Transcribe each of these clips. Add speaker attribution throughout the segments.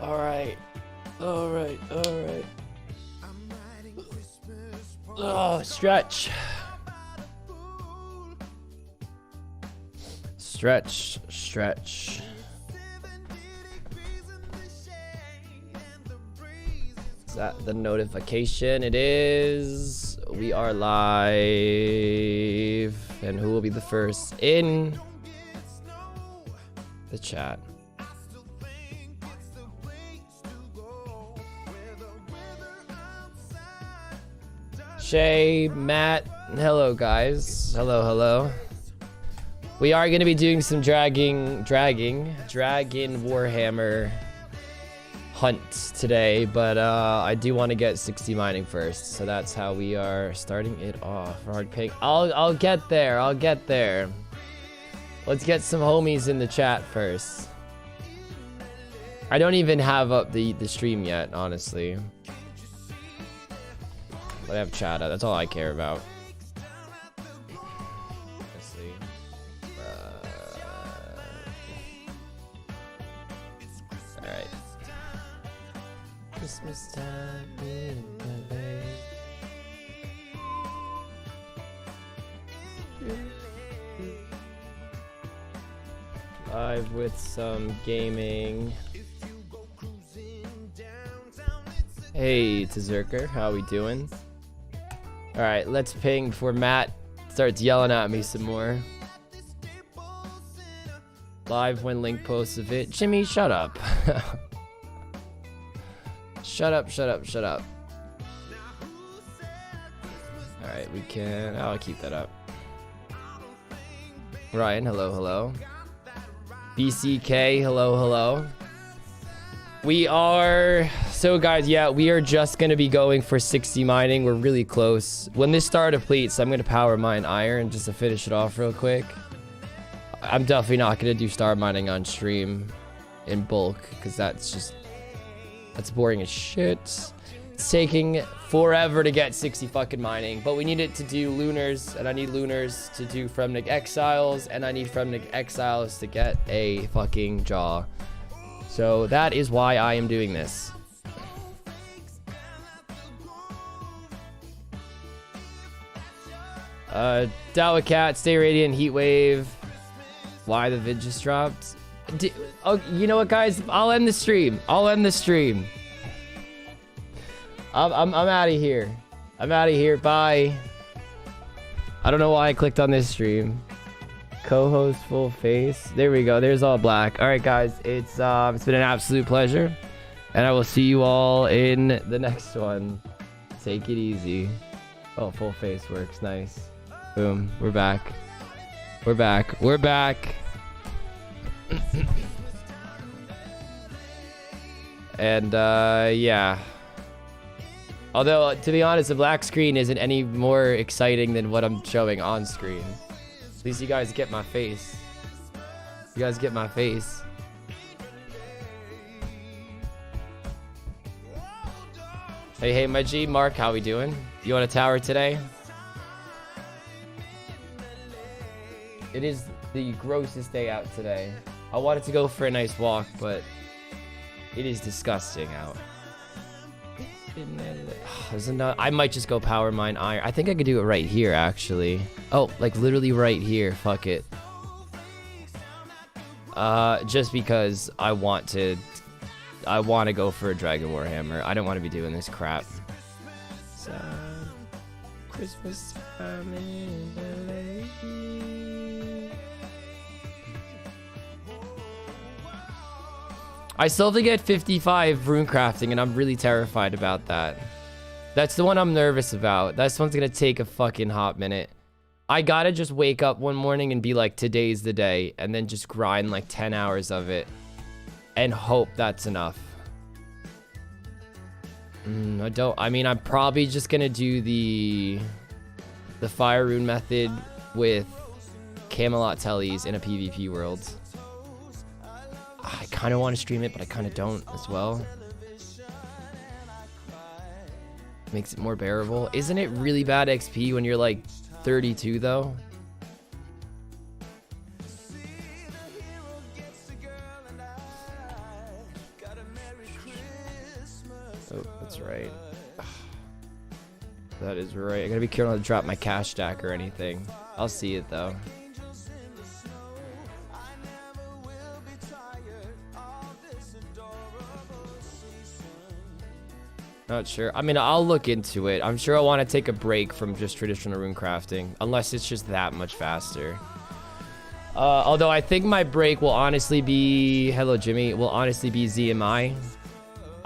Speaker 1: All right. All right. All right. Oh, stretch. Stretch. Stretch. Is that the notification? It is. We are live. And who will be the first in the chat? Shay, Matt, hello guys. Hello, hello. We are going to be doing some dragon warhammer hunt today, but I do want to get 60 mining first, so that's how we are starting it off. Hard pink. I'll get there. I'll get there. Let's get some homies in the chat first. I don't even have up the stream yet, honestly. But I have chat. That's all I care about. Let's see. All right. Christmas time in LA. Live with some gaming. Hey, Tzerker, how we doing? All right, let's ping before Matt starts yelling at me some more. Live when Link posts a vid. Jimmy, shut up. Shut up, shut up, shut up. All right, we can. I'll keep that up. Ryan, hello, hello. BCK, hello, hello. We are, so guys, yeah, we are just going to be going for 60 mining. We're really close. When this star depletes, I'm going to power mine iron just to finish it off real quick. I'm definitely not going to do star mining on stream in bulk because that's boring as shit. It's taking forever to get 60 fucking mining, but we need it to do lunars, and I need lunars to do Fremnik Exiles, and I need Fremnik Exiles to get a fucking jaw. So that is why I am doing this. Dawacat, Stay Radiant, Heatwave. Why the vid just dropped? Oh, you know what, guys? I'll end the stream. I'll end the stream. I'm out of here. I'm out of here. Bye. I don't know why I clicked on this stream. Co-host full face. There we go. There's all black. All right, guys. It's been an absolute pleasure, and I will see you all in the next one. Take it easy. Oh, full face works. Nice. Boom. We're back. We're back. We're back. And yeah. Although, to be honest, the black screen isn't any more exciting than what I'm showing on screen. At least you guys get my face. You guys get my face. Hey, my G. Mark, how we doing? You want a tower today? It is the grossest day out today. I wanted to go for a nice walk, but it is disgusting out. I might just go power mine iron. I think I could do it right here, actually. Oh, like literally right here. Fuck it. Just because I want to go for a Dragon Warhammer. I don't want to be doing this crap. So, Christmas time in LA. I still have to get 55 rune crafting, and I'm really terrified about that. That's the one I'm nervous about. That one's gonna take a fucking hot minute. I gotta just wake up one morning and be like, today's the day, and then just grind like 10 hours of it and hope that's enough. I mean, I'm probably just gonna do the fire rune method with Camelot Tellies in a PvP world. I kind of want to stream it, but I kind of don't as well. Makes it more bearable. Isn't it really bad XP when you're like 32 though? Oh, that's right. That is right. I gotta be careful not to drop my cash stack or anything. I'll see it though. Not sure. I mean, I'll look into it. I'm sure I want to take a break from just traditional rune crafting, unless it's just that much faster. Although I think my break will honestly be... Hello, Jimmy. Will honestly be ZMI.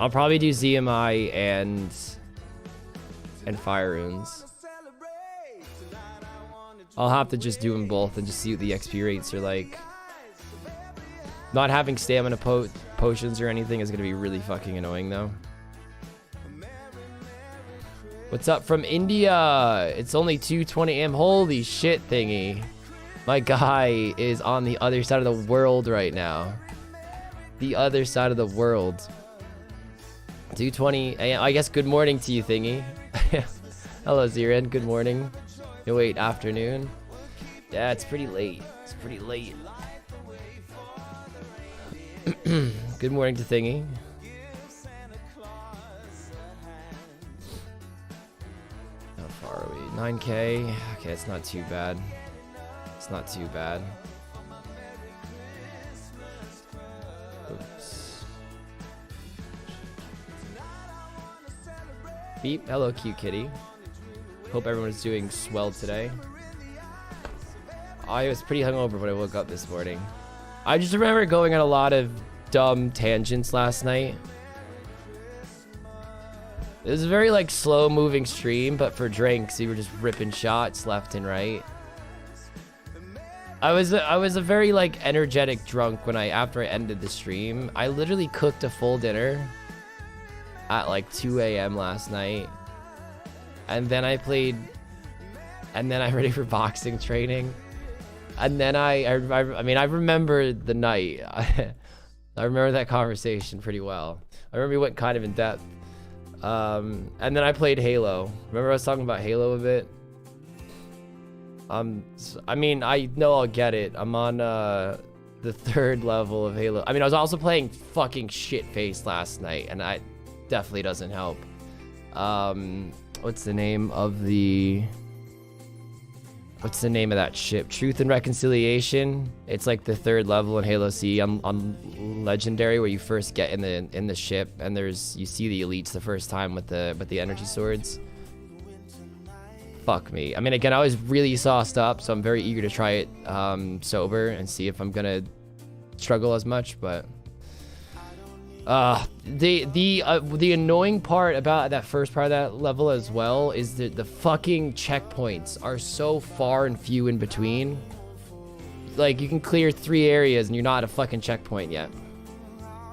Speaker 1: I'll probably do ZMI and fire runes. I'll have to just do them both and just see what the XP rates are like. Not having stamina potions or anything is going to be really fucking annoying though. What's up from India? It's only 2:20 AM. Holy shit, thingy. My guy is on the other side of the world right now. The other side of the world. 2:20 AM. I guess good morning to you, thingy. Hello, Ziren. Good morning. No, wait, afternoon. Yeah, it's pretty late. It's pretty late. Good morning to thingy. How far are we? 9K. Okay, it's not too bad. It's not too bad. Oops. Beep. Hello, cute kitty. Hope everyone's doing swell today. I was pretty hungover when I woke up this morning. I just remember going on a lot of dumb tangents last night. It was a very like slow moving stream, but for drinks, we were just ripping shots left and right. I was a very like energetic drunk when after I ended the stream. I literally cooked a full dinner at like 2 AM last night. And then I played, and then I ready for boxing training. And then I mean, I remember the night. I remember that conversation pretty well. I remember we went kind of in depth. And then I played Halo. Remember I was talking about Halo a bit? I mean, I know I'll get it. I'm on the 3rd level of Halo. I mean, I was also playing fucking shit-faced last night, and that definitely doesn't help. What's the name of that ship? Truth and Reconciliation. It's like the 3rd level in Halo C on Legendary, where you first get in the ship, and you see the elites the first time with the energy swords. Fuck me. I mean, again, I was really sauced up, so I'm very eager to try it sober and see if I'm gonna struggle as much. But the annoying part about that first part of that level as well is that the fucking checkpoints are so far and few in between. Like, you can clear 3 areas and you're not at a fucking checkpoint yet,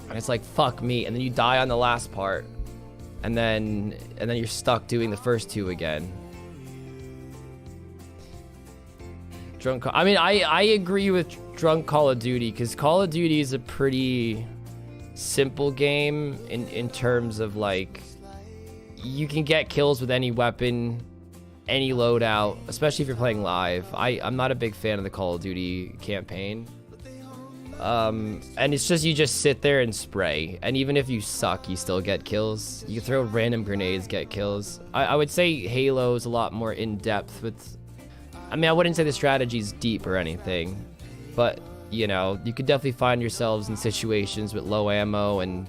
Speaker 1: and it's like, fuck me. And then you die on the last part, and then you're stuck doing the first 2 again. I mean, I agree with drunk Call of Duty, because Call of Duty is a pretty simple game in terms of like, you can get kills with any weapon, any loadout, especially if you're playing live. I'm not a big fan of the Call of Duty campaign. And it's just, you just sit there and spray, and even if you suck, you still get kills. You throw random grenades, get kills. I would say Halo is a lot more in depth with, I mean, I wouldn't say the strategy's deep or anything, but you know, you could definitely find yourselves in situations with low ammo and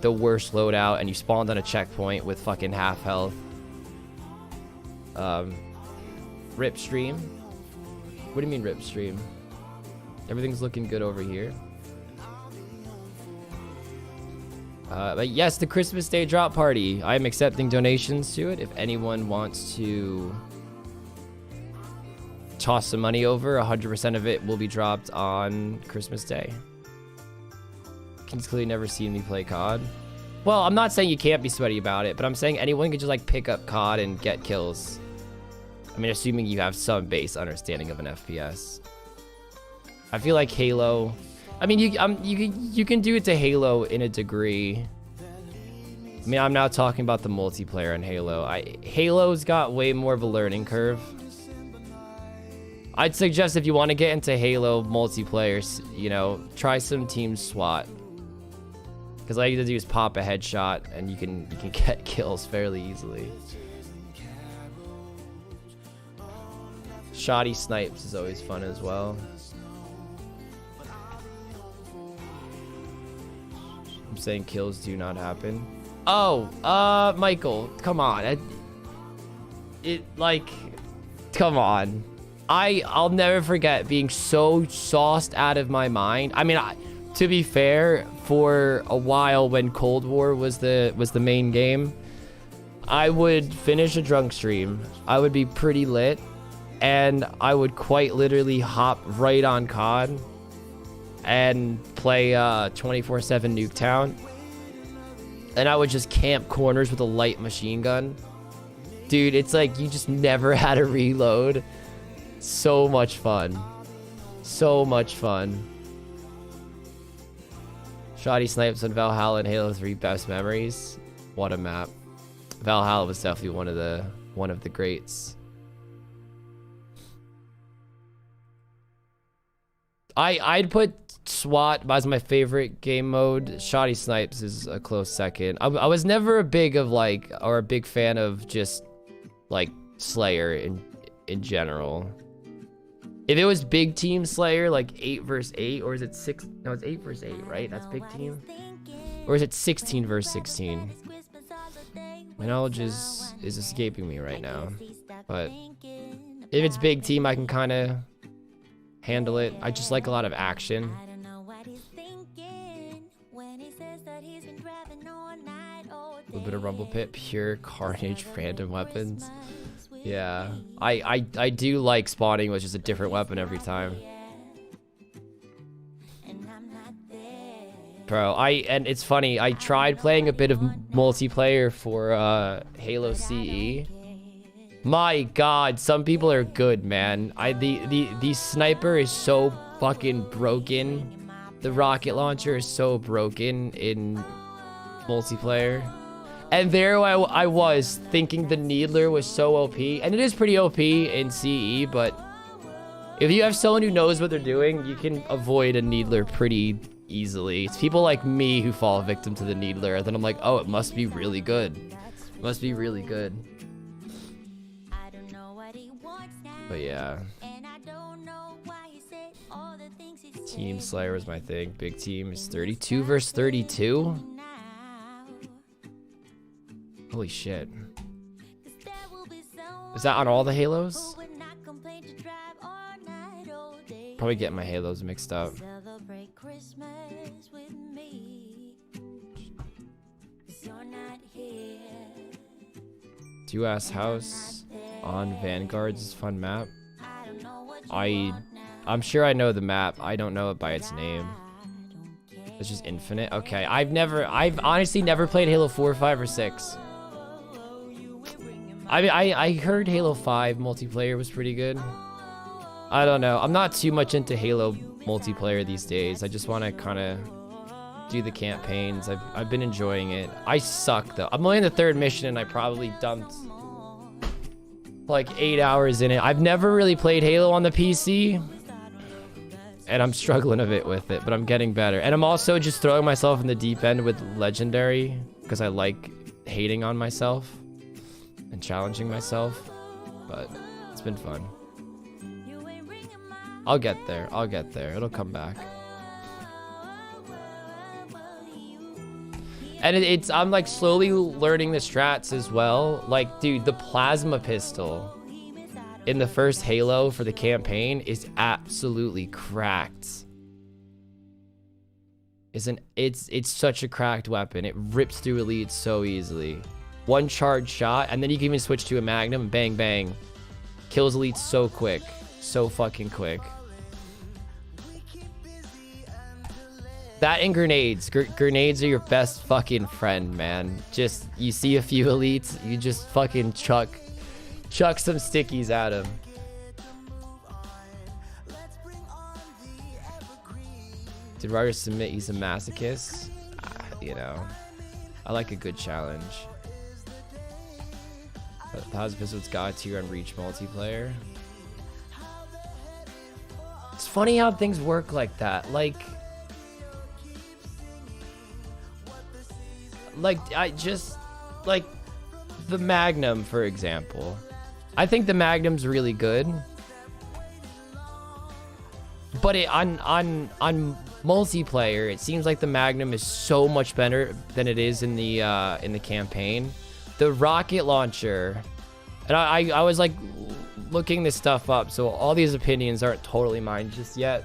Speaker 1: the worst loadout, and you spawned on a checkpoint with fucking half health. Rip stream? What do you mean rip stream? Everything's looking good over here. But yes, the Christmas Day drop party. I am accepting donations to it. If anyone wants to toss some money over, 100% of it will be dropped on Christmas Day. King's clearly never seen me play COD. Well, I'm not saying you can't be sweaty about it, but I'm saying anyone can just like pick up COD and get kills. I mean, assuming you have some base understanding of an FPS. I feel like Halo, I mean, you can do it to Halo in a degree. I mean, I'm now talking about the multiplayer in Halo. Halo's got way more of a learning curve. I'd suggest if you want to get into Halo multiplayer, you know, try some Team SWAT. Because all you have to do is pop a headshot and you can get kills fairly easily. Shoddy snipes is always fun as well. I'm saying kills do not happen. Oh, Michael, come on. Come on. I'll never forget being so sauced out of my mind. I mean, to be fair, for a while when Cold War was the main game, I would finish a drunk stream. I would be pretty lit, and I would quite literally hop right on COD and play 24/7 Nuketown. And I would just camp corners with a light machine gun. Dude, it's like you just never had to reload. So much fun. So much fun. Shoddy snipes on Valhalla and Halo 3 best memories. What a map. Valhalla was definitely one of the greats. I'd put SWAT as my favorite game mode. Shoddy snipes is a close second. I was never a big fan of just like Slayer in general. If it was big team Slayer, like 8 versus 8, or is it 6? No, it's 8 versus 8, right? That's big team. Or is it 16 versus 16? My knowledge is escaping me right now. But if it's big team, I can kind of handle it. I just like a lot of action. A little bit of Rumble Pit, pure carnage, random weapons. Yeah, I do like spawning with just a different weapon every time. Bro, and it's funny, I tried playing a bit of multiplayer for Halo CE. My god, some people are good, man. The sniper is so fucking broken. The rocket launcher is so broken in multiplayer. And there I was thinking the Needler was so OP, and it is pretty OP in CE, but if you have someone who knows what they're doing, you can avoid a Needler pretty easily. It's people like me who fall victim to the Needler, and then I'm like, oh, it must be really good. It must be really good. But yeah. Team Slayer was my thing. Big team is 32 versus 32. Holy shit. Is that on all the Halos? Probably getting my Halos mixed up. Two-ass house on Vanguard's is fun map. I'm sure I know the map. I don't know it by its name. It's just infinite. Okay, I've honestly never played Halo 4, 5, or 6. I heard Halo 5 multiplayer was pretty good. I don't know. I'm not too much into Halo multiplayer these days. I just want to kind of do the campaigns. I've been enjoying it. I suck though. I'm only in the 3rd mission and I probably dumped like 8 hours in it. I've never really played Halo on the PC. And I'm struggling a bit with it, but I'm getting better. And I'm also just throwing myself in the deep end with Legendary because I like hating on myself and challenging myself, but it's been fun. I'll get there. I'll get there. It'll come back. And I'm like slowly learning the strats as well. Like, dude, the plasma pistol in the first Halo for the campaign is absolutely cracked. It's such a cracked weapon. It rips through elites so easily. One charge shot, and then you can even switch to a Magnum and bang bang. Kills elites so quick. So fucking quick. That and grenades. Grenades are your best fucking friend, man. Just, you see a few elites, you just fucking chuck some stickies at them. Did Ryder submit he's a masochist? You know, I like a good challenge. Positive Pistol's got tier on Reach multiplayer. It's funny how things work like that. Like, like, I just, like, the Magnum, for example. I think the Magnum's really good. But on multiplayer, it seems like the Magnum is so much better than it is in the campaign. The rocket launcher, and I was like looking this stuff up, so all these opinions aren't totally mine just yet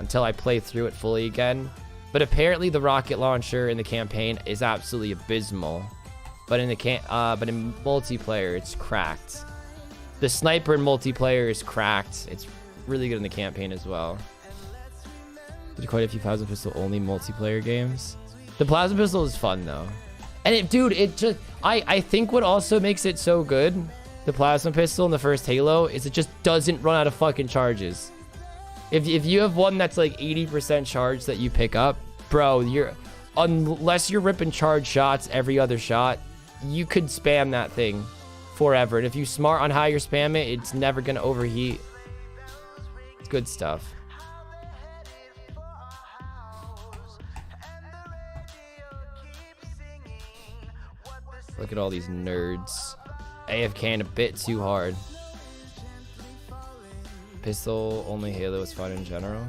Speaker 1: until I play through it fully again. But apparently the rocket launcher in the campaign is absolutely abysmal, but in multiplayer it's cracked. The sniper in multiplayer is cracked. It's really good in the campaign as well. Did quite a few plasma pistol only multiplayer games. The plasma pistol is fun though, and it just I think what also makes it so good, the plasma pistol in the first Halo, is it just doesn't run out of fucking charges. If you have one that's like 80% charged that you pick up, bro, unless you're ripping charged shots every other shot, you could spam that thing forever. And if you're smart on how you spam it, it's never gonna overheat. It's good stuff. Look at all these nerds. AFKing a bit too hard. Pistol only Halo is fun in general.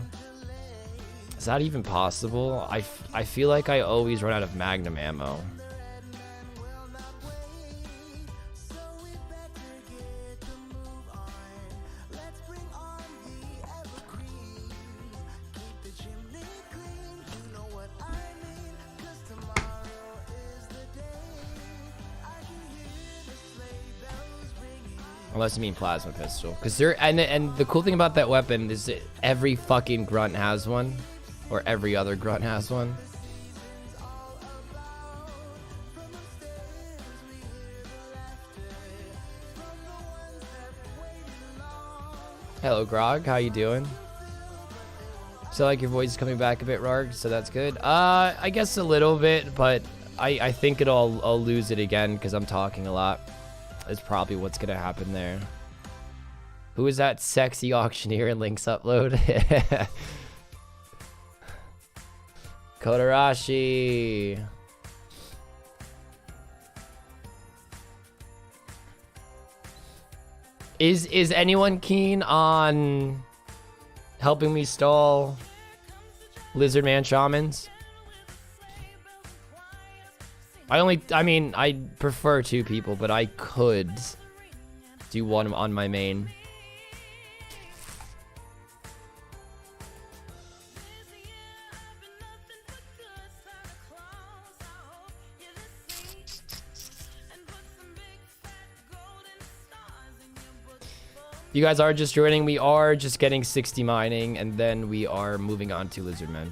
Speaker 1: Is that even possible? I feel like I always run out of Magnum ammo. Unless you mean plasma pistol, because and the cool thing about that weapon is that every fucking grunt has one, or every other grunt has one. Hello, Grog. How you doing? So like your voice is coming back a bit, Rarg, so that's good. I guess a little bit, but I think I'll lose it again because I'm talking a lot. Is probably what's gonna happen there. Who is that sexy auctioneer in Link's upload? Kodarashi. Is anyone keen on helping me stall Lizardman Shamans? I prefer 2 people, but I could do one on my main. You guys are just joining. We are just getting 60 mining, and then we are moving on to Lizardmen.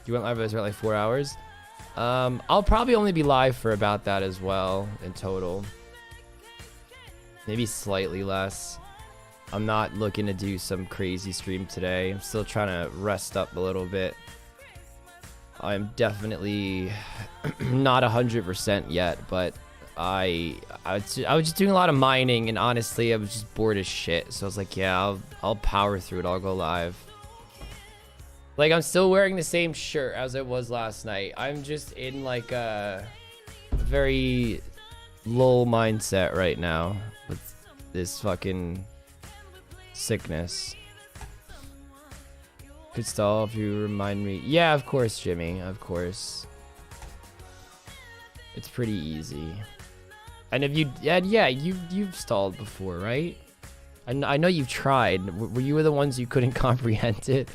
Speaker 1: You went live for like 4 hours? I'll probably only be live for about that as well in total. Maybe slightly less. I'm not looking to do some crazy stream today. I'm still trying to rest up a little bit. I'm definitely not 100% yet, but I was just doing a lot of mining, and honestly, I was just bored as shit. So I was like, yeah, I'll power through it. I'll go live. Like, I'm still wearing the same shirt as I was last night. I'm just in like a very lull mindset right now with this fucking sickness. Could stall if you remind me. Yeah, of course, Jimmy. Of course. It's pretty easy. And if you, yeah, you've stalled before, right? I know you've tried. Were you the ones who couldn't comprehend it?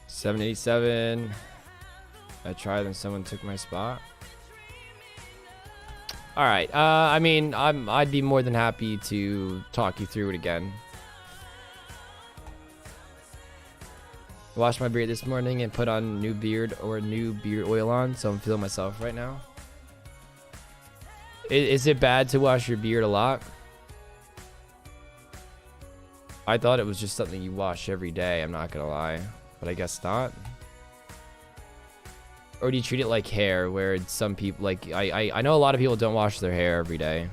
Speaker 1: 787. I tried and someone took my spot. All right. I mean, I'd be more than happy to talk you through it again. I washed my beard this morning and put on new beard oil on, so I'm feeling myself right now. Is it bad to wash your beard a lot? I thought it was just something you wash every day, I'm not gonna lie. But I guess not. Or do you treat it like hair, where some people, like, I know a lot of people don't wash their hair every day.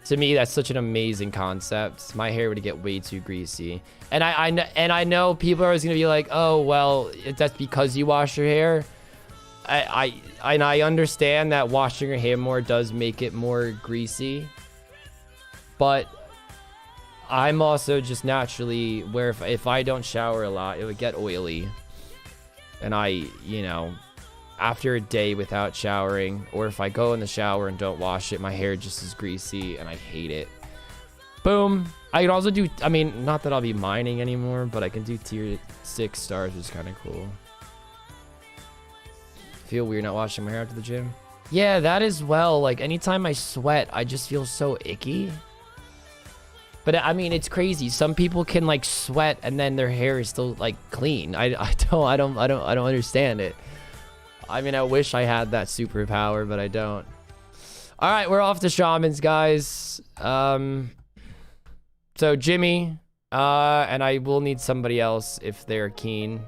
Speaker 1: To me, that's such an amazing concept. My hair would get way too greasy. And I know people are always gonna be like, oh, well, that's because you wash your hair. I understand that washing your hair more does make it more greasy. But I'm also just naturally where if I don't shower a lot, it would get oily. And you know, after a day without showering, or if I go in the shower and don't wash it, my hair just is greasy and I hate it. Boom. I can also do, I mean, not that I'll be mining anymore, but I can do tier 6 stars, which is kind of cool. Feel weird not washing my hair after the gym? Yeah, that as well. Like, anytime I sweat, I just feel so icky. But I mean, it's crazy. Some people can like sweat and then their hair is still like clean. I don't understand it. I mean, I wish I had that superpower, but I don't. All right, we're off to shamans, guys. So Jimmy, and I will need somebody else if they're keen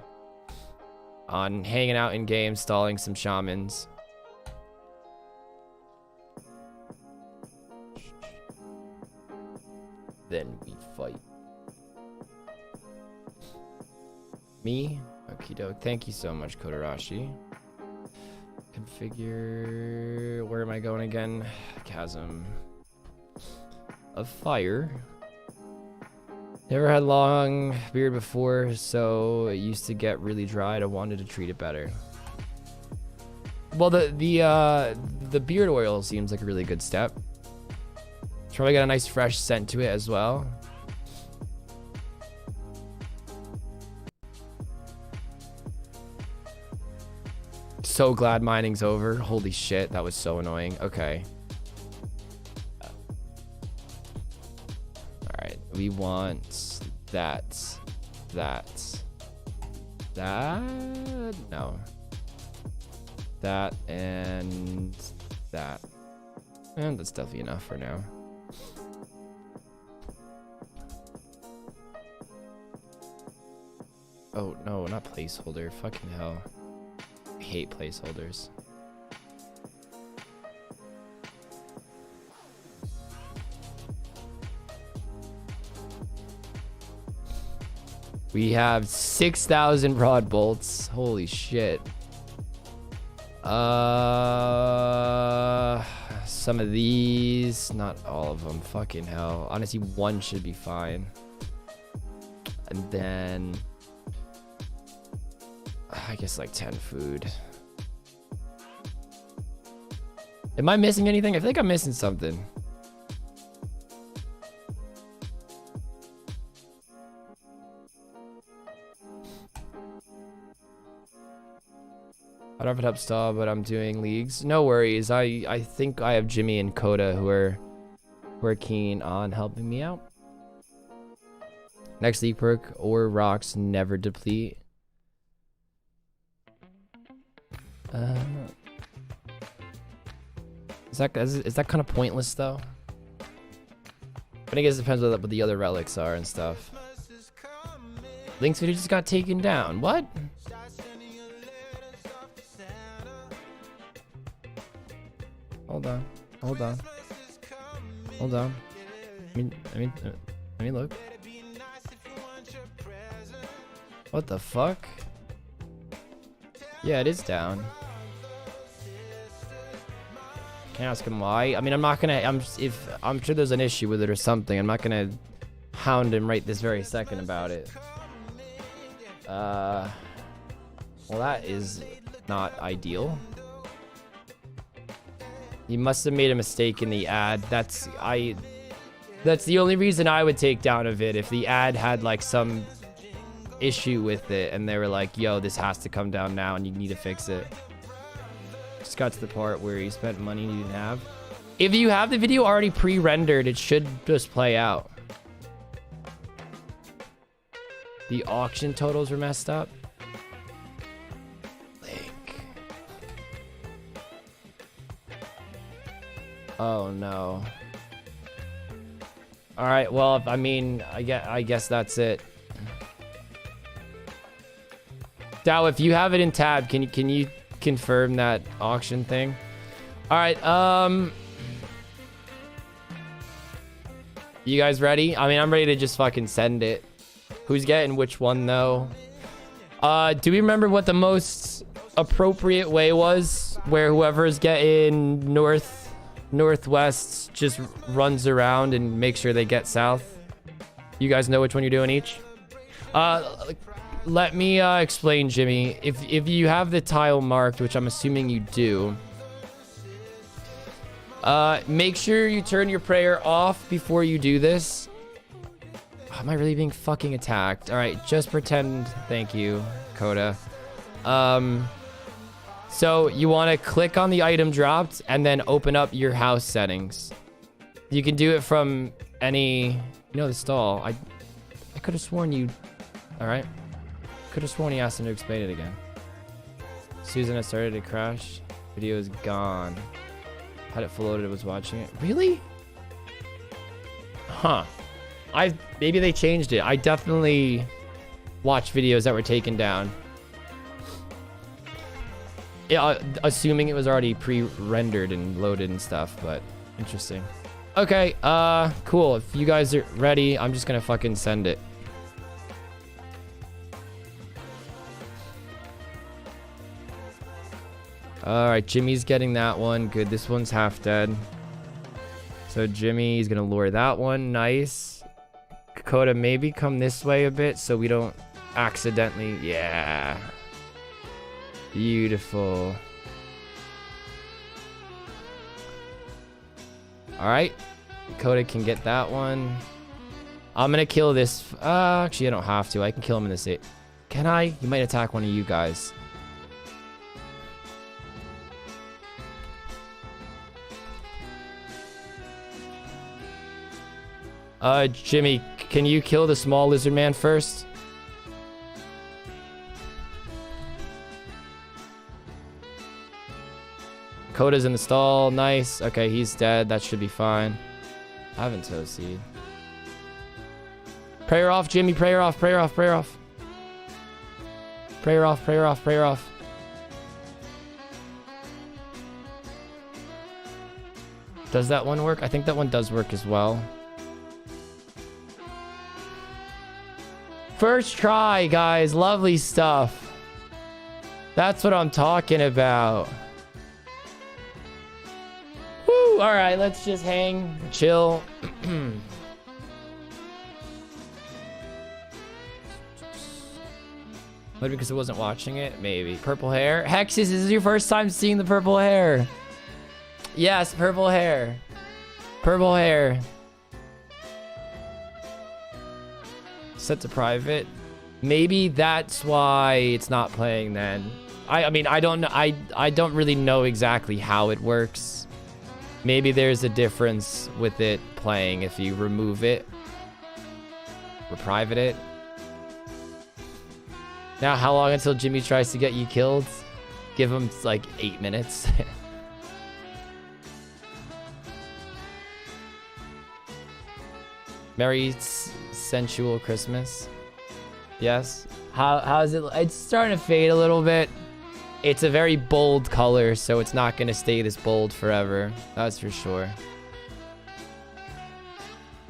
Speaker 1: on hanging out in game, stalling some shamans. Then we fight. Me? Okie doke. Thank you so much, Kodarashi. Configure. Where am I going again? Chasm of fire. Never had long beard before, so it used to get really dry. I wanted to treat it better. Well, the beard oil seems like a really good step. It's probably got a nice fresh scent to it as well. So glad mining's over. Holy shit, that was so annoying. Okay. Alright, we want that. No. That and that. And that's definitely enough for now. Oh, no, not placeholder. Fucking hell. I hate placeholders. We have 6,000 rod bolts. Holy shit. Some of these, not all of them. Fucking hell. Honestly, one should be fine. And then I guess like 10 food. Am I missing anything? I think I'm missing something. I don't have an upstall, but I'm doing leagues. No worries. I think I have Jimmy and Coda who are keen on helping me out. Next league perk, or rocks never deplete. Is that kind of pointless though? But I guess it depends on what the other relics are and stuff. Link's video just got taken down. What? Hold on. Hold on. Hold on. Let me look. What the fuck? Yeah, it is down. Can I ask him why? I mean, I'm not gonna. I'm sure there's an issue with it or something. I'm not gonna hound him right this very second about it. Well, that is not ideal. He must have made a mistake in the ad. That's the only reason I would take down a vid, if the ad had like some issue with it and they were like, yo, this has to come down now and you need to fix it. Just got to the part where you spent money you didn't have. If you have the video already pre-rendered, it should just play out. The auction totals were messed up. Oh no. All right, well, I mean, I guess that's it. Dow, if you have it in tab, can you confirm that auction thing? All right. You guys ready? I mean, I'm ready to just fucking send it. Who's getting which one though? Do we remember what the most appropriate way was? Where whoever's getting northwest just runs around and makes sure they get south. You guys know which one you're doing each? Let me explain, Jimmy. If you have the tile marked, which I'm assuming you do, make sure you turn your prayer off before you do this. Am I really being fucking attacked? All right, just pretend. Thank you, Coda. So you want to click on the item dropped and then open up your house settings. You can do it from any, the stall. I could have sworn you, all right. Could have sworn he asked him to explain it again. Susan has started to crash. Video is gone. Had it full loaded, was watching it. Really? Huh. Maybe they changed it. I definitely watched videos that were taken down. Yeah, assuming it was already pre-rendered and loaded and stuff, but interesting. Okay, cool. If you guys are ready, I'm just gonna fucking send it. All right, Jimmy's getting that one. Good, this one's half dead. So Jimmy's gonna lure that one. Nice. Kokoda, maybe come this way a bit so we don't accidentally... Yeah. Beautiful. All right. Koda can get that one. I'm gonna kill this. Actually, I don't have to. I can kill him in this. Can I? He might attack one of you guys. Jimmy, can you kill the small lizard man first? Koda's in the stall. Nice. Okay, he's dead. That should be fine. I haven't toe seed. Prayer off, Jimmy. Prayer off. Prayer off. Prayer off. Prayer off. Prayer off. Prayer off. Does that one work? I think that one does work as well. First try, guys. Lovely stuff. That's what I'm talking about. Woo! All right, let's just hang, chill. Maybe because I wasn't watching it. Maybe. Purple hair. Hexus, this is your first time seeing the purple hair. Yes, purple hair. Purple hair. Set to private. Maybe that's why it's not playing then. I mean, I don't know. I don't really know exactly how it works. Maybe there's a difference with it playing if you remove it or private it. Now, how long until Jimmy tries to get you killed? Give him like 8 minutes. Merry sensual Christmas. Yes. How's it? It's starting to fade a little bit. It's a very bold color, so it's not going to stay this bold forever. That's for sure.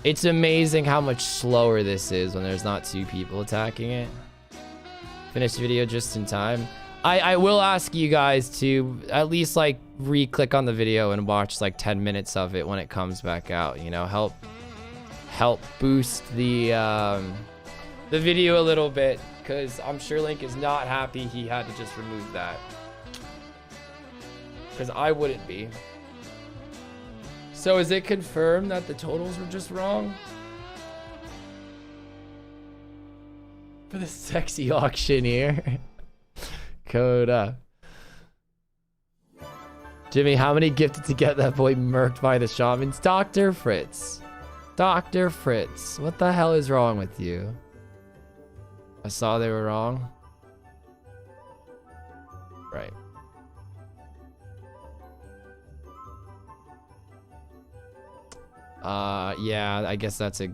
Speaker 1: It's amazing how much slower this is when there's not 2 people attacking it. Finish the video just in time. I will ask you guys to at least like re-click on the video and watch like 10 minutes of it when it comes back out. You know, help boost the video a little bit, because I'm sure Link is not happy he had to just remove that, because I wouldn't be. So is it confirmed that the totals were just wrong for the sexy auctioneer? Coda. Jimmy, how many gifted to get that boy murked by the shamans? Dr. Fritz. Dr. Fritz, what the hell is wrong with you? I saw they were wrong. Right. Yeah, I guess that's a...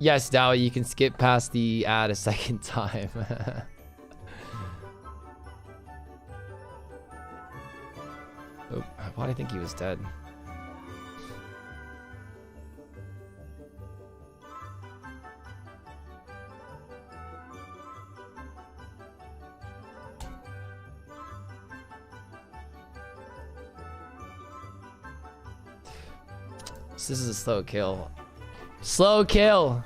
Speaker 1: Yes, Dow, you can skip past the ad a second time. Oh, why do I think he was dead? This is a slow kill. Slow kill!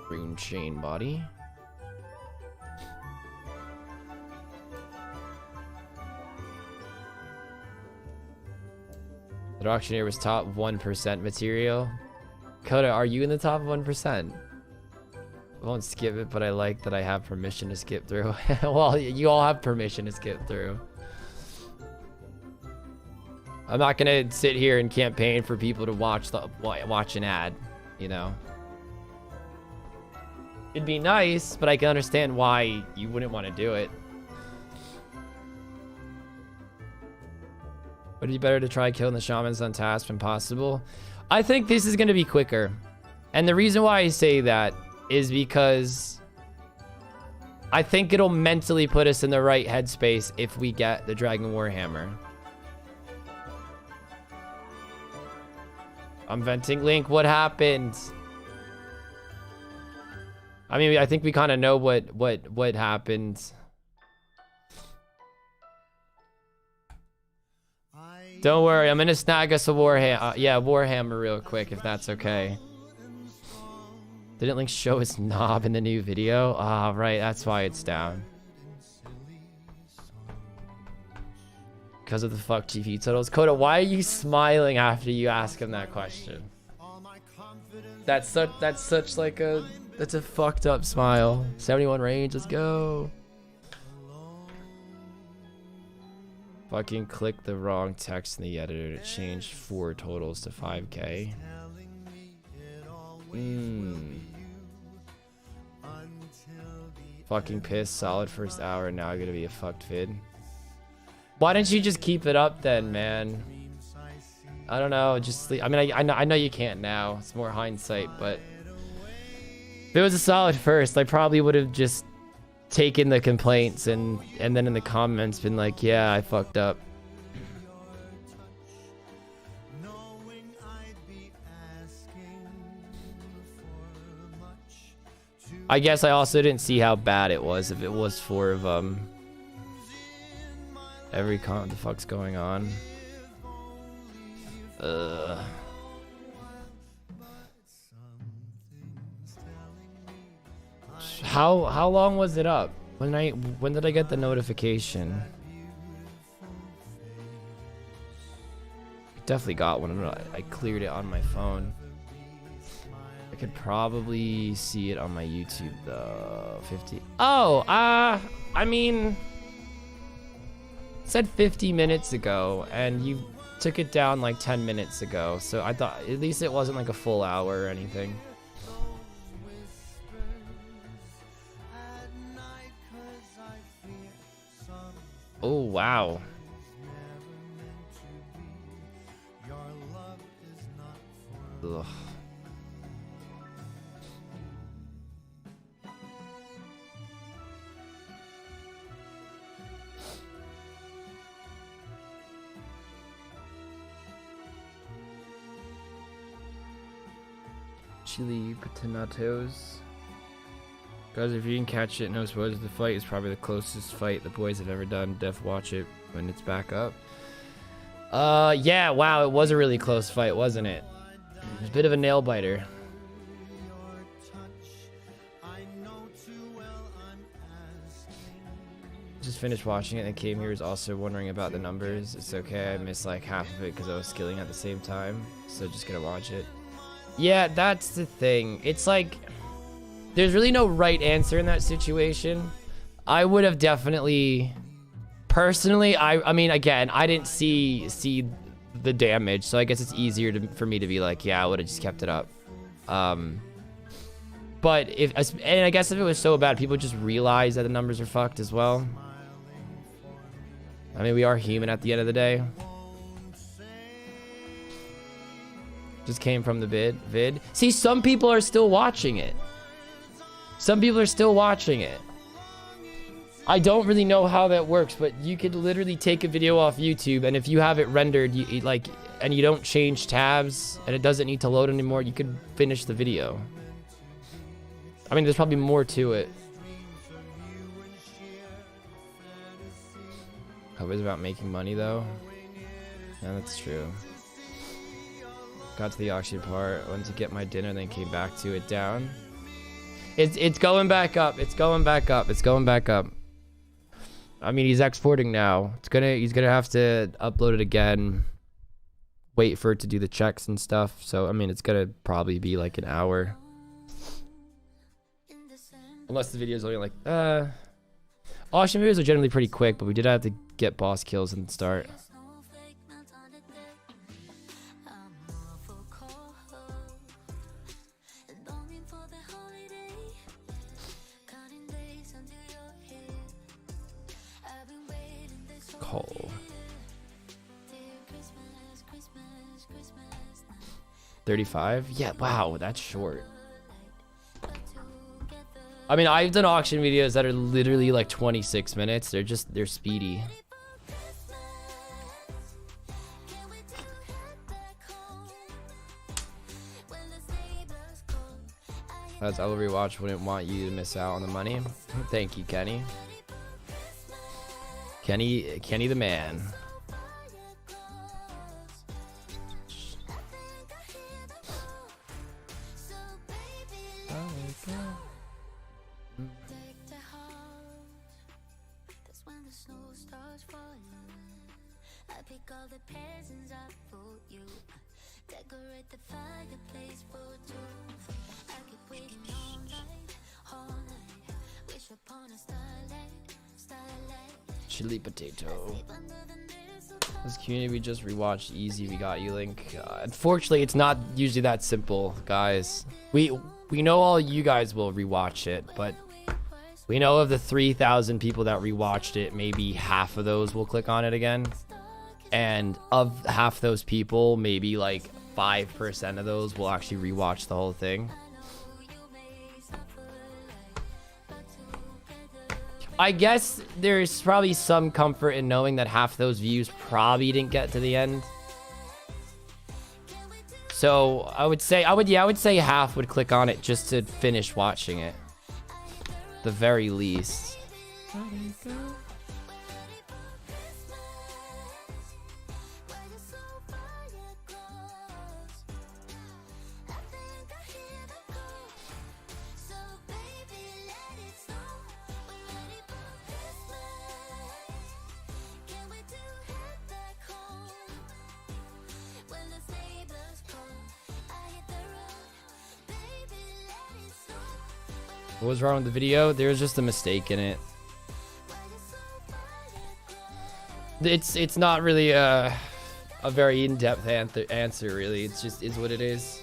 Speaker 1: Rune chain body. The auctioneer was top 1% material. Coda, are you in the top 1%? I won't skip it, but I like that I have permission to skip through. Well, you all have permission to skip through. I'm not gonna sit here and campaign for people to watch an ad, you know. It'd be nice, but I can understand why you wouldn't want to do it. Would it be better to try killing the shamans on task when possible? I think this is gonna be quicker, and the reason why I say that is because I think it'll mentally put us in the right headspace if we get the Dragon Warhammer. I'm venting Link. What happened? I mean, I think we kind of know what happened. Don't worry, I'm gonna snag us a Warhammer. Yeah, Warhammer real quick, if that's okay. Didn't Link show his knob in the new video? Ah, right, that's why it's down. Because of the fuck GP totals. Coda, why are you smiling after you ask him that question? That's such like a, that's a fucked up smile. 71 range, let's go. Fucking click the wrong text in the editor to change 4 totals to 5K. Fucking pissed, solid first hour, now gonna be a fucked vid. Why don't you just keep it up then, man? I don't know, just sleep. I mean, I know you can't now. It's more hindsight, but if it was a solid first, I probably would have just taken the complaints and then in the comments been like, yeah, I fucked up. I guess I also didn't see how bad it was if it was 4 of them. Every what the fuck's going on? How long was it up? When did I get the notification? Definitely got one. I cleared it on my phone. I could probably see it on my YouTube though. 50. Oh, I mean, it said 50 minutes ago, and you took it down like 10 minutes ago. So I thought at least it wasn't like a full hour or anything. Oh, wow. Ugh. Chili potatoes. Guys, if you didn't catch it, no spoilers. The fight is probably the closest fight the boys have ever done. Def watch it when it's back up. Yeah, wow, it was a really close fight, wasn't it? It was a bit of a nail biter. Just finished watching it and came here. Was also wondering about the numbers. It's okay, I missed like half of it because I was skilling at the same time. So just gonna watch it. Yeah, that's the thing. It's like, there's really no right answer in that situation. I would have definitely, personally, I mean, again, I didn't see the damage, so I guess it's easier for me to be like, yeah, I would have just kept it up. But and I guess if it was so bad, people just realize that the numbers are fucked as well. I mean, we are human at the end of the day. Just came from the vid. See, some people are still watching it. Some people are still watching it. I don't really know how that works, but you could literally take a video off YouTube, and if you have it rendered, and you don't change tabs, and it doesn't need to load anymore, you could finish the video. I mean, there's probably more to it. Hope it's about making money, though. Yeah, that's true. Got to the auction part, went to get my dinner, then came back to it down. It's going back up. It's going back up. It's going back up. I mean, he's exporting now. He's gonna have to upload it again. Wait for it to do the checks and stuff. So I mean, it's gonna probably be like an hour. Unless the video is only like auction videos are generally pretty quick, but we did have to get boss kills in the start. Cole. 35? Yeah, wow, that's short. I mean, I've done auction videos that are literally like 26 minutes. They're speedy. As I will rewatch, wouldn't want you to miss out on the money. Thank you, Kenny. Kenny the man. Chili potato. This community, we just rewatched Easy We Got You link. Unfortunately, it's not usually that simple, guys. We know all you guys will rewatch it, but we know of the 3,000 people that rewatched it, maybe half of those will click on it again. And of half those people, maybe like 5% of those will actually rewatch the whole thing. I guess there's probably some comfort in knowing that half those views probably didn't get to the end. So I would say half would click on it just to finish watching it. The very least. What was wrong with the video? There was just a mistake in it. It's not really a very in-depth answer really. It's just is what it is.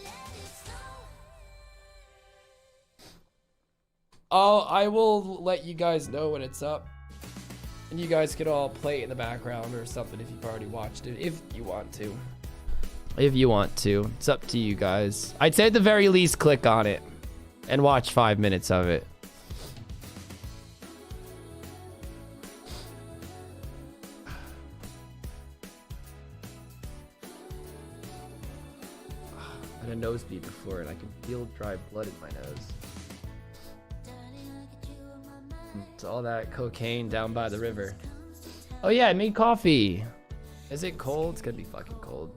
Speaker 1: I will let you guys know when it's up, and you guys could all play it in the background or something if you've already watched it, if you want to. If you want to, it's up to you guys. I'd say at the very least click on it and watch 5 minutes of it. I had a nosebleed before and I could feel dry blood in my nose. It's all that cocaine down by the river. Oh yeah, I made coffee. Is it cold? It's gonna be fucking cold.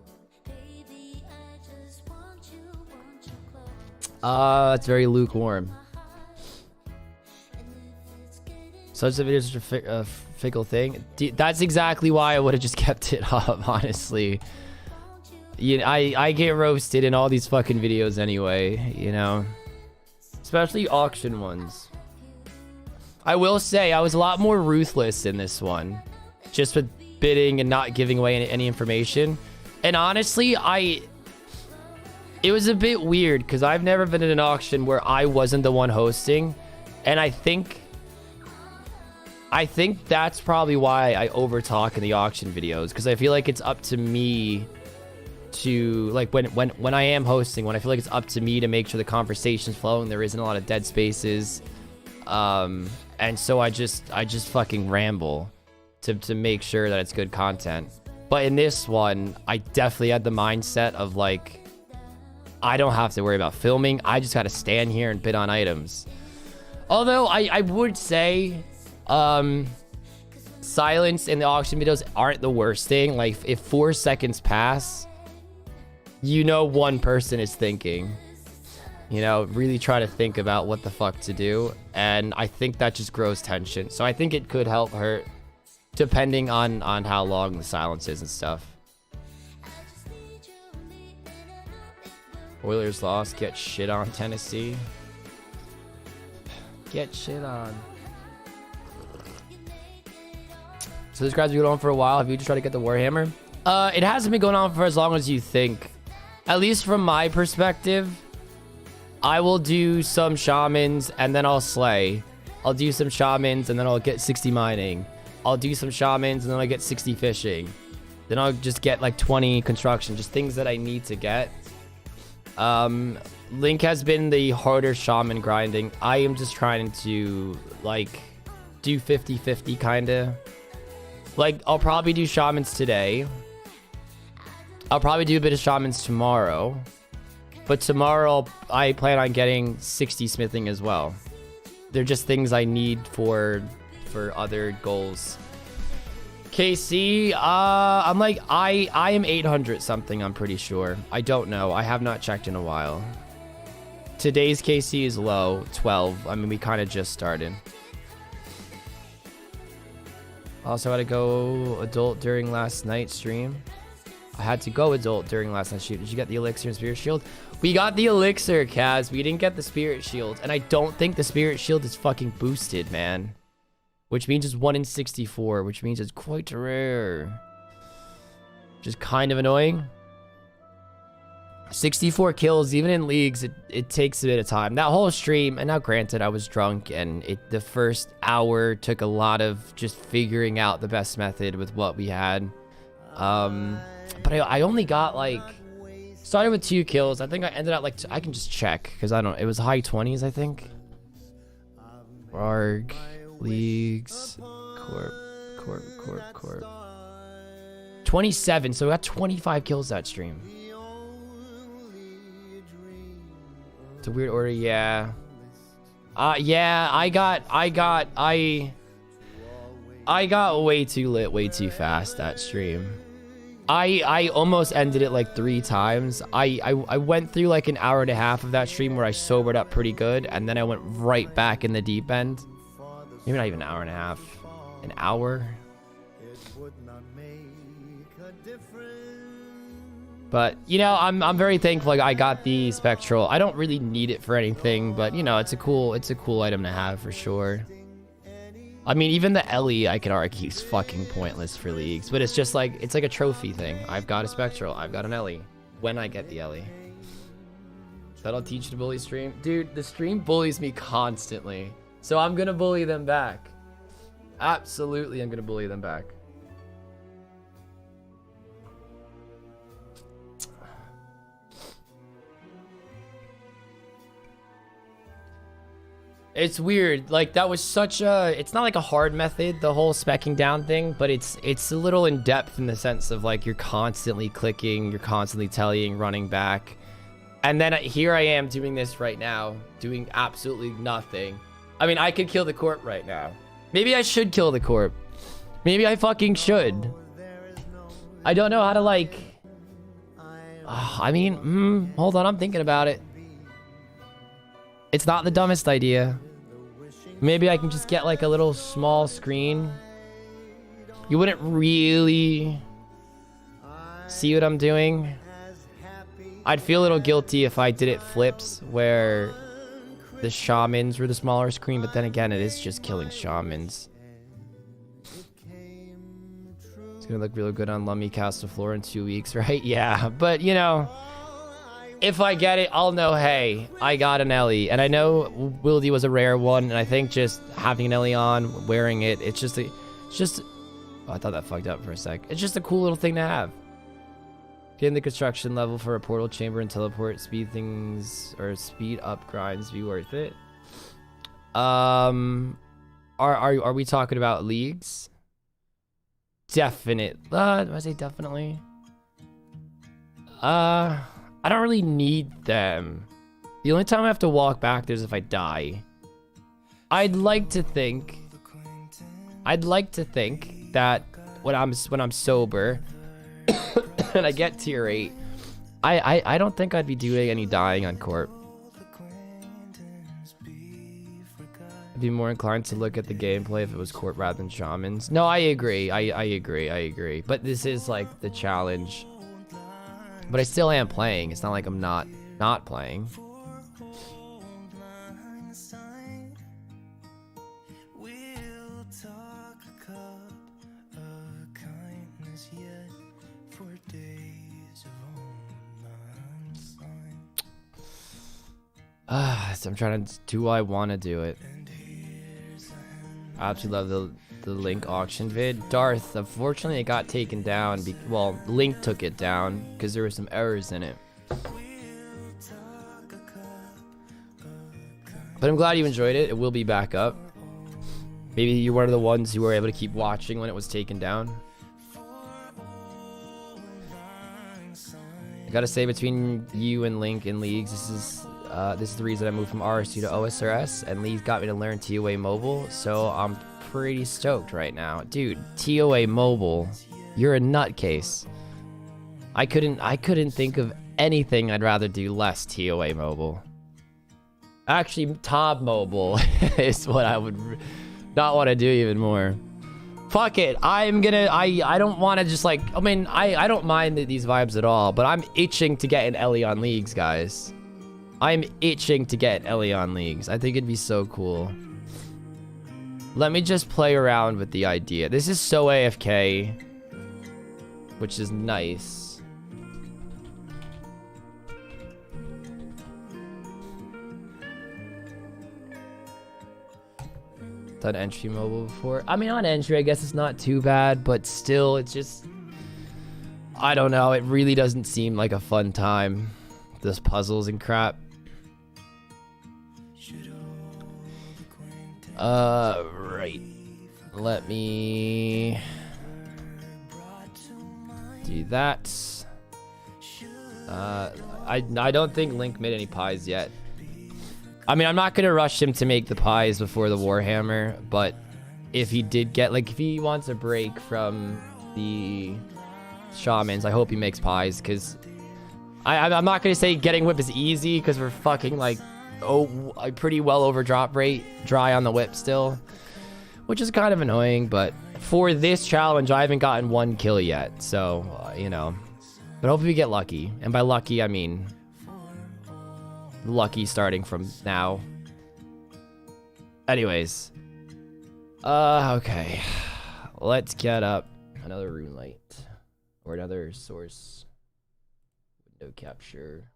Speaker 1: It's very lukewarm. Such a video is such a fickle thing. That's exactly why I would have just kept it up, honestly. I get roasted in all these fucking videos anyway, you know. Especially auction ones. I will say, I was a lot more ruthless in this one. Just with bidding and not giving away any information. And honestly, it was a bit weird because I've never been in an auction where I wasn't the one hosting. And I think that's probably why I overtalk in the auction videos, because I feel like it's up to me to like when I am hosting, when I feel like it's up to me to make sure the conversation's flowing, there isn't a lot of dead spaces. And so I just fucking ramble to make sure that it's good content. But in this one, I definitely had the mindset of like, I don't have to worry about filming. I just got to stand here and bid on items. Although I would say, silence in the auction videos aren't the worst thing. Like if 4 seconds pass, you know one person is thinking. You know, really try to think about what the fuck to do. And I think that just grows tension. So I think it could help hurt depending on how long the silence is and stuff. Oilers lost. Get shit on, Tennessee. Get shit on. So this guy's been going on for a while. Have you just tried to get the warhammer? It hasn't been going on for as long as you think. At least from my perspective, I will do some shamans and then I'll slay. I'll do some shamans and then I'll get 60 mining. I'll do some shamans and then I'll get 60 fishing. Then I'll just get like 20 construction. Just things that I need to get. Link has been the harder shaman grinding. I am just trying to like do 50-50 kind of. Like I'll probably do shamans today. I'll probably do a bit of shamans tomorrow. But tomorrow I plan on getting 60 smithing as well. They're just things I need for other goals. KC, I'm like, I am 800 something, I'm pretty sure. I don't know. I have not checked in a while. Today's KC is low, 12. I mean, we kind of just started. Also had to go adult during last night's stream. I had to go adult during last night's stream. Did you get the elixir and spirit shield? We got the elixir, Kaz. We didn't get the spirit shield. And I don't think the spirit shield is fucking boosted, man. Which means it's 1 in 64, which means it's quite rare. Which is kind of annoying. 64 kills, even in leagues, it takes a bit of time. That whole stream, and now granted, I was drunk, and the first hour took a lot of just figuring out the best method with what we had. But I only got like, started with 2 kills. I think I ended up like, I can just check, because I don't, it was high 20s, I think. Arg. Leagues, corp. 27, so we got 25 kills that stream. It's a weird order, yeah. Yeah, I got way too lit, way too fast that stream. I almost ended it like 3 times. I went through like an hour and a half of that stream where I sobered up pretty good, and then I went right back in the deep end. Maybe not even an hour and a half. An hour. But, you know, I'm very thankful like, I got the spectral. I don't really need it for anything, but, you know, it's a cool item to have for sure. I mean, even the Ellie, I could argue, is fucking pointless for leagues. But it's just like, it's like a trophy thing. I've got a spectral. I've got an Ellie. When I get the Ellie. That'll teach the bully stream. Dude, the stream bullies me constantly. So I'm going to bully them back. Absolutely, I'm going to bully them back. It's weird. Like, that was such a... It's not like a hard method, the whole specking down thing, but it's a little in-depth in the sense of, like, you're constantly clicking, you're constantly tellying, running back. And then here I am doing this right now, doing absolutely nothing. I mean, I could kill the corp right now. Maybe I should kill the corp. Maybe I fucking should. I don't know how to, like... I mean, hold on, I'm thinking about it. It's not the dumbest idea. Maybe I can just get, like, a little small screen. You wouldn't really see what I'm doing. I'd feel a little guilty if I did it flips, where... the shamans were the smaller screen, but then again, it is just killing shamans. It's gonna look really good on Lummy Castle Floor in 2 weeks, right? Yeah, but you know, if I get it, I'll know, hey, I got an Ellie. And I know Wildy was a rare one, and I think just having an Ellie on, wearing it, it's just oh, I thought that fucked up for a sec. It's just a cool little thing to have. Getting the construction level for a portal chamber and teleport speed things or speed up grinds be worth it. Are we talking about leagues? Definite. Do I say definitely? I don't really need them. The only time I have to walk back there is if I die. I'd like to think that when I'm sober and I get tier 8, I don't think I'd be doing any dying on Corp. I'd be more inclined to look at the gameplay if it was Corp rather than Shamans. No, I agree. I agree. But this is like the challenge. But I still am playing. It's not like I'm not playing. So I'm trying to do I want to do it. I absolutely love the Link auction vid. Darth, unfortunately it got taken down. Well, Link took it down because there were some errors in it. But I'm glad you enjoyed it. It will be back up. Maybe you're one of the ones who were able to keep watching when it was taken down. I gotta say, between you and Link in leagues, this is the reason I moved from RSU to OSRS, and Lee's got me to learn TOA mobile, so I'm pretty stoked right now. Dude, TOA mobile, you're a nutcase. I couldn't think of anything I'd rather do less TOA mobile. Actually, Tob mobile is what I would not want to do even more. Fuck it, I don't want to just like, I mean, I don't mind these vibes at all, but I'm itching to get an Ellie on leagues, guys. I'm itching to get Ellie on leagues. I think it'd be so cool. Let me just play around with the idea. This is so AFK, which is nice. Done entry mobile before. I mean, on entry, I guess it's not too bad, but still, it's just, I don't know. It really doesn't seem like a fun time. Those puzzles and crap. Right. Let me do that. I don't think Link made any pies yet. I mean, I'm not gonna rush him to make the pies before the Warhammer, but if he did get, like, if he wants a break from the Shamans, I hope he makes pies, because I'm not gonna say getting whip is easy, because we're fucking like, pretty well over drop rate, dry on the whip still, which is kind of annoying. But for this challenge, I haven't gotten 1 kill yet, so you know. But hopefully we get lucky, and by lucky I mean lucky starting from now. Anyways, okay, let's get up another rune light or another source window capture.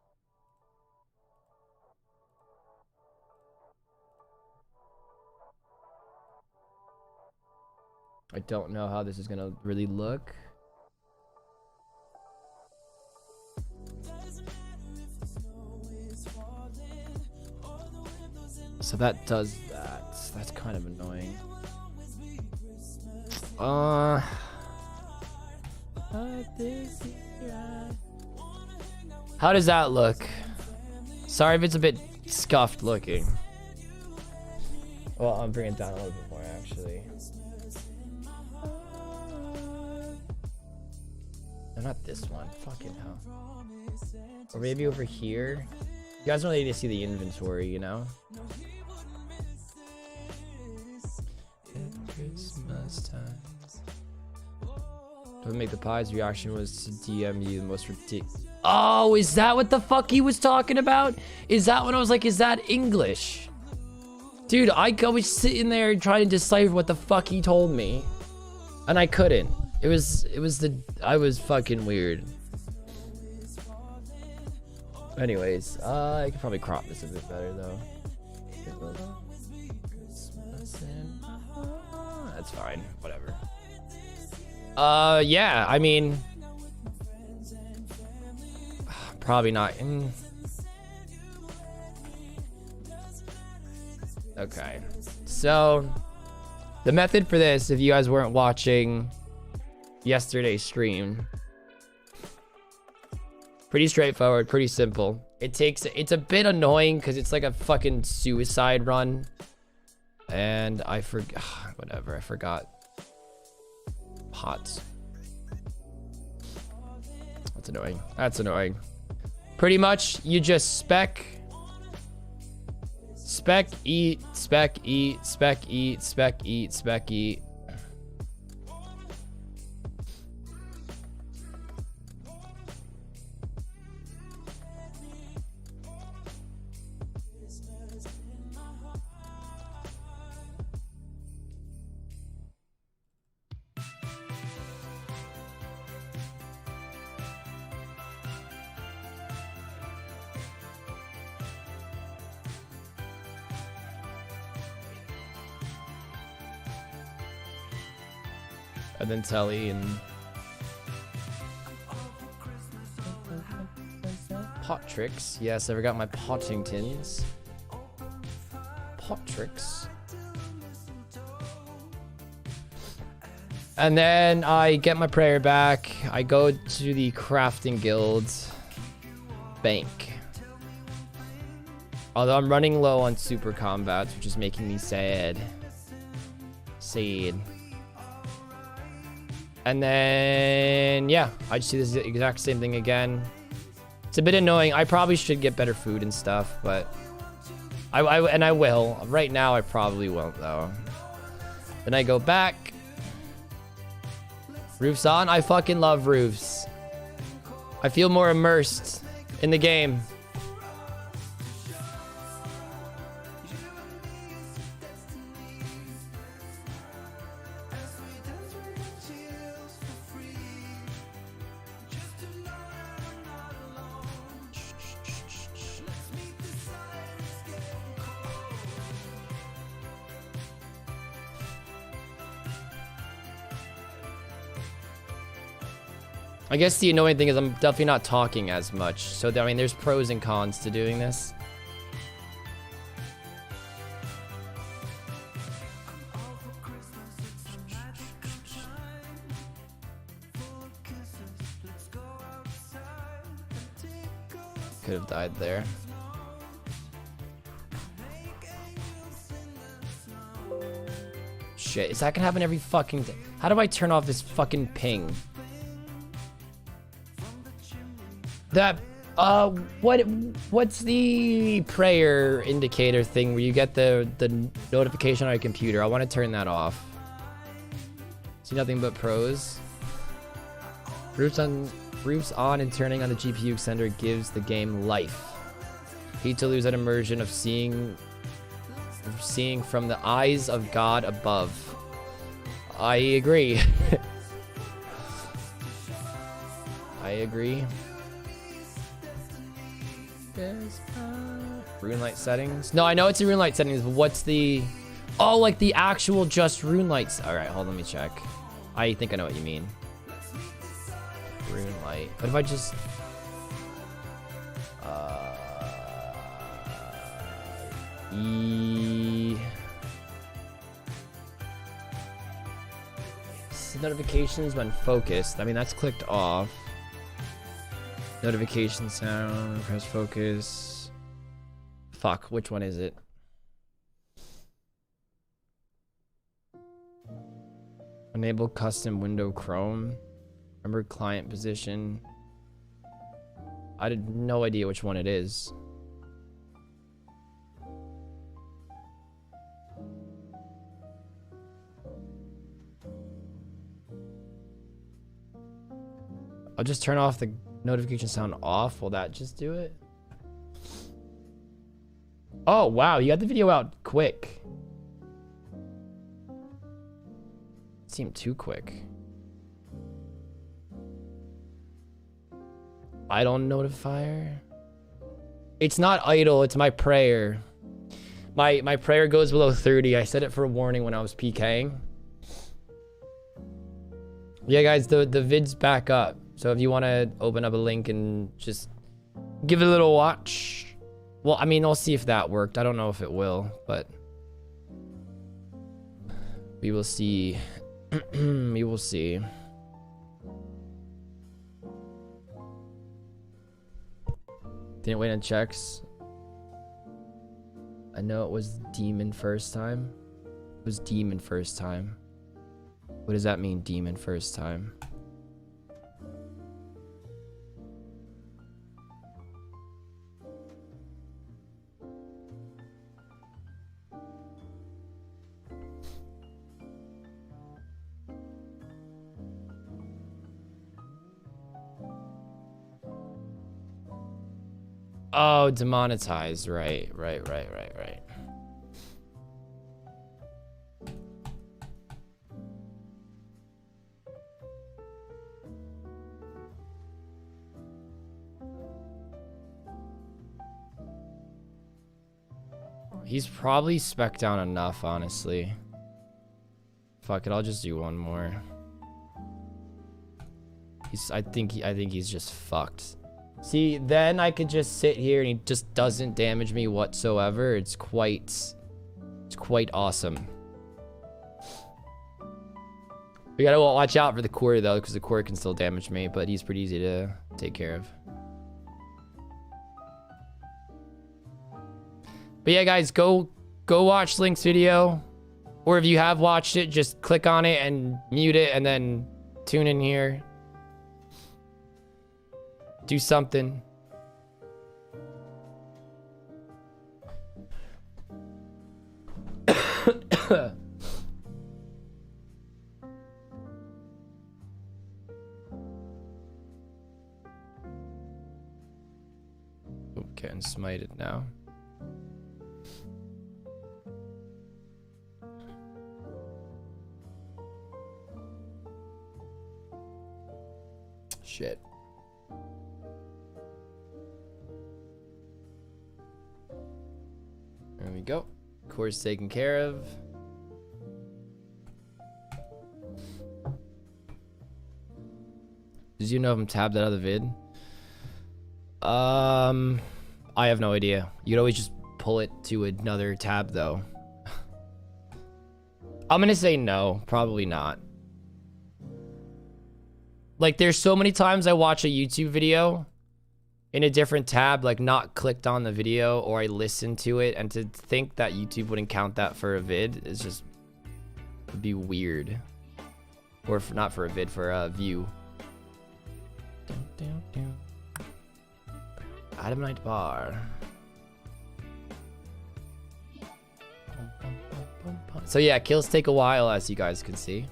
Speaker 1: I don't know how this is gonna really look. So that does that. That's kind of annoying. How does that look? Sorry if it's a bit scuffed looking. Well, I'm bringing it down a little bit more actually. No, not this one. Fucking hell. Or maybe over here. You guys don't need to see the inventory, you know? Christmas time. Don't make the pies. Reaction was to DM you the most ridiculous. Oh, is that what the fuck he was talking about? Is that when I was like, is that English? Dude, I was sitting there trying to decipher what the fuck he told me. And I couldn't. I was fucking weird. Anyways, I could probably crop this a bit better though. That's fine, whatever. Yeah, I mean, probably not. Okay. So, the method for this, if you guys weren't watching yesterday's stream, pretty straightforward, pretty simple. It's a bit annoying because it's like a fucking suicide run. And I forgot, whatever, I forgot. Pots. That's annoying. That's annoying. Pretty much, you just spec, eat, spec, eat, spec, eat, spec, eat, spec, eat. And then Telly and pot tricks. Yes, I forgot my Pottingtons. Pot tricks. And then I get my prayer back. I go to the crafting guild bank. Although I'm running low on super combats, which is making me sad. Sad. And then, yeah, I just do this exact same thing again. It's a bit annoying. I probably should get better food and stuff, but I will. Right now, I probably won't, though. Then I go back. Roofs on. I fucking love roofs. I feel more immersed in the game. I guess the annoying thing is I'm definitely not talking as much. So, I mean, there's pros and cons to doing this. Could have died there. Shit, is that gonna happen every fucking day? How do I turn off this fucking ping? That, what's the prayer indicator thing where you get the notification on your computer? I want to turn that off. See nothing but pros. Roofs on and turning on the GPU extender gives the game life. Hate to lose that immersion of seeing from the eyes of God above. I agree. I agree. Runelight settings. No, I know it's a Runelight settings, but what's the... Oh, like the actual just Runelights. All right, hold on, let me check. I think I know what you mean. Runelight. What if I just... Notifications when focused. I mean, that's clicked off. Notification sound, press focus. Fuck, which one is it? Enable custom window Chrome. Remember client position. I had no idea which one it is. I'll just turn off the notification sound off. Will that just do it? Oh, wow. You got the video out quick. It seemed too quick. Idle notifier. It's not idle. It's my prayer. My prayer goes below 30. I set it for a warning when I was PKing. Yeah, guys, the vid's back up. So if you want to open up a link and just Give it a little watch. Well, I mean, I'll see if that worked. I don't know if it will, but we will see. We will see. Didn't wait on checks. I know it was demon first time. It was demon first time. What does that mean, demon first time? Oh, demonetized. Right. He's probably spec'd down enough, honestly. Fuck it, I'll just do one more. I think he's just fucked. See, then I could just sit here and he just doesn't damage me whatsoever. It's quite awesome. We gotta watch out for the core though, because the core can still damage me, but he's pretty easy to take care of. But yeah, guys, go watch Link's video, or if you have watched it, just click on it and mute it, and then tune in here. Do something. Getting smited now. Shit. There we go. Core's taken care of. Did you know if I'm tabbed out of the vid? I have no idea. You'd always just pull it to another tab though. I'm gonna say no, probably not. Like, there's so many times I watch a YouTube video in a different tab, like not clicked on the video, or I listen to it, and to think that YouTube wouldn't count that for a vid is just, would be weird. Or for, not for a vid, for a view. Adamite bar. So yeah, kills take a while, as you guys can see.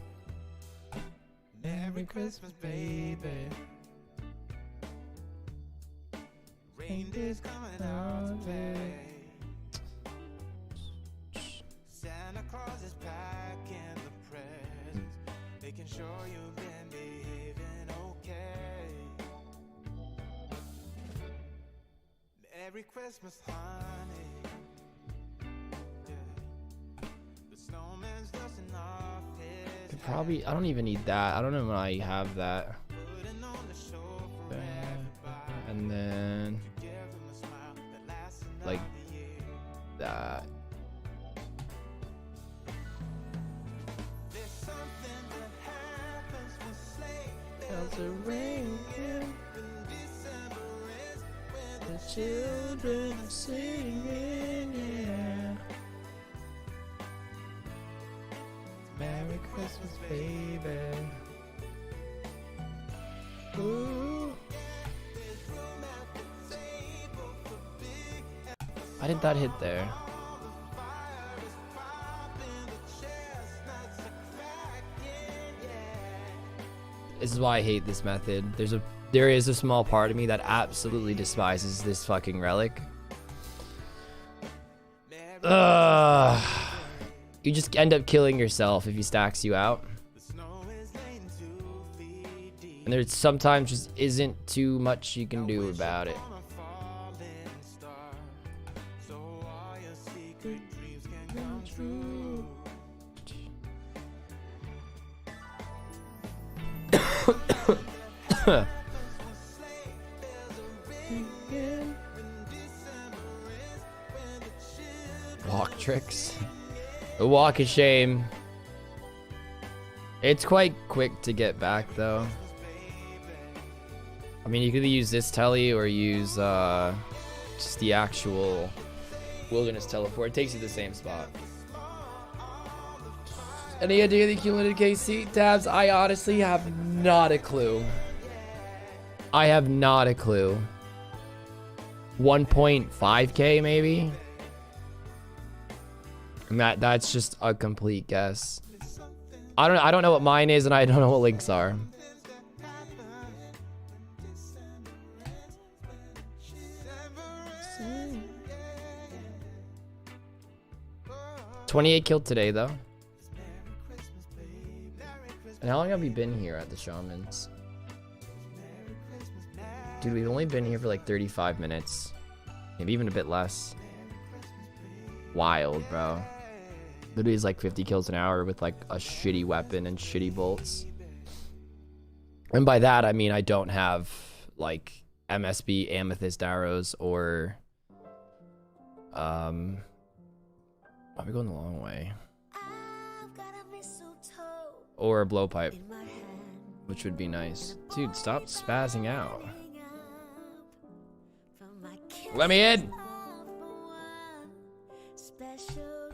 Speaker 2: Merry Christmas, baby. Reindeer's coming our way. Santa Claus is packing the presents, making sure you've been behaving okay. Merry Christmas, honey. Yeah. The snowman's dusting off his
Speaker 1: Probably, I don't even need that. I don't know when I have that. And then like that. Bells are ringing, the children are singing, yeah. Merry Christmas, baby. Ooh. Why did that hit there? This is why I hate this method. There is a small part of me that absolutely despises this fucking relic. Ugh. You just end up killing yourself if he stacks you out. And there sometimes just isn't too much you can do about it. Matrix. A walk of shame. It's quite quick to get back though. I mean, you could either use this telly or use just the actual wilderness teleport. It takes you to the same spot. Any idea the cumulative KC tabs? I honestly have not a clue. I have not a clue. 1.5k maybe? And that's just a complete guess. I don't know what mine is, and I don't know what Link's are. 28 killed today though. And how long have we been here at the Shamans? Dude, we've only been here for like 35 minutes. Maybe even a bit less. Wild, bro. Literally is like 50 kills an hour with like a shitty weapon and shitty bolts. And by that, I mean I don't have like MSB amethyst arrows or are we going the long way? Or a blowpipe, which would be nice. Dude, stop spazzing out. Let me in!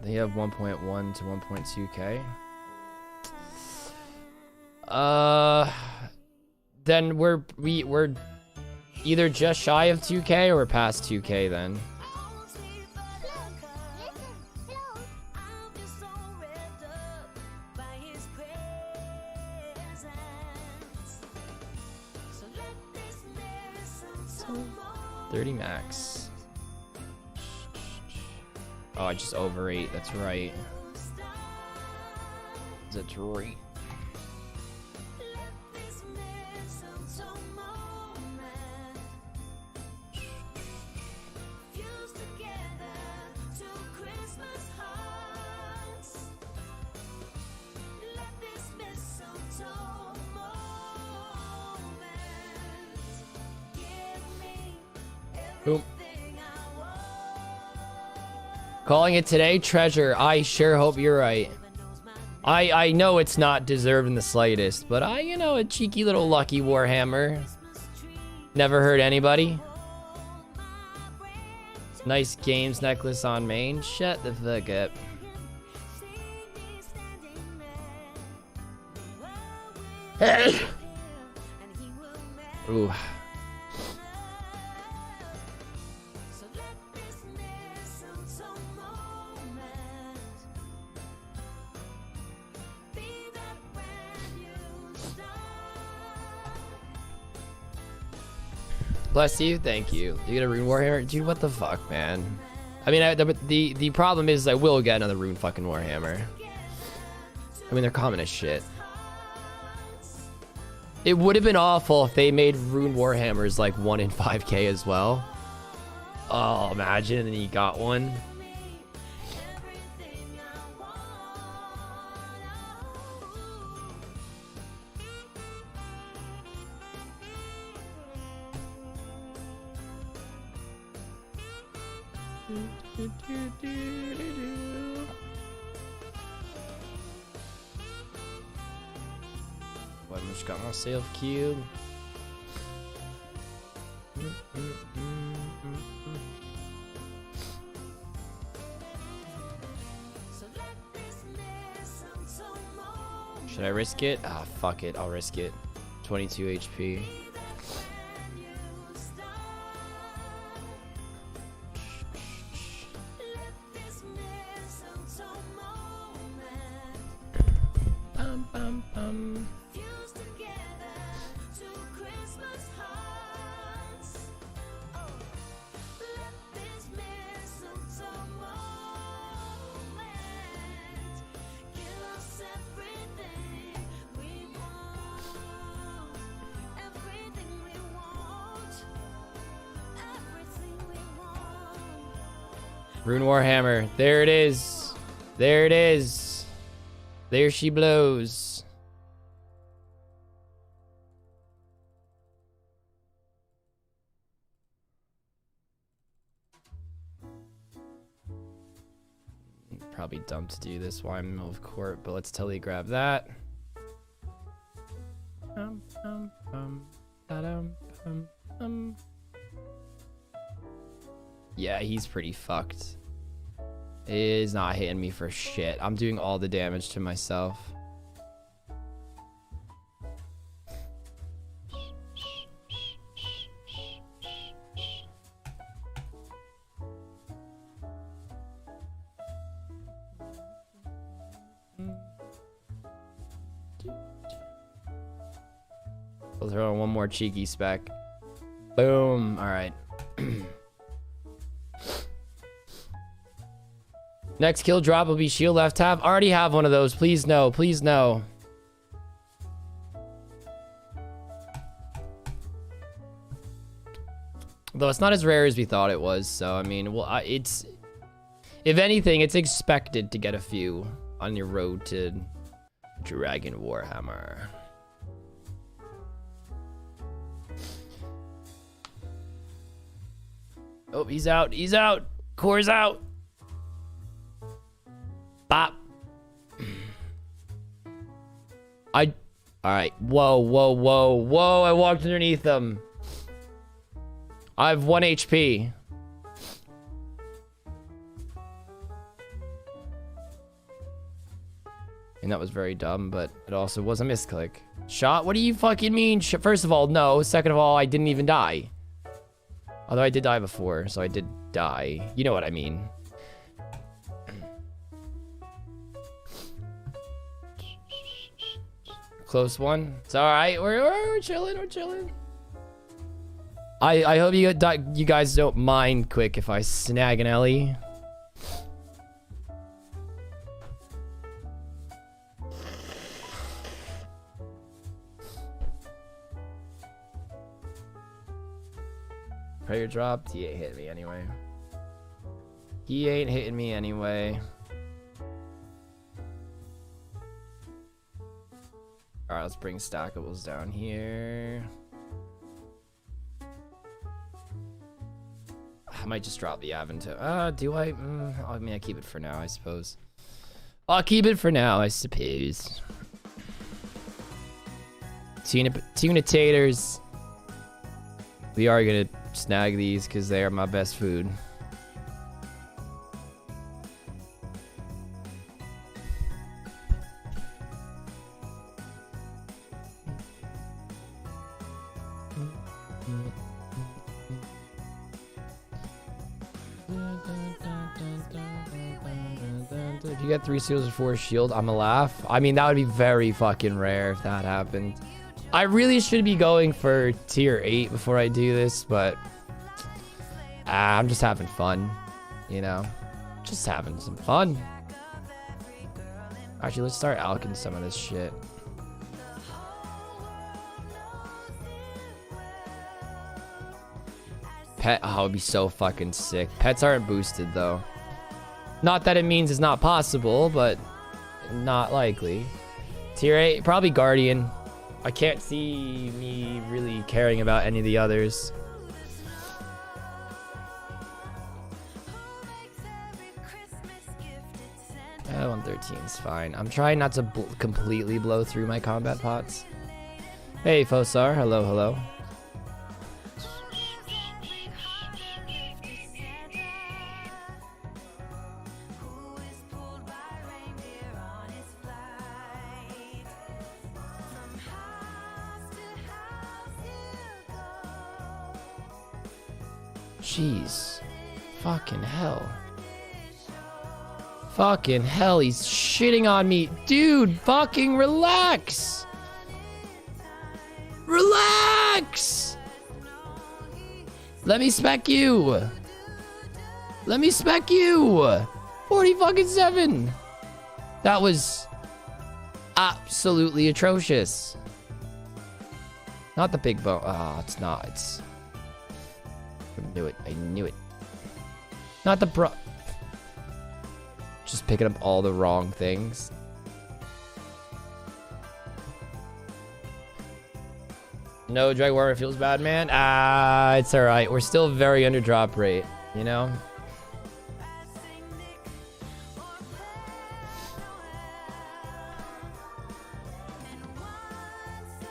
Speaker 1: They have 1.1 to 1.2k. Then we're either just shy of 2k or we're past 2k then. So 30 max. Oh, I just overate. That's right. That's right. Boom. Calling it today, treasure. I sure hope you're right. I know it's not deserved in the slightest, but you know, a cheeky little lucky warhammer. Never hurt anybody. Nice games necklace on main. Shut the fuck up. Ooh. Bless you, thank you. You get a rune warhammer, dude. What the fuck, man? I mean, the problem is I will get another rune fucking warhammer. I mean, they're common as shit. It would have been awful if they made rune warhammers like 1 in 5k as well. Oh, imagine, and he got one. Well, I just got myself cube. Should I risk it? Ah, fuck it. I'll risk it. 22 HP. Rune Warhammer. There it is. There it is. There she blows. Probably dumb to do this while I'm in the middle of court, but let's totally grab that. Yeah, he's pretty fucked. Is not hitting me for shit. I'm doing all the damage to myself. We'll throw in one more cheeky spec. Boom. All right. Next kill drop will be shield left tab. Already have one of those. Please no. Please no. Though it's not as rare as we thought it was. So, I mean, well, it's... If anything, it's expected to get a few on your road to Dragon Warhammer. Oh, he's out. He's out. Core's out. Bop. All right. Whoa, whoa, whoa, whoa. I walked underneath them. I have 1 HP. And that was very dumb, but it also was a misclick. Shot? What do you fucking mean? First of all, no. Second of all, I didn't even die. Although I did die before, so I did die. You know what I mean. Close one. It's all right. We're chilling. We're chilling. I hope you guys don't mind quick if I snag an Ellie. Prayer dropped. He ain't hitting me anyway. He ain't hitting me anyway. All right, let's bring stackables down here. I might just drop the Avento. Do I? I mean, I keep it for now, I suppose. I'll keep it for now, I suppose. Tuna taters. We are gonna snag these because they are my best food. If you get 3 seals or 4 shield, I'm a laugh. I mean, that would be very fucking rare if that happened. I really should be going for tier 8 before I do this, but I'm just having fun, you know? Just having some fun. Actually, let's start alching some of this shit. Pet, oh, it would be so fucking sick. Pets aren't boosted, though. Not that it means it's not possible, but not likely. Tier 8, probably Guardian. I can't see me really caring about any of the others. 113 is fine. I'm trying not to completely blow through my combat pots. Hey, Fosar. Hello, hello. Jeez. Fucking hell. Fucking hell, he's shitting on me. Dude, fucking relax. Relax. Let me spec you. Let me spec you. 40 fucking 7. That was absolutely atrocious. Not the big bone. Ah, it's not. It's... I knew it. I knew it. Not the bro. Just picking up all the wrong things. No, Drag Warhammer feels bad, man. Ah, it's alright. We're still very under drop rate, you know?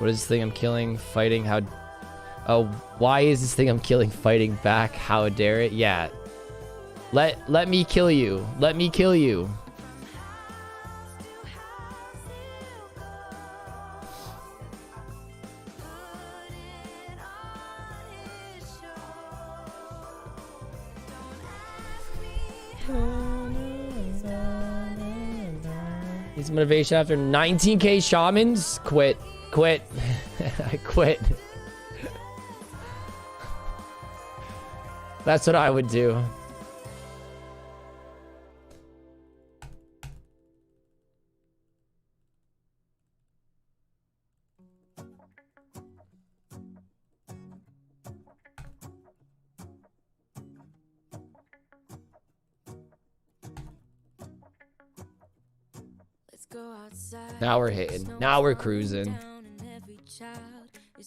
Speaker 1: What is this thing I'm killing? Fighting? How... Oh, why is this thing I'm killing fighting back? How dare it? Yeah. Let me kill you. Let me kill you. Needs motivation after 19k shamans? Quit. Quit. I quit. That's what I would do. Now we're hitting. Now we're cruising.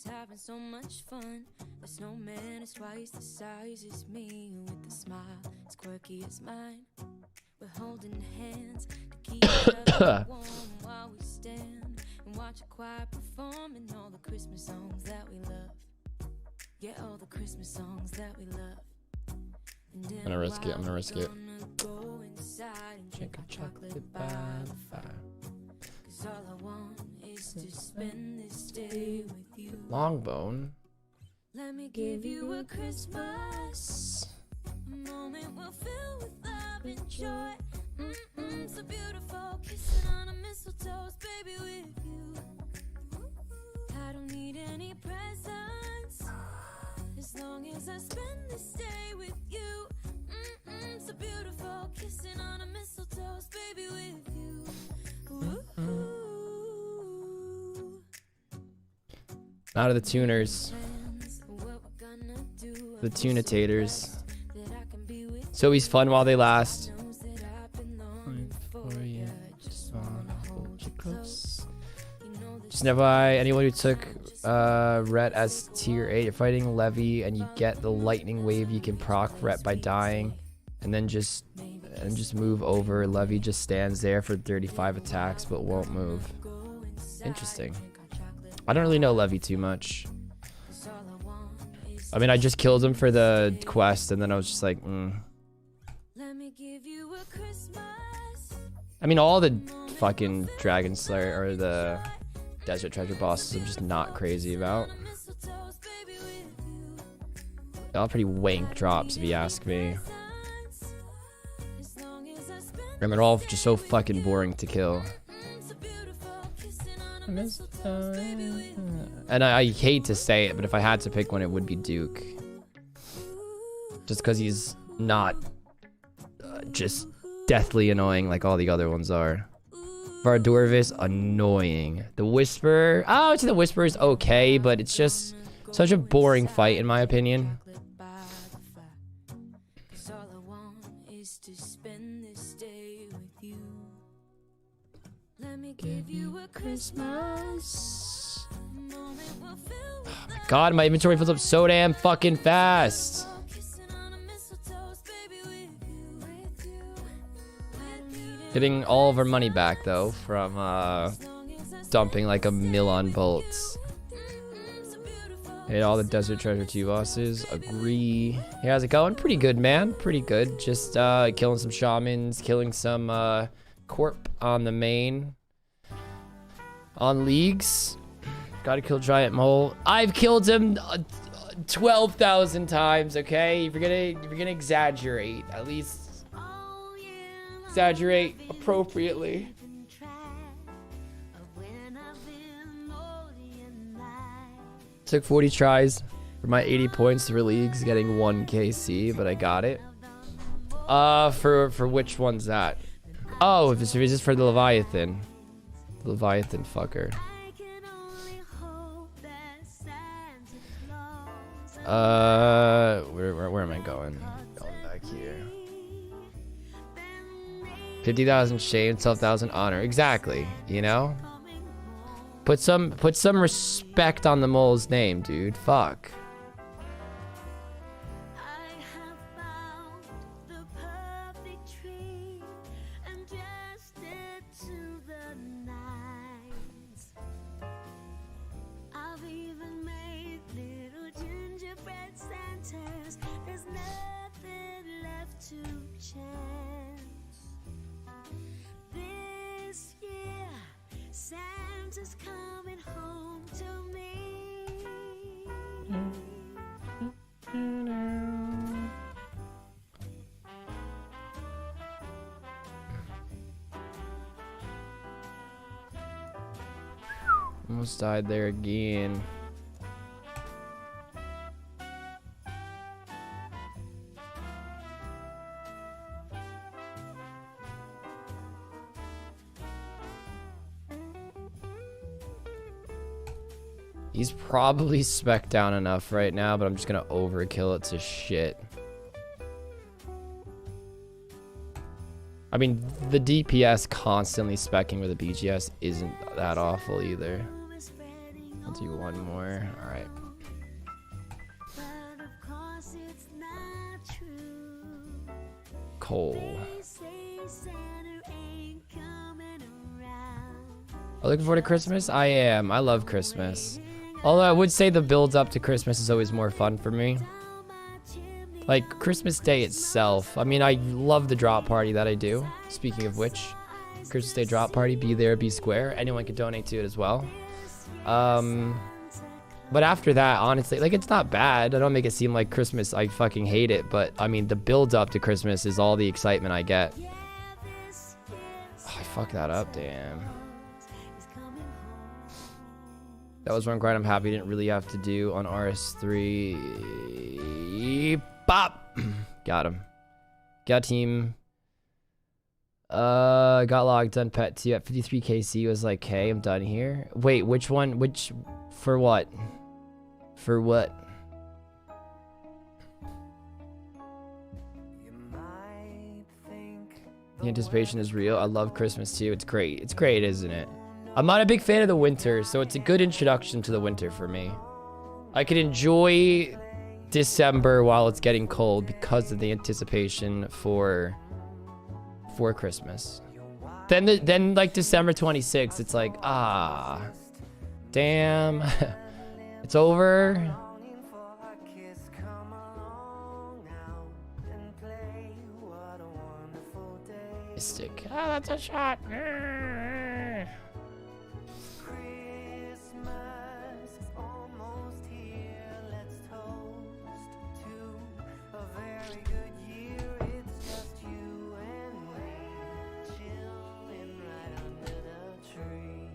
Speaker 1: Having so much fun. The snowman is twice the size as me. With a smile as quirky as mine. We're holding hands to keep each other warm while we stand and watch a choir performing all the Christmas songs that we love. Yeah, all the Christmas songs that we love. I'm gonna risk it. I'm gonna risk it. Go inside and drink a chocolate by the fire. 'Cause all I want is to spend this day with you. Longbone. Let me give you a Christmas. A moment we'll fill with love and joy. So beautiful, kissing on a mistletoe, baby, with you. I don't need any presents as long as I spend this day with you. So beautiful, kissing on a mistletoe, baby, with you. Out of the tuners. The tunitators. So he's fun while they last. Just never anyone who took Ret as tier 8, you're fighting Levy and you get the lightning wave, you can proc Ret by dying and then just move over. Levy just stands there for 35 attacks but won't move. Interesting. I don't really know Levy too much. I mean, I just killed him for the quest and then I was just like, I mean, all the fucking Dragon Slayer or the Desert Treasure bosses I'm just not crazy about. They're all pretty wank drops if you ask me. And they're all just so fucking boring to kill. And I hate to say it, but if I had to pick one, it would be Duke. Just because he's not just deathly annoying like all the other ones are. Vardorvis, annoying. The Whisperer, oh, I'd say the Whisperer is okay, but it's just such a boring fight in my opinion. Give you a Christmas. Oh my god, my inventory fills up so damn fucking fast. Getting all of our money back though from dumping like 1,000,000 bolts. Hit all the Desert Treasure 2 bosses. Agree. Hey, how's it going? Pretty good, man. Pretty good. Just killing some shamans, killing some corp on the main. On leagues. Gotta kill Giant Mole. I've killed him 12,000 times, okay? If you're gonna exaggerate, at least exaggerate appropriately. Took 40 tries for my 80 points for leagues, getting 1 KC, but I got it. For which one's that? Oh, if this is for the Leviathan. Leviathan fucker. Where am I going? Going back here. 50,000 shame, 12,000 honor. Exactly. You know. Put some respect on the mole's name, dude. Fuck. Almost died there again. He's probably spec down enough right now, but I'm just gonna overkill it to shit. I mean, the DPS constantly specking with a BGS isn't that awful either. I'll do one more. All right. Cole. Are you looking forward to Christmas? I am. I love Christmas. Although I would say the build up to Christmas is always more fun for me. Like Christmas Day itself. I mean, I love the drop party that I do. Speaking of which, Christmas Day drop party, be there, be square. Anyone can donate to it as well. But after that, honestly, like it's not bad. I don't make it seem like Christmas, I fucking hate it. But I mean, the build up to Christmas is all the excitement I get. Oh, I fucked that up, damn. That was one grind I'm happy didn't really have to do on RS3. Bop! Got him. Got team. Got logged, done pet 2 at 53 KC. Was like, hey, I'm done here. Wait, which one? Which? For what? For what? The anticipation is real. I love Christmas too. It's great. It's great, isn't it? I'm not a big fan of the winter, so it's a good introduction to the winter for me. I could enjoy December while it's getting cold because of the anticipation for Christmas. Then like December 26th, it's like, ah, damn, it's over. Mystic. Ah, that's a shot.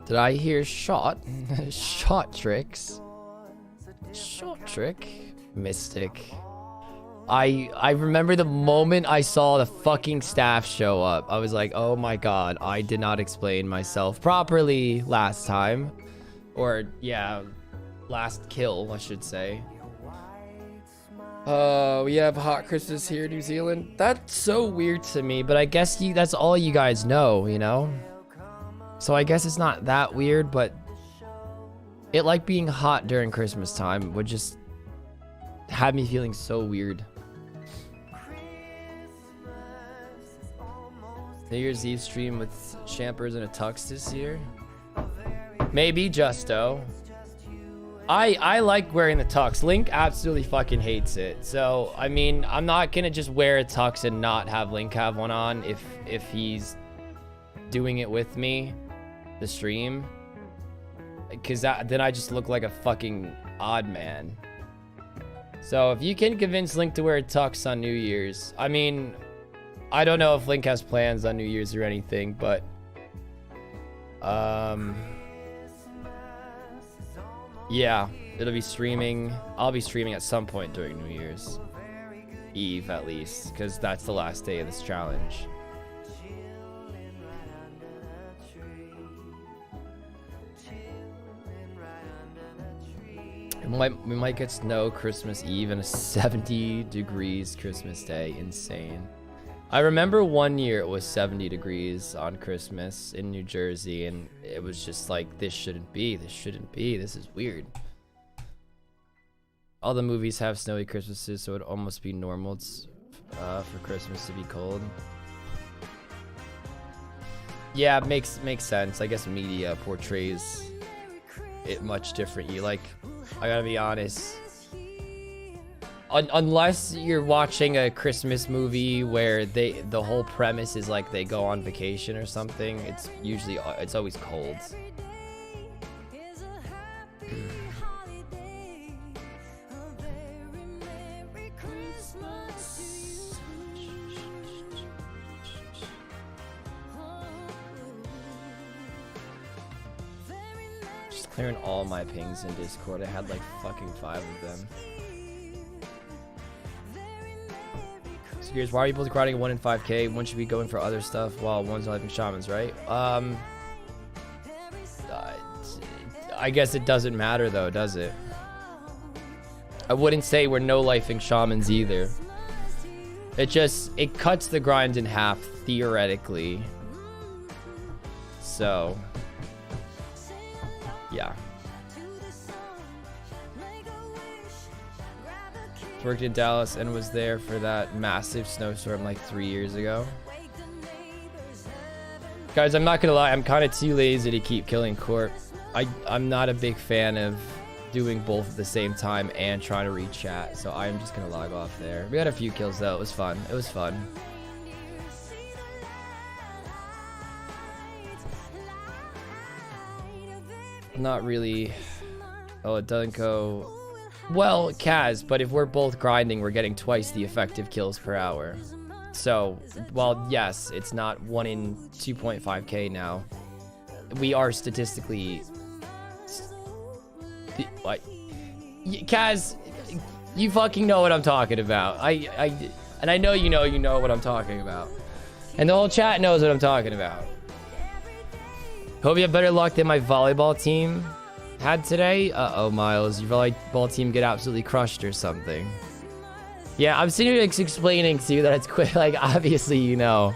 Speaker 1: Did I hear shot? Shot tricks. Shot trick. Mystic. I remember the moment I saw the fucking staff show up. I was like, oh my god, I did not explain myself properly last time. Or, yeah, last kill, I should say. We have hot Christmas here in New Zealand. That's so weird to me, but I guess that's all you guys know, you know? So I guess it's not that weird, but it like being hot during Christmas time would just have me feeling so weird. New Year's Eve stream with Champers and a tux this year? Maybe, Justo. I like wearing the tux. Link absolutely fucking hates it. So, I mean, I'm not gonna just wear a tux and not have Link have one on if he's doing it with me, the stream. Because then I just look like a fucking odd man. So, if you can convince Link to wear a tux on New Year's, I mean, I don't know if Link has plans on New Year's or anything, but yeah, it'll be streaming. I'll be streaming at some point during New Year's Eve, at least, because that's the last day of this challenge. We might get snow Christmas Eve and a 70 degrees Christmas Day. Insane. I remember one year it was 70 degrees on Christmas in New Jersey, and it was just like, this shouldn't be, this is weird. All the movies have snowy Christmases, so it'd almost be normal for Christmas to be cold. Yeah, it makes sense. I guess media portrays it much differently. Like, I gotta be honest. Unless you're watching a Christmas movie where the whole premise is like they go on vacation or something, it's always cold. Clearing all my pings in Discord. I had like fucking 5 of them. So here's why are you both grinding 1 in 5k? One should be going for other stuff while one's not having shamans, right? I guess it doesn't matter though, does it? I wouldn't say we're no-lifing shamans either. It cuts the grind in half theoretically. So yeah. Worked in Dallas and was there for that massive snowstorm like 3 years ago. Guys, I'm not gonna lie, I'm kind of too lazy to keep killing Corp. I'm not a big fan of doing both at the same time and trying to read chat, so I'm just gonna log off there. We got a few kills though. It was fun. It was fun. Not really. Oh, it doesn't go well, Kaz, but if we're both grinding, we're getting twice the effective kills per hour. So while yes, it's not 1 in 2.5k now, we are statistically like, Kaz, you fucking know what I'm talking about. And I know you know what I'm talking about. And the whole chat knows what I'm talking about. Hope you have better luck than my volleyball team had today. Uh-oh, Miles, your volleyball team get absolutely crushed or something. Yeah, I'm sitting here explaining to you that it's quick. Like, obviously, you know.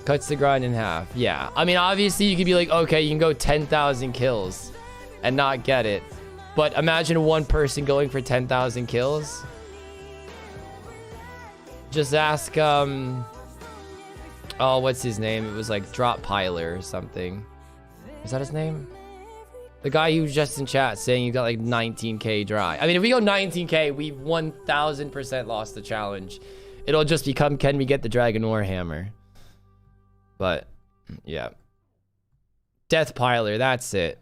Speaker 1: Cuts the grind in half. Yeah, I mean, obviously, you could be like, okay, you can go 10,000 kills and not get it. But imagine one person going for 10,000 kills. Just ask, oh, what's his name? It was like Drop Piler or something. Is that his name? The guy who was just in chat saying you got like 19k dry. I mean, if we go 19k, we've 1000% lost the challenge. It'll just become, can we get the Dragon Warhammer? But, yeah. Death Piler, that's it.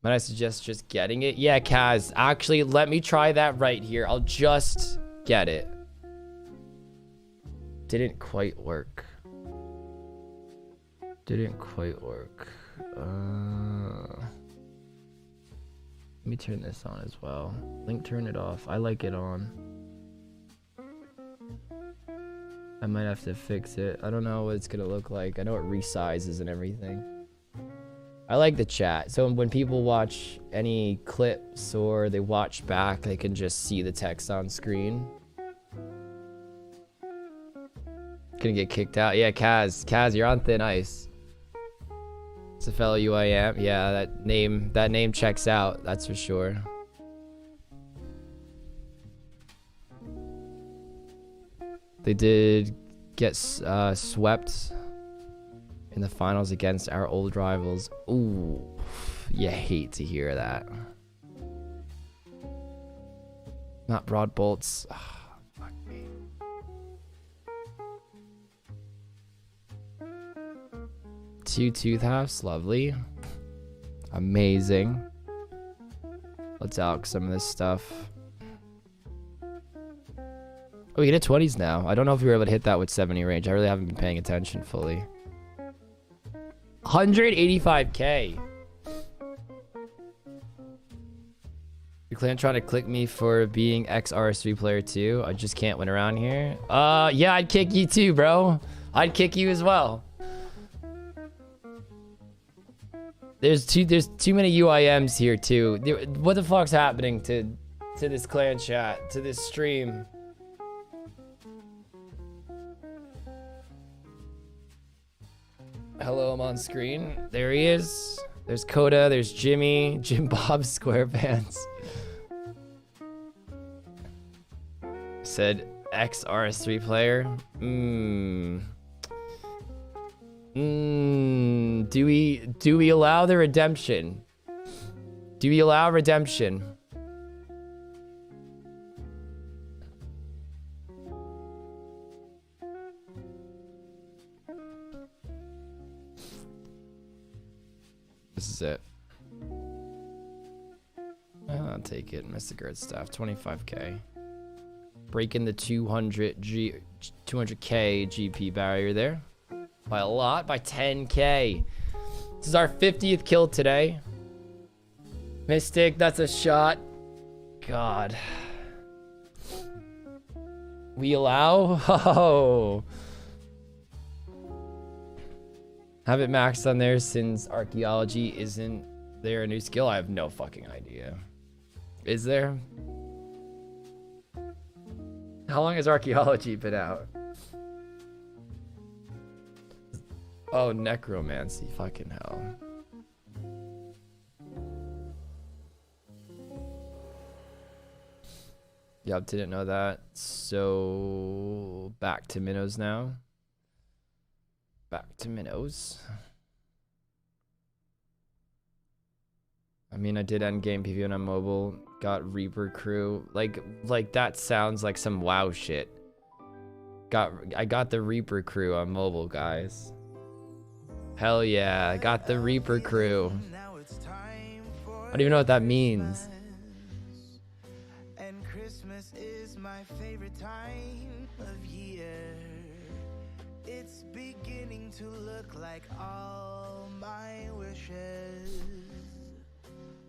Speaker 1: Might I suggest just getting it? Yeah, Kaz, actually, let me try that right here. I'll just get it. Didn't quite work. Didn't quite work. Let me turn this on as well. Link, turn it off. I like it on. I might have to fix it. I don't know what it's gonna look like. I know it resizes and everything. I like the chat. So when people watch any clips or they watch back, they can just see the text on screen. Gonna get kicked out. Yeah, Kaz, you're on thin ice. It's a fellow UIM. Yeah, that name checks out. That's for sure. They did get swept in the finals against our old rivals. Ooh, you hate to hear that. Not broad bolts. Oh, fuck me. Two tooth halves, lovely. Amazing. Let's alch some of this stuff. Oh, we get a 20s now. I don't know if we were able to hit that with 70 range. I really haven't been paying attention fully. 185k. Your clan trying to click me for being ex-RS3 player too. I just can't win around here. Yeah, I'd kick you too, bro. I'd kick you as well. There's too many UIMs here too. What the fuck's happening to this clan chat, to this stream? Hello, I'm on screen. There he is. There's Coda, there's Jimmy, Jim Bob SquarePants. Said ex-RS3 player. Do we allow the redemption? Do we allow redemption? This is it. I'll take it. Mr. Gerd staff, 25k. Breaking the 200k GP barrier there. By a lot, by 10k. This is our 50th kill today. Mystic, that's a shot. God. We allow? Oh. Have it maxed on there since archaeology isn't there a new skill? I have no fucking idea. Is there? How long has archaeology been out? Oh, necromancy. Fucking hell. Yep, didn't know that. So back to minnows now. Back to minnows. I mean, I did end game PvP on mobile. Got Reaper crew. Like that sounds like some WoW shit. I got the Reaper crew on mobile, guys. Hell yeah, I got the Reaper crew. I don't even know what that means.
Speaker 2: And Christmas is my favorite time of year. It's beginning to look like all my wishes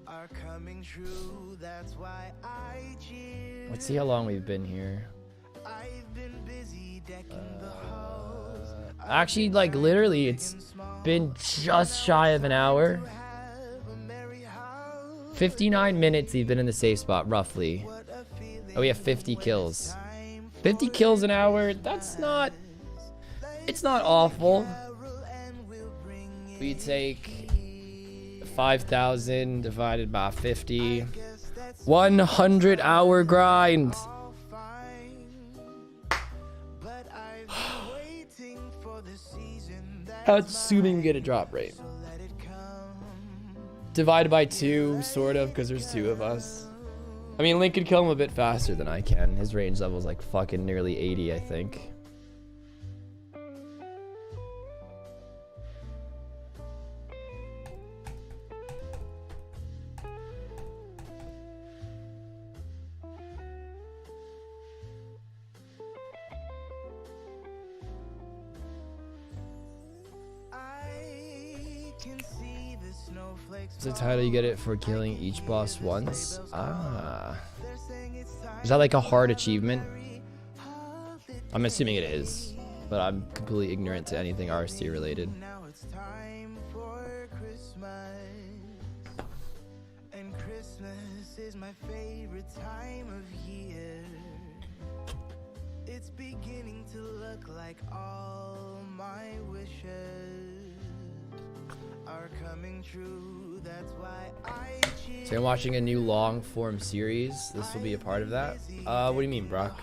Speaker 2: are coming true. That's why I cheer.
Speaker 1: Let's see how long we've been here.
Speaker 2: I've been busy decking the halls.
Speaker 1: Actually, like literally, it's been just shy of an hour. 59 minutes we've been in the safe spot, roughly. Oh, we have 50 kills. 50 kills an hour, that's not... It's not awful. We take 5,000 divided by 50. 100-hour grind. That's assuming we get a drop rate. Divided by 2, sort of, because there's 2 of us. I mean, Link could kill him a bit faster than I can. His range level is like fucking nearly 80, I think. Is the title you get it for killing each boss once? Ah. Is that like a hard achievement? I'm assuming it is, but I'm completely ignorant to anything RST related.
Speaker 2: Now it's time for Christmas. And Christmas is my favorite time of year. It's beginning to look like all my wishes are coming true. That's why I cheer.
Speaker 1: So I'm watching a new long form series. This will be a part of that. What do you mean, Brock?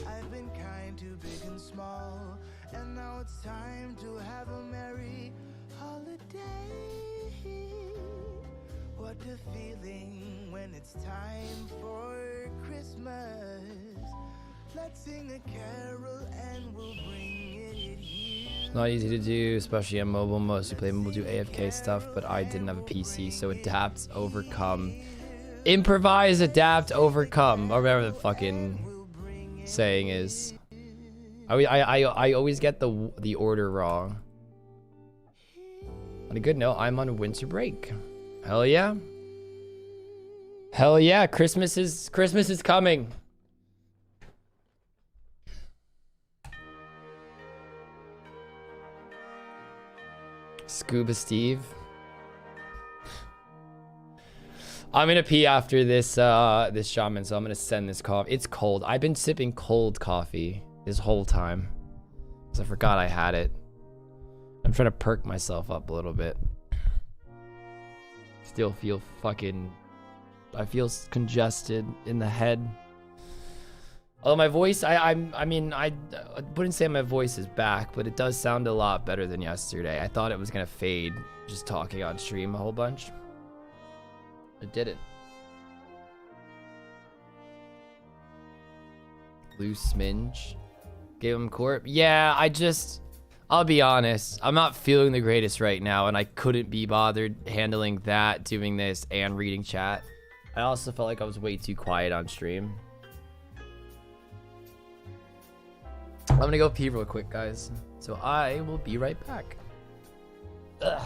Speaker 2: I've been kind to big and small, and now it's time to have a merry holiday. What a feeling when it's time for Christmas. Let's sing a carol and we'll bring it here.
Speaker 1: It's not easy to do, especially on mobile. Most who play mobile do AFK stuff, but I didn't have a PC, so adapt, overcome. Improvise, adapt, overcome. Or whatever the fucking saying is. I always get the order wrong. On a good note, I'm on winter break. Hell yeah. Hell yeah, Christmas is coming. Scuba Steve. I'm gonna pee after this this shaman, so I'm gonna send this coffee. It's cold. I've been sipping cold coffee this whole time because I forgot I had it. I'm trying to perk myself up a little bit. Still feel fucking... I feel congested in the head. Although my voice, I mean, I wouldn't say my voice is back, but it does sound a lot better than yesterday. I thought it was gonna fade just talking on stream a whole bunch. It didn't. Loose Minge. Gave him corp. Yeah, I'll be honest. I'm not feeling the greatest right now, and I couldn't be bothered handling that, doing this, and reading chat. I also felt like I was way too quiet on stream. I'm gonna go pee real quick, guys. So I will be right back. Ugh.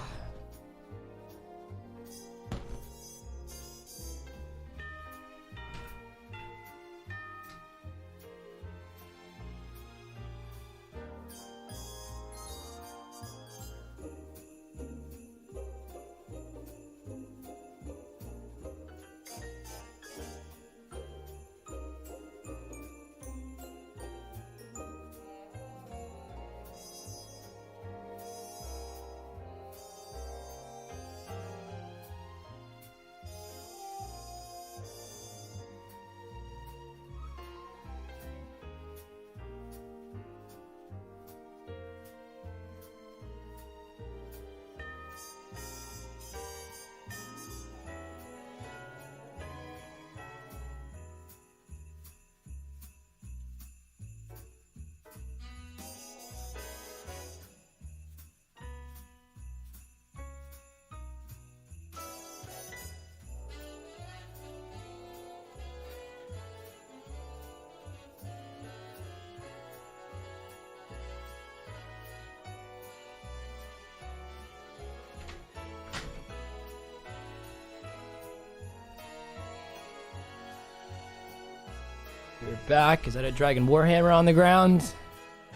Speaker 1: We're back. Is that a dragon warhammer on the ground?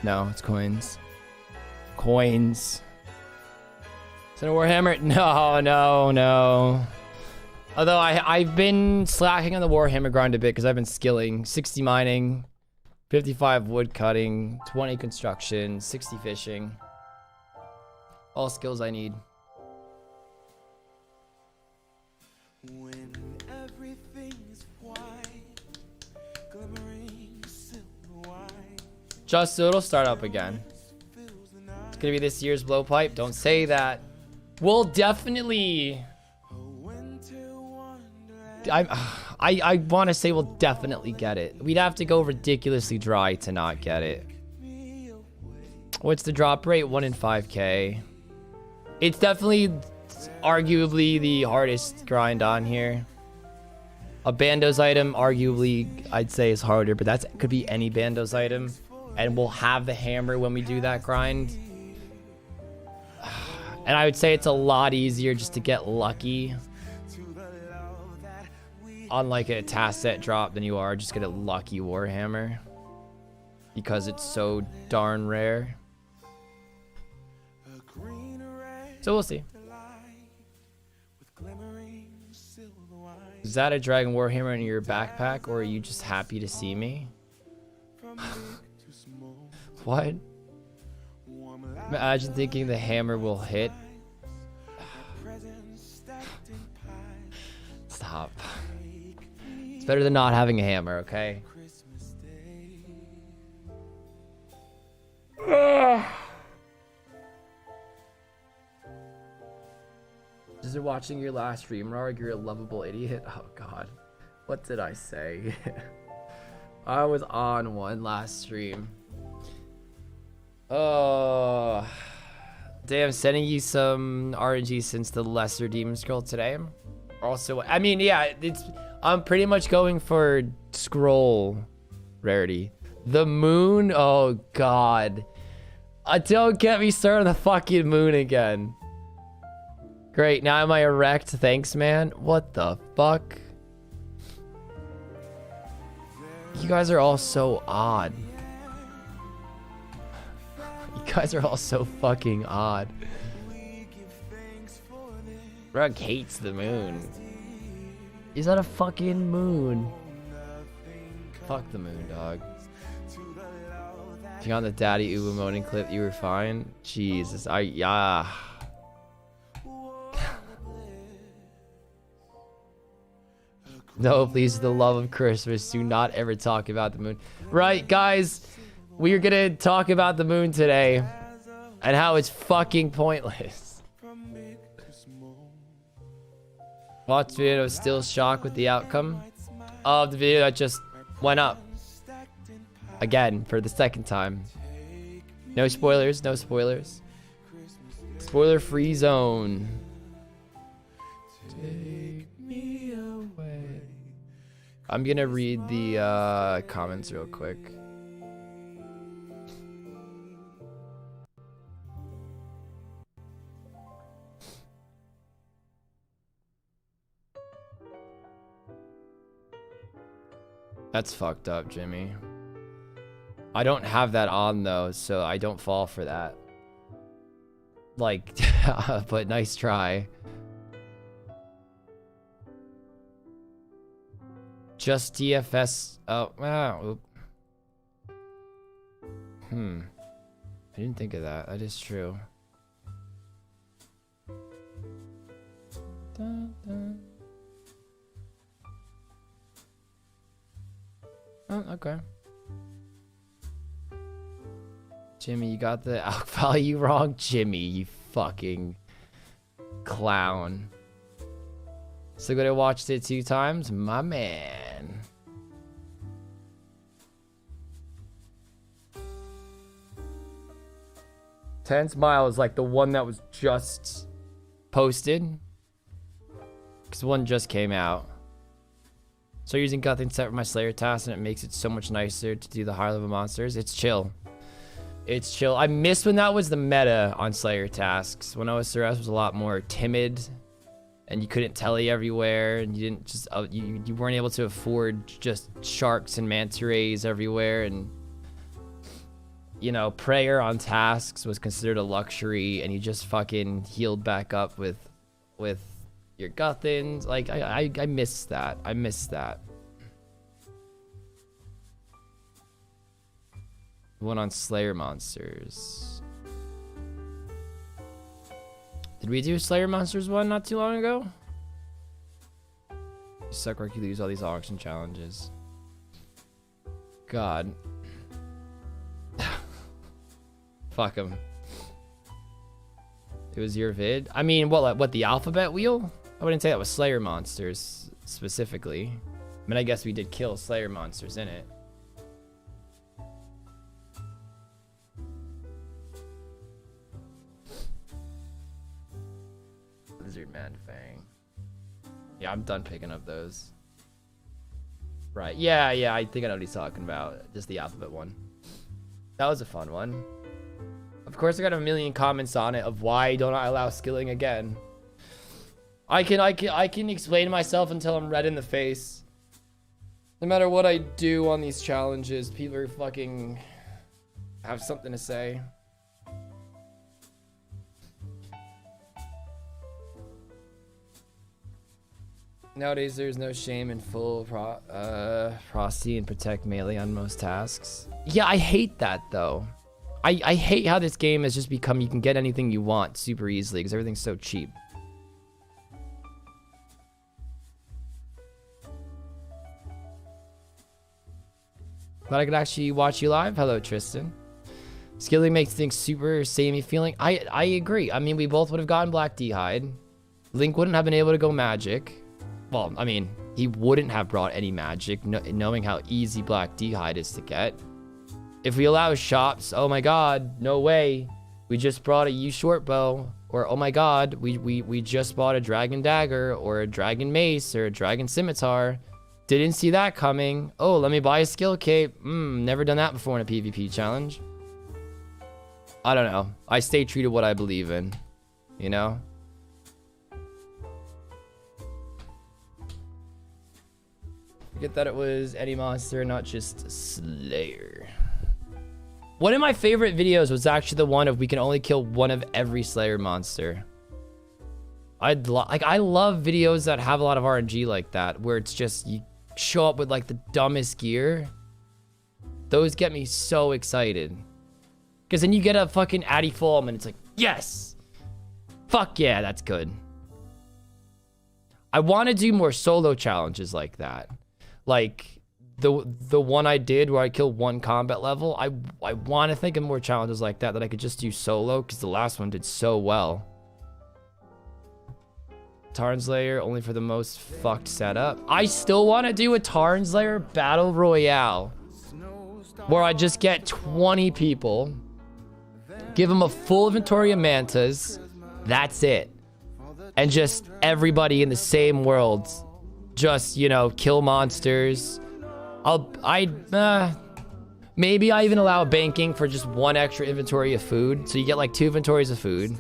Speaker 1: No, it's coins. Coins. Is that a warhammer? No, no, no. Although I've been slacking on the warhammer grind a bit because I've been skilling. 60 mining, 55 wood cutting, 20 construction, 60 fishing. All skills I need.
Speaker 2: When everything's white, glimmering silver white,
Speaker 1: Just so it'll start up again. It's gonna be this year's blowpipe. Don't say that. We'll definitely. I want to say we'll definitely get it. We'd have to go ridiculously dry to not get it. What's the drop rate? 1 in 5k. It's definitely, arguably, the hardest grind on here. A Bandos item, arguably, I'd say is harder, but that could be any Bandos item. And we'll have the hammer when we do that grind. And I would say it's a lot easier just to get lucky on like a task set drop than you are just get a lucky warhammer, because it's so darn rare. So we'll see. Is that a dragon warhammer in your backpack, or are you just happy to see me? What? Imagine thinking the hammer will hit. Stop. It's better than not having a hammer, okay? Just watching your last stream, Rarg, you're a lovable idiot. Oh god. What did I say? I was on one last stream. Oh. Damn, sending you some RNG since the lesser demon scroll today. Also, I mean, yeah, I'm pretty much going for scroll rarity. The moon, oh god. Don't get me started on the fucking moon again. Great, now am I erect? Thanks, man. What the fuck? You guys are all so odd. You guys are all so fucking odd. Rug hates the moon. Is that a fucking moon? Fuck the moon, dog. If you're on the daddy Ubu moaning clip, you were fine. Jesus, yeah. No, please, for the love of Christmas, do not ever talk about the moon. Right, guys, we're gonna talk about the moon today and how it's fucking pointless. Watch video, still shocked with the outcome of the video that just went up again for the second time. No spoilers, no spoilers. Spoiler free zone. Take me away. I'm gonna read the comments real quick. That's fucked up, Jimmy. I don't have that on though, so I don't fall for that. Like, but nice try. Just DFS. Oh, wow. I didn't think of that. That is true. Dun, dun. Oh, okay. Jimmy, you got the out value wrong? Jimmy, you fucking clown. So good I watched it 2 times? My man. Tense Mile is like the one that was just posted. Because one just came out. So using Guthing set for my Slayer task, and it makes it so much nicer to do the higher level monsters. It's chill. It's chill. I missed when that was the meta on Slayer tasks. When OSRS was a lot more timid and you couldn't tele everywhere, and you didn't just you weren't able to afford just sharks and manta rays everywhere, and you know, prayer on tasks was considered a luxury, and you just fucking healed back up with your guthins. Like I miss that. I miss that. One on Slayer monsters. Did we do Slayer monsters one not too long ago? You suck or you lose all these auction challenges. God. Fuck him. It was your vid. I mean, what the alphabet wheel? I wouldn't say that was Slayer monsters specifically. I mean, I guess we did kill Slayer monsters in it. Lizard Man Fang. Yeah, I'm done picking up those. Right. Yeah, I think I know what he's talking about. Just the alphabet one. That was a fun one. Of course, I got a million comments on it of why don't I allow skilling again. I can explain myself until I'm red in the face. No matter what I do on these challenges, people are fucking have something to say. Nowadays, there's no shame in full prosty and protect melee on most tasks. Yeah, I hate that though. I hate how this game has just become you can get anything you want super easily because everything's so cheap. Glad I could actually watch you live. Hello, Tristan. Skilling makes things super samey feeling. I agree. I mean, we both would have gotten Black D-Hide. Link wouldn't have been able to go magic. Well, I mean, he wouldn't have brought any magic, knowing how easy Black D-Hide is to get. If we allow shops, oh my god, no way. We just brought a U short bow. Or oh my god, we just bought a dragon dagger or a dragon mace or a dragon scimitar. Didn't see that coming. Oh, let me buy a skill cape. Never done that before in a PvP challenge. I don't know. I stay true to what I believe in. You know? Forget that it was any monster, not just Slayer. One of my favorite videos was actually the one of we can only kill one of every Slayer monster. I love videos that have a lot of RNG like that, where it's just you show up with like the dumbest gear. Those get me so excited. Because then you get a fucking Addy Fulm and it's like, yes! Fuck yeah, that's good. I want to do more solo challenges like that. Like the one I did where I killed one combat level. I want to think of more challenges like that I could just do solo because the last one did so well. Tarnslayer only for the most fucked setup. I still want to do a Tarnslayer battle royale where I just get 20 people, give them a full inventory of mantas, that's it, and just everybody in the same world just, you know, kill monsters. Maybe I even allow banking for just one extra inventory of food, so you get like 2 inventories of food,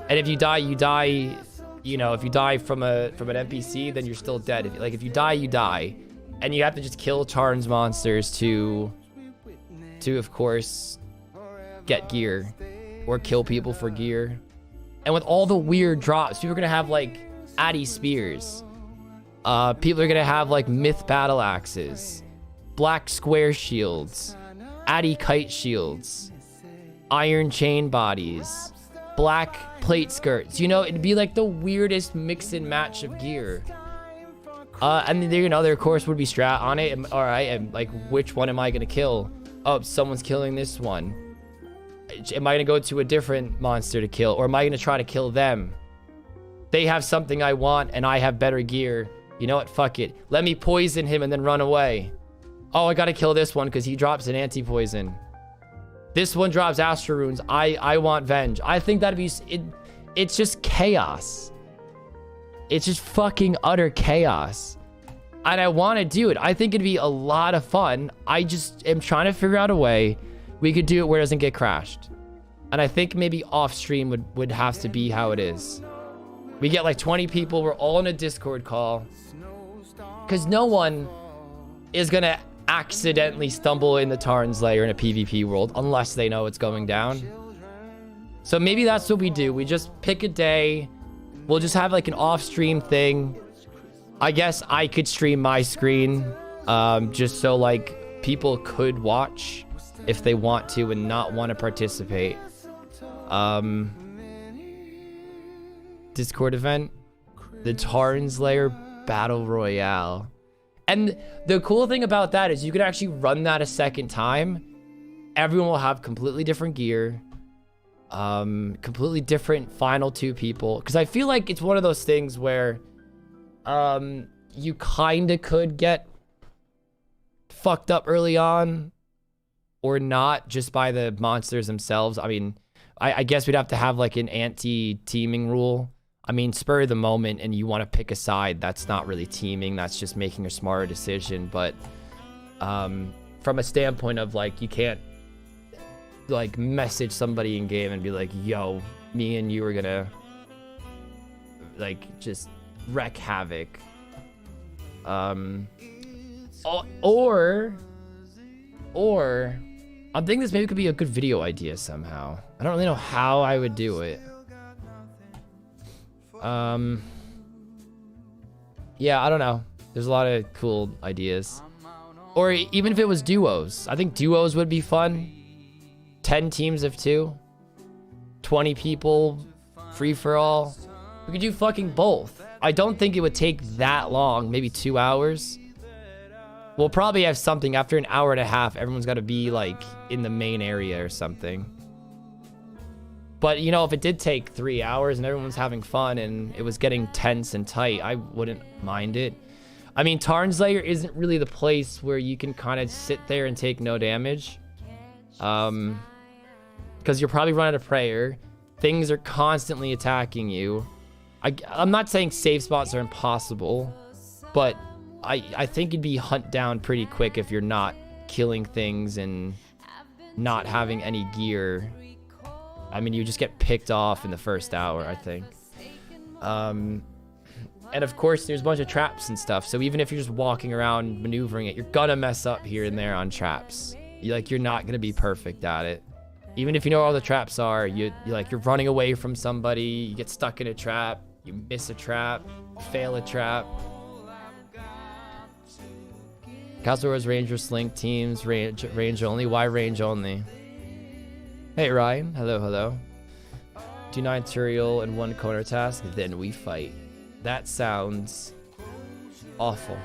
Speaker 1: and if you die, you die. You know, if you die from an NPC, then you're still dead. If you die, you die, and you have to just kill Tarn's monsters to of course get gear, or kill people for gear. And with all the weird drops, people are gonna have like Addy spears. People are gonna have like myth battle axes, black square shields, Addy kite shields, iron chain bodies, black plate skirts. You know, it'd be like the weirdest mix and match of gear. And then, you know, there of course would be strat on it. All right, and like, which one am I gonna kill? Oh, someone's killing this one. Am I gonna go to a different monster to kill, or am I gonna try to kill them? They have something I want, and I have better gear. You know what? Fuck it. Let me poison him and then run away. Oh, I gotta kill this one because he drops an anti-poison. This one drops Astral Runes. I want Venge. I think that'd be... It's just chaos. It's just fucking utter chaos. And I want to do it. I think it'd be a lot of fun. I just am trying to figure out a way we could do it where it doesn't get crashed. And I think maybe off stream would have to be how it is. We get like 20 people. We're all in a Discord call. Because no one is going to accidentally stumble in the Tarn's lair in a PvP world unless they know it's going down. So maybe that's what we do. We just pick a day. We'll just have like an off-stream thing. I guess I could stream my screen just so like people could watch if they want to and not want to participate. Discord event, the Tarn's Lair Battle Royale. And the cool thing about that is you could actually run that a second time. Everyone will have completely different gear. Completely different final 2 people. Because I feel like it's one of those things where you kind of could get fucked up early on or not just by the monsters themselves. I mean, I guess we'd have to have like an anti-teaming rule. I mean, spur of the moment and you want to pick a side, that's not really teaming. That's just making a smarter decision. But from a standpoint of like, you can't like message somebody in game and be like, yo, me and you are gonna like just wreck havoc. Or I'm thinking this maybe could be a good video idea somehow. I don't really know how I would do it. Yeah, I don't know. There's a lot of cool ideas. Or even if it was duos. I think duos would be fun. 10 teams of 2. 20 people. Free for all. We could do fucking both. I don't think it would take that long. Maybe 2 hours. We'll probably have something after an hour and a half. Everyone's got to be like in the main area or something. But, you know, if it did take 3 hours and everyone's having fun and it was getting tense and tight, I wouldn't mind it. I mean, Tarn's Lair isn't really the place where you can kind of sit there and take no damage. Because you're probably running a prayer. Things are constantly attacking you. I'm not saying safe spots are impossible, but I think you'd be hunt down pretty quick if you're not killing things and not having any gear. I mean, you just get picked off in the first hour, I think. And of course, there's a bunch of traps and stuff. So even if you're just walking around maneuvering it, you're gonna mess up here and there on traps. You're not gonna be perfect at it. Even if you know where all the traps are, you're running away from somebody, you get stuck in a trap, you miss a trap, fail a trap. Castle Wars Ranger Slink teams, range only. Why range only? Hey Ryan, hello. Do 9 Turiel and 1 corner task, then we fight. That sounds awful.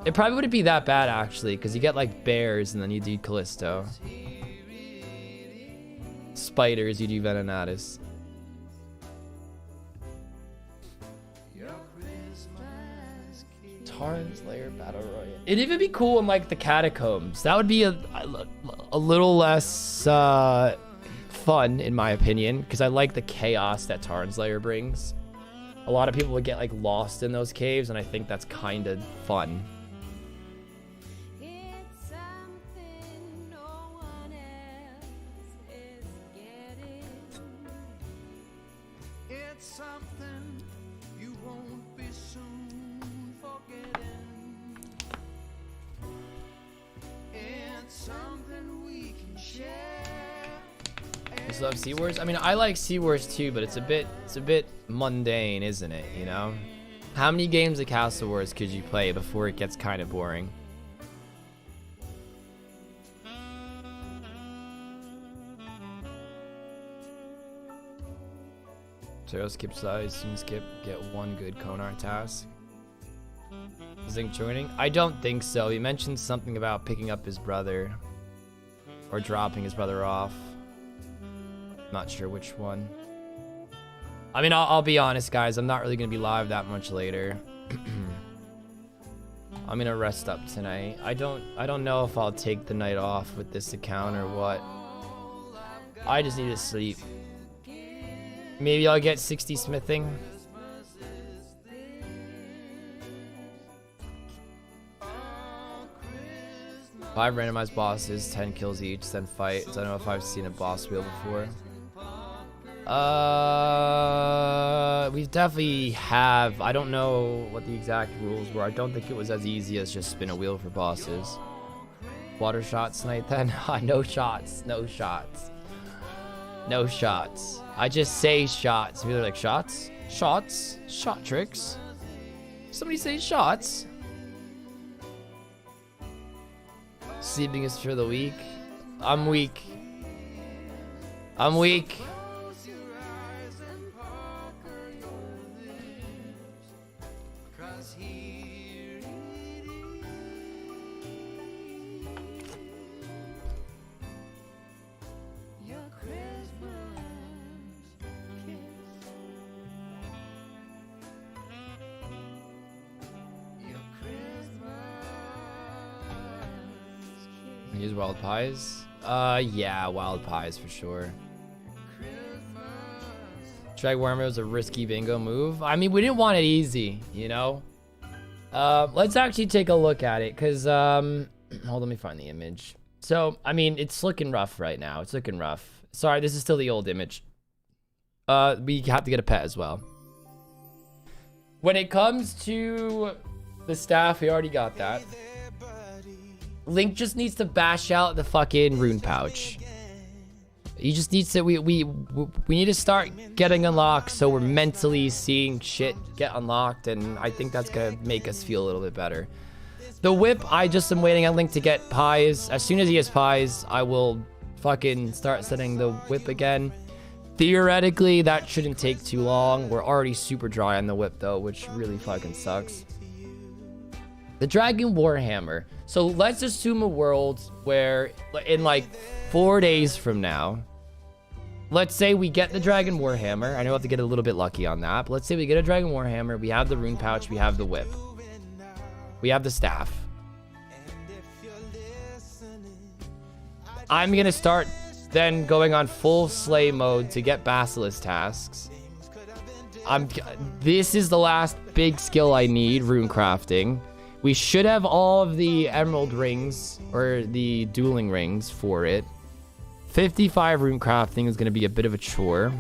Speaker 1: It probably wouldn't be that bad actually, because you get like bears and then you do Callisto. Spiders, you do Venenatus. Tarn's Lair Battle Royale. It'd even be cool in like the catacombs. That would be a little less fun in my opinion, because I like the chaos that Tarn's Lair brings. A lot of people would get like lost in those caves, and I think that's kind of fun. You still have Sea Wars? I mean, I like Sea Wars too, but it's a bit mundane, isn't it? You know, how many games of Castle Wars could you play before it gets kind of boring? Zero skip size, soon skip, get 1 good Konar task. Zink joining? I don't think so. He mentioned something about picking up his brother or dropping his brother off. Not sure which one. I mean, I'll be honest, guys. I'm not really gonna be live that much later. I'm gonna rest up tonight. I don't know if I'll take the night off with this account or what. I just need to sleep. Maybe I'll get 60 smithing. Five randomized bosses, 10 kills each, then fight. So I don't know if I've seen a boss wheel before. we definitely have. I don't know what the exact rules were. I don't think it was as easy as just spin a wheel for bosses. Water shots tonight then? No shots. No shots. No shots. I just say shots. People are like, shots? Shots? Shot tricks? Somebody say shots? Sleeping is for the weak. I'm weak. I'm weak. Use wild pies? Yeah, wild pies for sure. Drag warhammer was a risky bingo move. I mean, we didn't want it easy, you know? Let's actually take a look at it, because, hold on, let me find the image. So, I mean, it's looking rough right now. It's looking rough. Sorry, this is still the old image. We have to get a pet as well. When it comes to the staff, we already got that. Link just needs to bash out the fucking rune pouch. He just needs to, we need to start getting unlocked so we're mentally seeing shit get unlocked, and I think that's gonna make us feel a little bit better. The whip, I just am waiting on Link to get pies. As soon as he has pies, I will fucking start setting the whip again. Theoretically, that shouldn't take too long. We're already super dry on the whip though, which really fucking sucks. The Dragon Warhammer. So let's assume a world where in like 4 days from now, let's say we get the Dragon Warhammer. I know I have to get a little bit lucky on that, but let's say we get a Dragon Warhammer. We have the rune pouch. We have the whip. We have the staff. I'm going to start then going on full slay mode to get Basilisk tasks. This is the last big skill I need, rune crafting. We should have all of the emerald rings, or the dueling rings for it. 55 rune crafting is going to be a bit of a chore.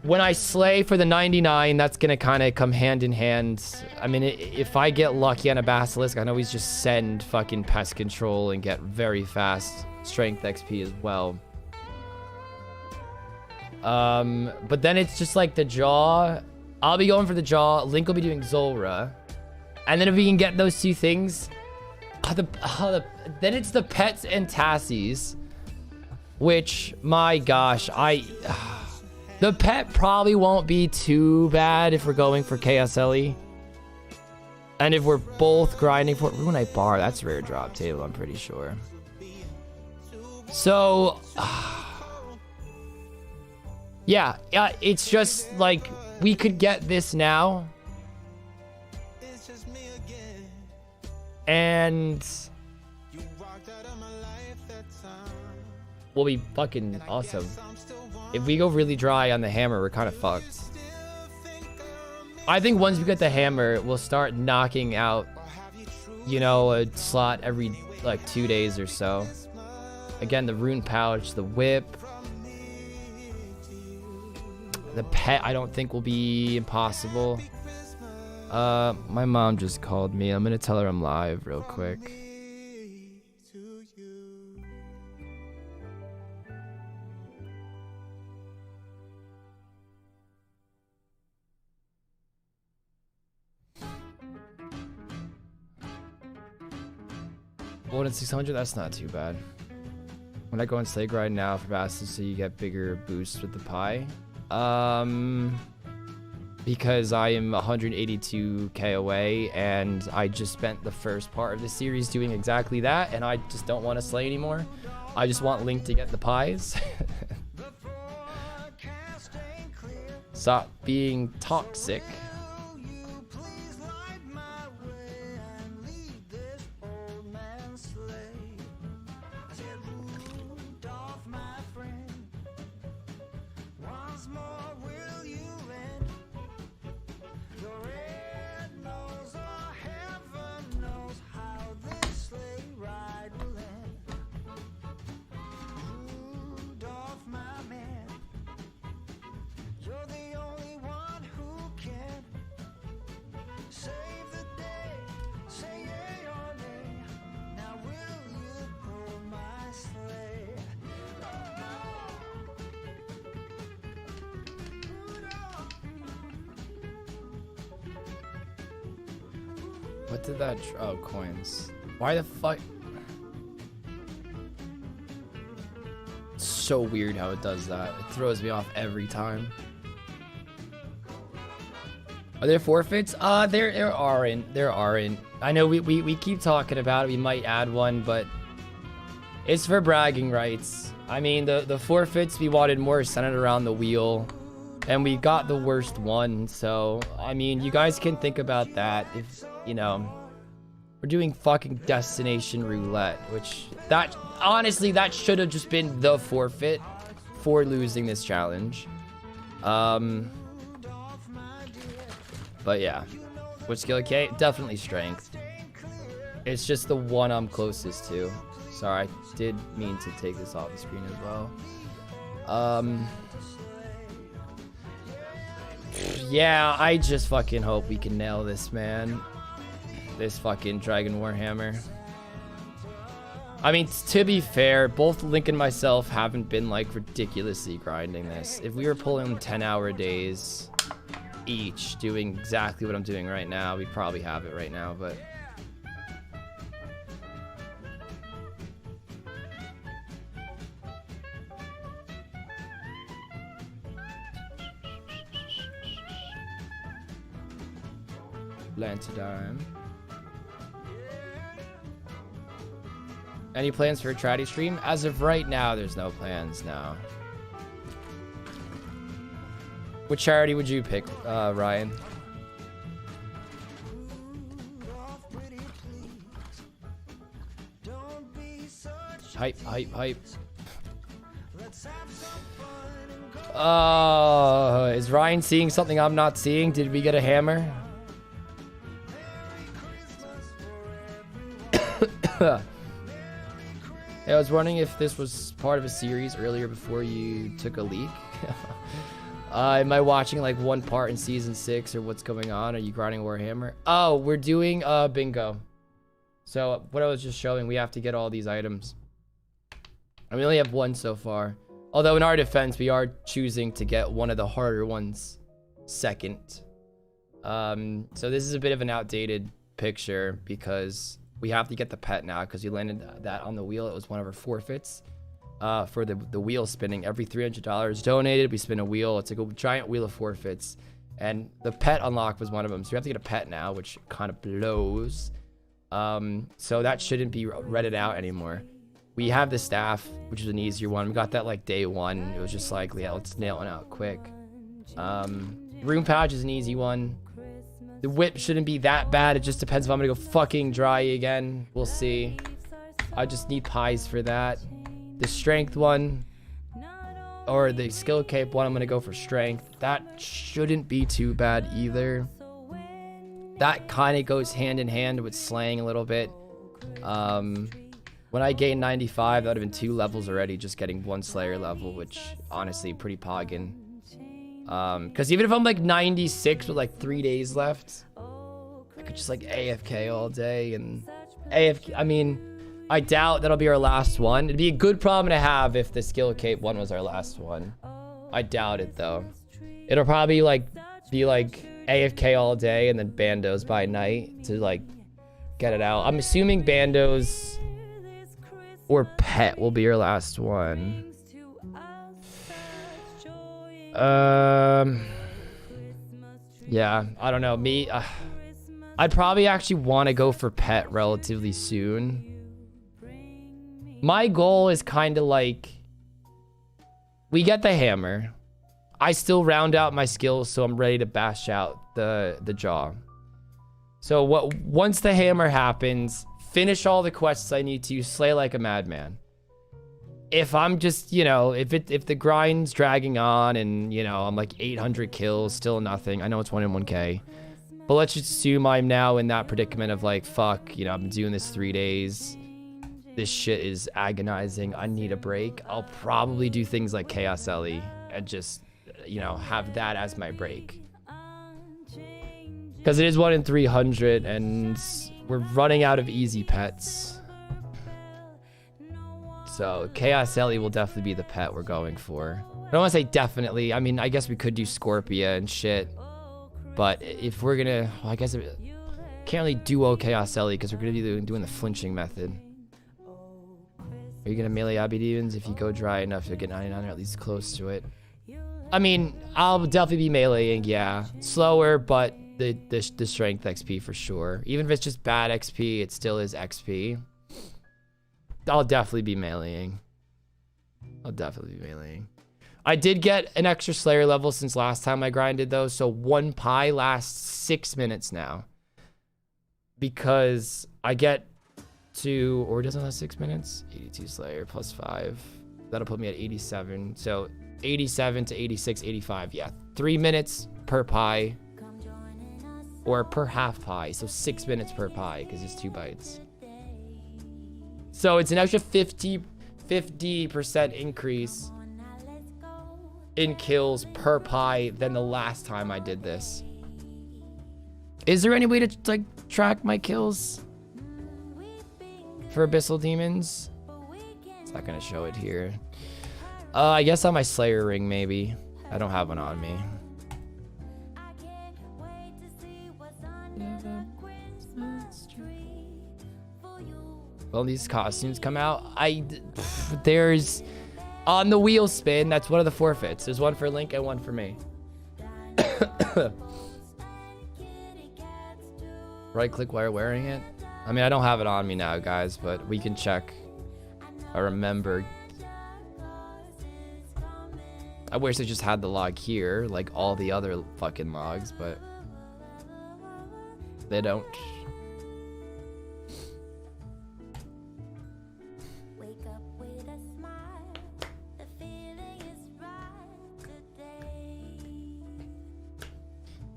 Speaker 1: When I slay for the 99, that's going to kind of come hand in hand. I mean, if I get lucky on a Basilisk, I can always just send fucking pest control and get very fast strength XP as well. But then it's just like the jaw. I'll be going for the jaw. Link will be doing Zulrah. And then if we can get those two things, then it's the pets and Tassies. Which, my gosh, the pet probably won't be too bad if we're going for KSLE. And if we're both grinding for Runite Bar, that's rare drop table, I'm pretty sure. So, yeah, it's just like we could get this now. And we'll be fucking awesome. If we go really dry on the hammer, we're kind of fucked. I think once we get the hammer, we'll start knocking out, you know, a slot every like 2 days or so. Again, the rune pouch, the whip. The pet, I don't think will be impossible. My mom just called me. I'm gonna tell her I'm live real quick. More than 600, that's not too bad. When I go on Slay Grind now for Bastards, so you get bigger boosts with the pie. Because I am 182k away, and I just spent the first part of the series doing exactly that, and I just don't want to slay anymore. I just want Link to get the pies. Stop being toxic. What did that... Oh, coins. Why the fuck... It's so weird how it does that. It throws me off every time. Are there forfeits? There aren't. There aren't. I know we keep talking about it. We might add one, but it's for bragging rights. I mean, the forfeits, we wanted more centered around the wheel, and we got the worst one. So, I mean, you guys can think about that. If, you know, we're doing fucking destination roulette, which that, honestly, that should have just been the forfeit for losing this challenge. But yeah, which skill? Okay, definitely strength. It's just the one I'm closest to. Sorry, I did mean to take this off the screen as well. Yeah, I just fucking hope we can nail this, man. This fucking Dragon Warhammer. I mean, to be fair, both Link and myself haven't been like ridiculously grinding this. If we were pulling 10-hour days each, doing exactly what I'm doing right now, we'd probably have it right now, but Lantidime. Any plans for a Tratty stream? As of right now, there's no plans now. What charity would you pick, Ryan? Hype, hype, hype. Is Ryan seeing something I'm not seeing? Did we get a hammer? I was wondering if this was part of a series earlier before you took a leak. Am I watching like one part in season 6 or what's going on? Are you grinding Warhammer? Oh, we're doing bingo. So what I was just showing, we have to get all these items. And we only have one so far. Although in our defense, we are choosing to get one of the harder ones second. So this is a bit of an outdated picture because we have to get the pet now because we landed that on the wheel. It was one of our forfeits. For the wheel spinning. Every $300 donated, we spin a wheel. It's like a giant wheel of forfeits. And the pet unlock was one of them. So we have to get a pet now, which kind of blows. So that shouldn't be redded out anymore. We have the staff, which is an easier one. We got that like day one. It was just like, yeah, let's nail it out quick. Room pouch is an easy one. The whip shouldn't be that bad. It just depends if I'm gonna go fucking dry again. We'll see. I just need pies for that. The strength one or the skill cape one, I'm gonna go for strength. That shouldn't be too bad either. That kind of goes hand in hand with slaying a little bit. When I gained 95, that would have been 2 levels already, just getting 1 slayer level, which honestly pretty poggin. Because even if I'm like 96 with like 3 days left, I could just like AFK all day. And AFK, I mean, I doubt that'll be our last one. It'd be a good problem to have if the skill cape one was our last one. I doubt it though. It'll probably like be like AFK all day and then bandos by night to like get it out. I'm assuming bandos or pet will be your last one. Yeah, I don't know. Me, I'd probably actually want to go for pet relatively soon. My goal is kind of like, we get the hammer. I still round out my skills, so I'm ready to bash out the jaw. So once the hammer happens, finish all the quests I need to, slay like a madman. If I'm just, you know, if the grind's dragging on and, you know, I'm like 800 kills, still nothing. I know it's 1 in 1K. But let's just assume I'm now in that predicament of like, fuck, you know, I've been doing this 3 days. This shit is agonizing. I need a break. I'll probably do things like Chaos Ellie and just, you know, have that as my break. Because it is 1 in 300 and we're running out of easy pets. So Chaos Ellie will definitely be the pet we're going for. I don't want to say definitely. I mean, I guess we could do Scorpia and shit. But if we're gonna, well, I guess Can't really duo Chaos Ellie because we're going to be doing the flinching method. Are you going to melee Abbey Demons? If you go dry enough, you'll get 99 or at least close to it. I mean, I'll definitely be meleeing, yeah. Slower, but the strength XP for sure. Even if it's just bad XP, it still is XP. I'll definitely be meleeing. I did get an extra Slayer level since last time I grinded, though. So 1 pie lasts 6 minutes now. Because I get to... Or doesn't last 6 minutes? 82 Slayer plus 5. That'll put me at 87. So 87 to 86, 85. Yeah, 3 minutes per pie. Or per half pie. So 6 minutes per pie because it's 2 bites. So it's an extra 50% increase in kills per pie than the last time I did this. Is there any way to like track my kills for Abyssal Demons? It's not gonna show it here. I guess on my Slayer ring maybe. I don't have one on me. Well, these costumes come out. There's on the wheel spin. That's one of the forfeits. There's one for Link and one for me. Right click while you're wearing it. I mean, I don't have it on me now, guys, but we can check. I remember. I wish they just had the log here, like all the other fucking logs, but they don't.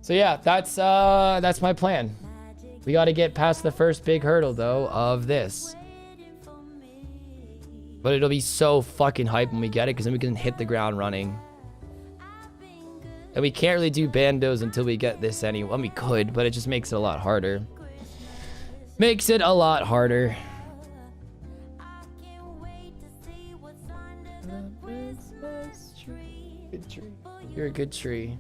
Speaker 1: So yeah, that's my plan. We got to get past the first big hurdle though of this. But it'll be so fucking hype when we get it because then we can hit the ground running. And we can't really do bandos until we get this anyway. Well, we could, but it just makes it a lot harder. Makes it a lot harder. Good tree. You're a good tree.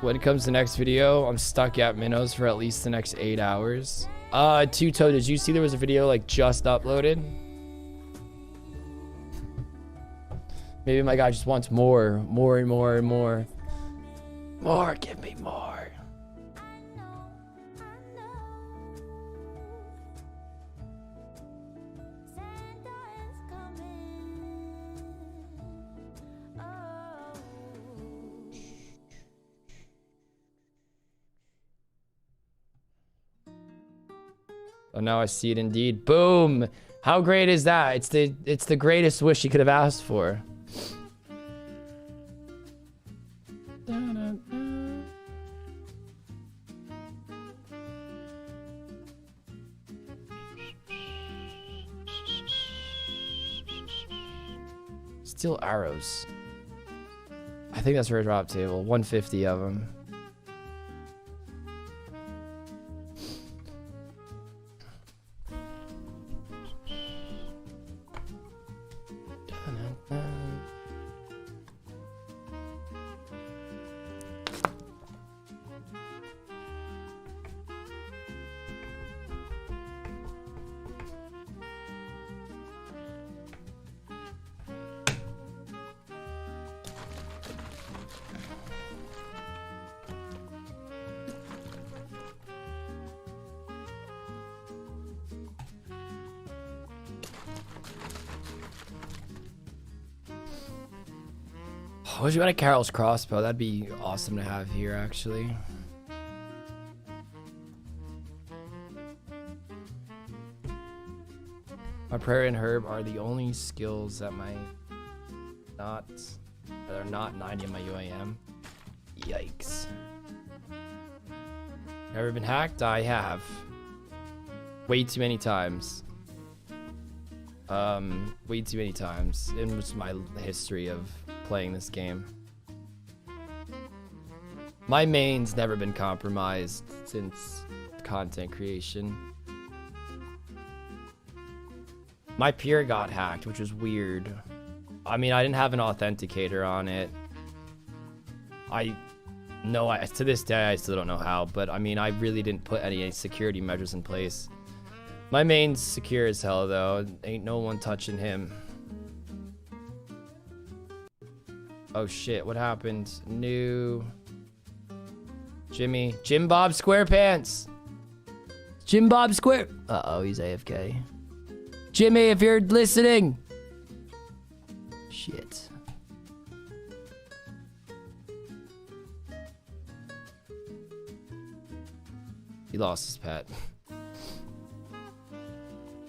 Speaker 1: When it comes to the next video, I'm stuck at Minnows for at least the next 8 hours. Two-Toe, did you see there was a video like just uploaded? Maybe my guy just wants more and more and more. More, give me more. Oh, now I see it indeed. Boom! How great is that? It's the greatest wish you could have asked for. Steel arrows. I think that's for a drop table. 150 of them. I wish we had a Carol's crossbow. That'd be awesome to have here, actually. My prayer and herb are the only skills that are not 90 in my UAM. Yikes. Ever been hacked? I have. Way too many times. Way too many times. It was my history of playing this game. My main's never been compromised since content creation. My peer got hacked, which was weird. I mean, I didn't have an authenticator on it. To this day, I still don't know how, but I mean, I really didn't put any security measures in place. My main's secure as hell, though. Ain't no one touching him. Oh shit, what happened? New... Jim Bob SquarePants. Jim Bob Square. Uh-oh, he's AFK. Jimmy, if you're listening. Shit. He lost his pet. I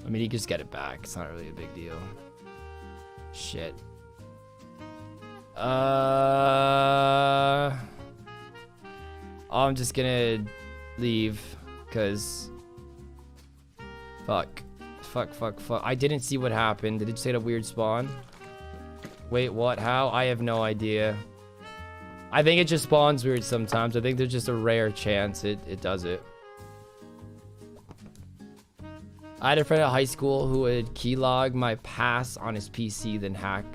Speaker 1: mean, he can just get it back. It's not really a big deal. Shit. I'm just gonna leave, cause fuck. I didn't see what happened. Did it say a weird spawn? Wait, what? How? I have no idea. I think it just spawns weird sometimes. I think there's just a rare chance it does it. I had a friend at high school who would keylog my pass on his PC, then hack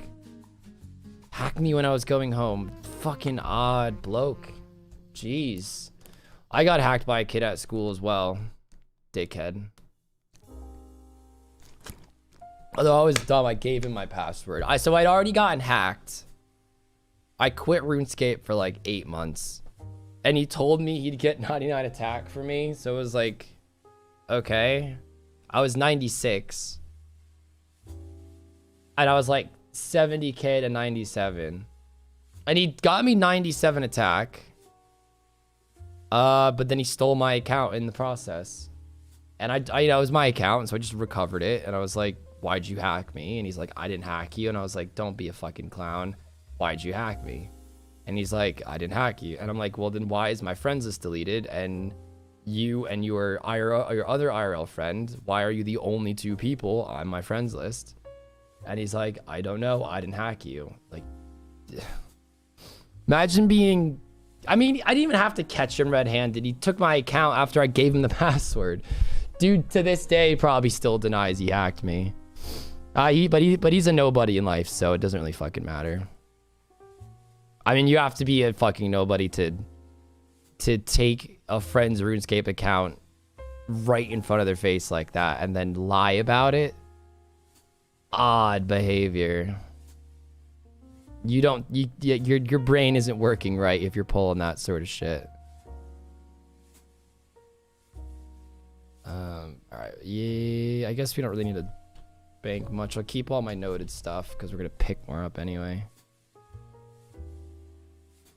Speaker 1: me when I was going home. Fucking odd bloke. Jeez. I got hacked by a kid at school as well. Dickhead. Although I was dumb, I gave him my password. So I'd already gotten hacked. I quit RuneScape for like 8 months. And he told me he'd get 99 attack for me. So it was like, okay. I was 96. And I was like 70k to 97. And he got me 97 attack. But then he stole my account in the process. And it was my account, so I just recovered it. And I was like, why'd you hack me? And he's like, I didn't hack you. And I was like, don't be a fucking clown. Why'd you hack me? And he's like, I didn't hack you. And I'm like, well, then why is my friends list deleted? And you and your other IRL friend, why are you the only 2 people on my friends list? And he's like, I don't know. I didn't hack you. Like, imagine being... I mean, I didn't even have to catch him red-handed. He took my account after I gave him the password. Dude, to this day, probably still denies he hacked me. But he's a nobody in life, so it doesn't really fucking matter. I mean, you have to be a fucking nobody to take a friend's RuneScape account right in front of their face like that and then lie about it. Odd behavior. Your brain isn't working right if you're pulling that sort of shit. All right, yeah, I guess we don't really need to bank much. I'll keep all my noted stuff because we're gonna pick more up anyway.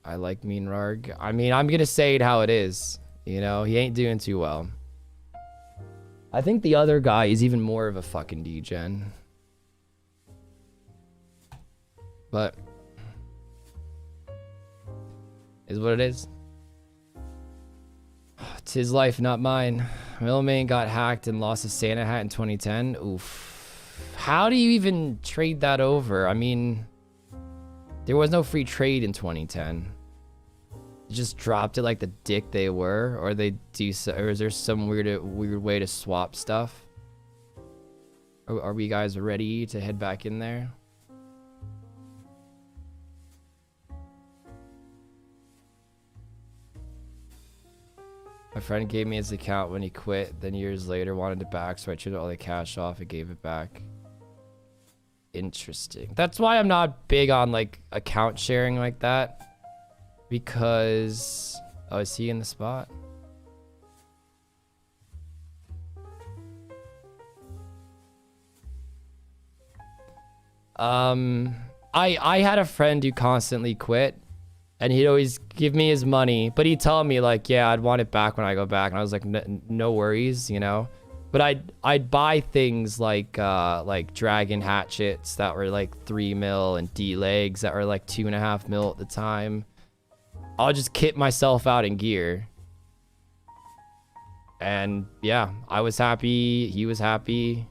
Speaker 1: I like Mean Rarg. I mean, I'm gonna say it how it is. You know, he ain't doing too well. I think the other guy is even more of a fucking degen. But is what it is. It's his life, not mine. Millman got hacked and lost his Santa hat in 2010. Oof. How do you even trade that over? I mean, there was no free trade in 2010. You just dropped it like the dick they were, or they do, or is there some weird way to swap stuff? Are we guys ready to head back in there? My friend gave me his account when he quit, then years later wanted it back, so I traded all the cash off and gave it back. Interesting. That's why I'm not big on like account sharing like that. Because... oh, is he in the spot? I had a friend who constantly quit. And he'd always give me his money, but he'd tell me like, yeah, I'd want it back when I go back. And I was like, no worries, you know. But I'd buy things like dragon hatchets that were like 3 mil and D legs that were like 2.5 mil at the time. I'll just kit myself out in gear. And yeah, I was happy. He was happy.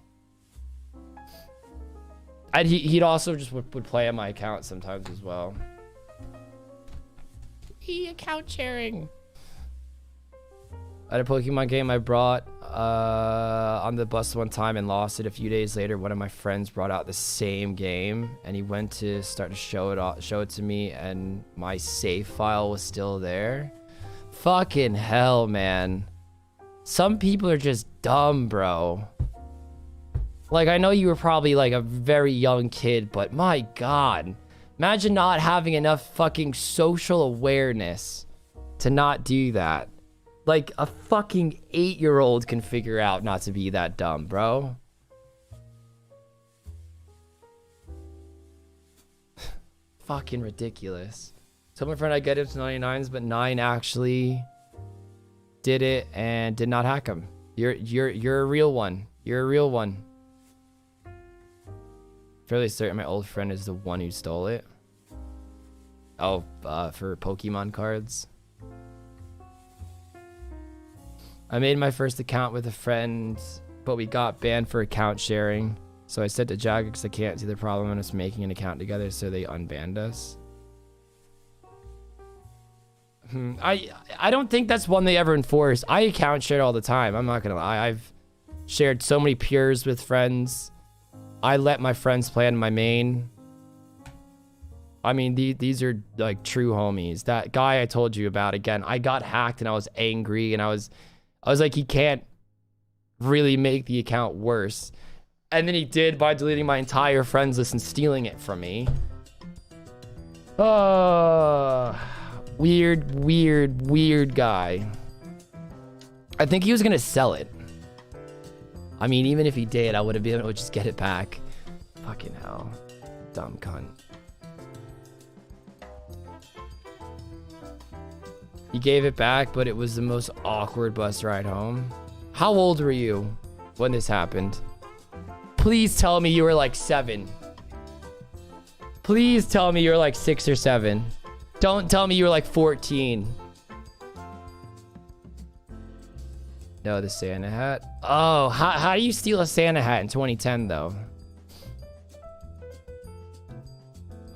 Speaker 1: And he'd also just would play on my account sometimes as well. Account sharing. At a Pokemon game I brought on the bus one time and lost it a few days later. One of my friends brought out the same game and he went to start to show it to me, and my save file was still there. Fucking hell, man. Some people are just dumb, bro. Like, I know you were probably like a very young kid, but my God, imagine not having enough fucking social awareness to not do that. Like, a fucking 8-year-old can figure out not to be that dumb, bro. Fucking ridiculous. Told my friend I get it to 99s, but 9 actually did it and did not hack him. You're a real one. You're a real one. Fairly certain my old friend is the one who stole it. Oh, for Pokemon cards. I made my first account with a friend, but we got banned for account sharing. So I said to Jag, because I can't see the problem in us making an account together, so they unbanned us. I don't think that's one they ever enforce. I account share all the time. I'm not gonna lie. I've shared so many pures with friends. I let my friends play on my main. I mean, these are like true homies. That guy I told you about, again, I got hacked and I was angry and I was like, he can't really make the account worse. And then he did by deleting my entire friends list and stealing it from me. Weird guy. I think he was gonna sell it. I mean, even if he did, I would have been able to just get it back. Fucking hell. Dumb cunt. He gave it back, but it was the most awkward bus ride home. How old were you when this happened? Please tell me you were like 7. Please tell me you were like 6 or 7. Don't tell me you were like 14. No, the Santa hat. Oh, how do you steal a Santa hat in 2010 though?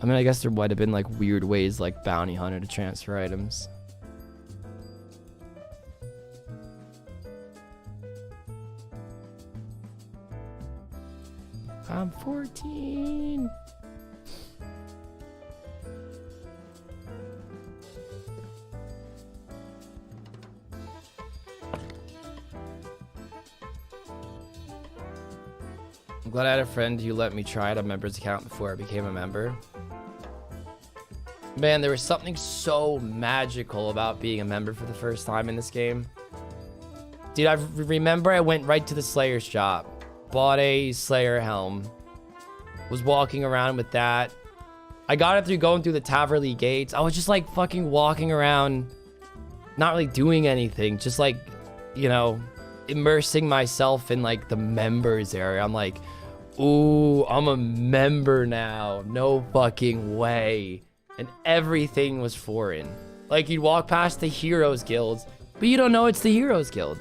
Speaker 1: I mean, I guess there might have been like weird ways like bounty hunter to transfer items. I'm 14. I'm glad I had a friend who let me try out a member's account before I became a member. Man, there was something so magical about being a member for the first time in this game. Dude, I remember I went right to the Slayer's shop. Bought a Slayer helm. Was walking around with that. I got it through going through the Taverley gates. I was just like fucking walking around, not really doing anything. Just like, you know, immersing myself in like the members area. I'm like, ooh, I'm a member now. No fucking way. And everything was foreign. Like, you'd walk past the Heroes Guild, but you don't know it's the Heroes Guild.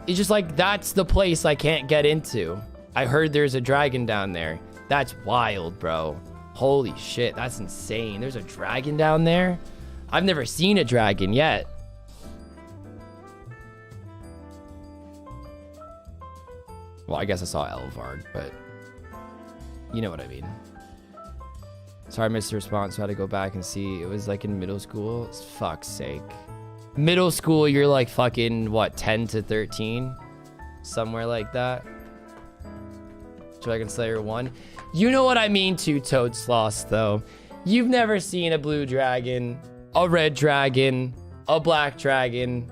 Speaker 1: It's just like, that's the place I can't get into. I heard there's a dragon down there. That's wild, bro. Holy shit, that's insane. There's a dragon down there? I've never seen a dragon yet. Well, I guess I saw Elvard, but you know what I mean. Sorry I missed the response, so I had to go back and see. It was like in middle school. Fuck's sake. Middle school, you're like fucking, what, 10 to 13? Somewhere like that. Dragon Slayer 1. You know what I mean to Toad Sloss, though. You've never seen a blue dragon, a red dragon, a black dragon.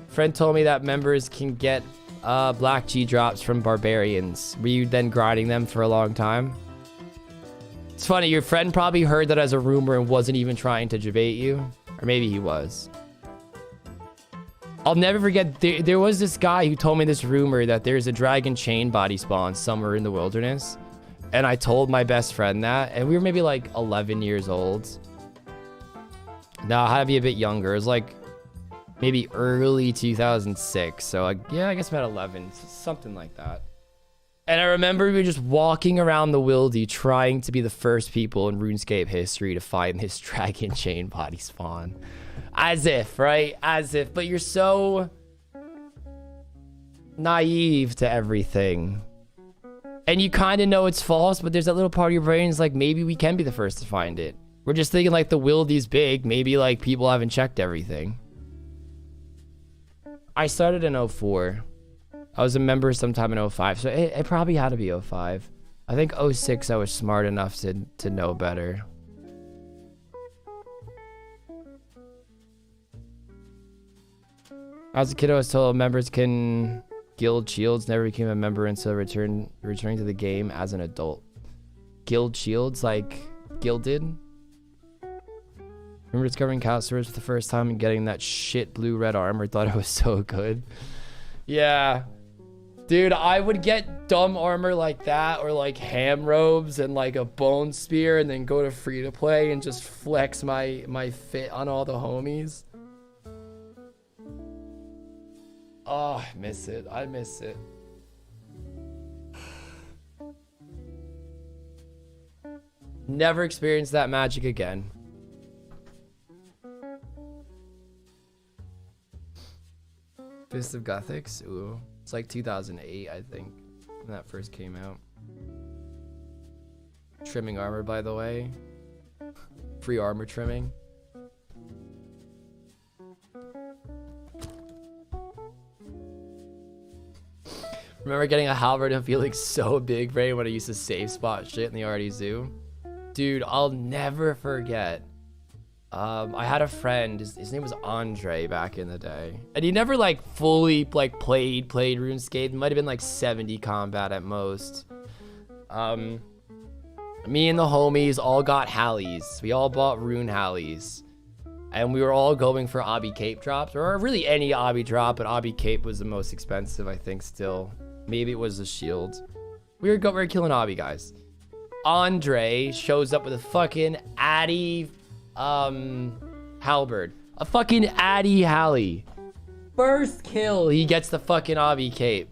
Speaker 1: Friend told me that members can get black G drops from barbarians. Were you then grinding them for a long time? It's funny, your friend probably heard that as a rumor and wasn't even trying to debate you. Or maybe he was. I'll never forget, there was this guy who told me this rumor that there's a dragon chain body spawn somewhere in the wilderness. And I told my best friend that, and we were maybe like 11 years old. No, I had to be a bit younger. It was like maybe early 2006. So like, yeah, I guess about 11, something like that. And I remember we were just walking around the Wildy trying to be the first people in RuneScape history to find this dragon chain body spawn. As if, right? As if. But you're so naive to everything. And you kind of know it's false, but there's that little part of your brain is like, maybe we can be the first to find it. We're just thinking like the Wildy's big. Maybe like people haven't checked everything. I started in 04. I was a member sometime in 05, so it probably had to be 05. I think 06 I was smart enough to know better. As a kid, I was told members can guild shields. Never became a member until returning to the game as an adult. Guild shields, like gilded. Remember discovering Chaos Swords for the first time and getting that shit blue-red armor. Thought it was so good. Yeah. Dude, I would get dumb armor like that or like ham robes and like a bone spear and then go to free-to-play and just flex my fit on all the homies. Oh, I miss it. I miss it. Never experienced that magic again. Fist of Gothics? Ooh. It's like 2008, I think, when that first came out. Trimming armor, by the way. Free armor trimming. Remember getting a halberd and feeling so big brain when I used to save spot shit in the Artie Zoo? Dude, I'll never forget. I had a friend, his name was Andre back in the day. And he never like fully like played RuneScape. It might have been like 70 combat at most. Me and the homies all got Hallies. We all bought Rune Hallies. And we were all going for Obby Cape drops. Or really any Obby drop, but Obby Cape was the most expensive, I think, still. Maybe it was the shield. We were killing Obby guys. Andre shows up with a fucking Addy halberd. A fucking Addy Hallie. First kill, he gets the fucking Obby Cape.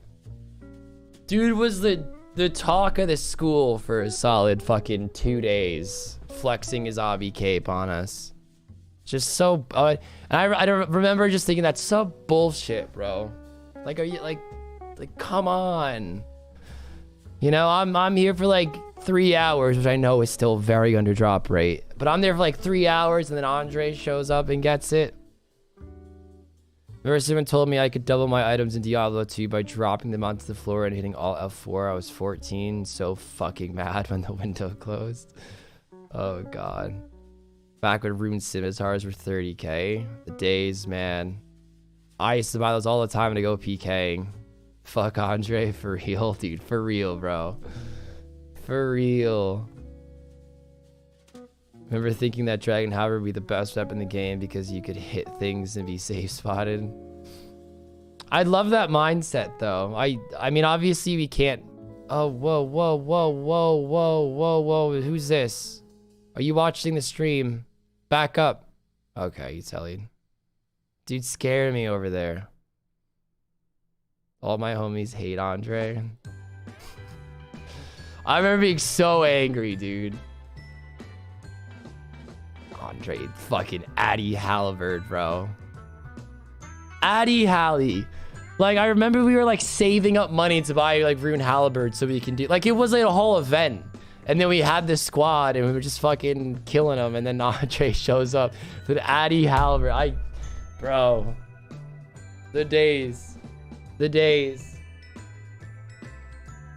Speaker 1: Dude was the talk of the school for a solid fucking 2 days. Flexing his Obby Cape on us. Just so... and I don't remember just thinking that's so bullshit, bro. Like, are you like come on. You know, I'm here for like 3 hours, which I know is still very under drop rate. But I'm there for like 3 hours and then Andre shows up and gets it. Remember someone told me I could double my items in Diablo 2 by dropping them onto the floor and hitting Alt F4. I was 14, so fucking mad when the window closed. Oh god. Back when rune scimitars were 30k. The days, man. I used to buy those all the time to go PKing. Fuck Andre, for real, dude. For real, bro. For real. Remember thinking that Dragon Halberd would be the best weapon in the game because you could hit things and be safe spotted. I love that mindset, though. I mean, obviously we can't... Oh, whoa, whoa, whoa, whoa, whoa, whoa, whoa. Who's this? Are you watching the stream? Back up. Okay, you telling. Dude scared me over there. All my homies hate Andre. I remember being so angry, dude. Andre, fucking Addy Halberd, bro. Addy Hallie. Like, I remember we were like saving up money to buy like Rune Halberd so we can do... Like, it was like a whole event. And then we had this squad and we were just fucking killing them. And then Andre shows up with Addy Halberd. Bro. The days. The days.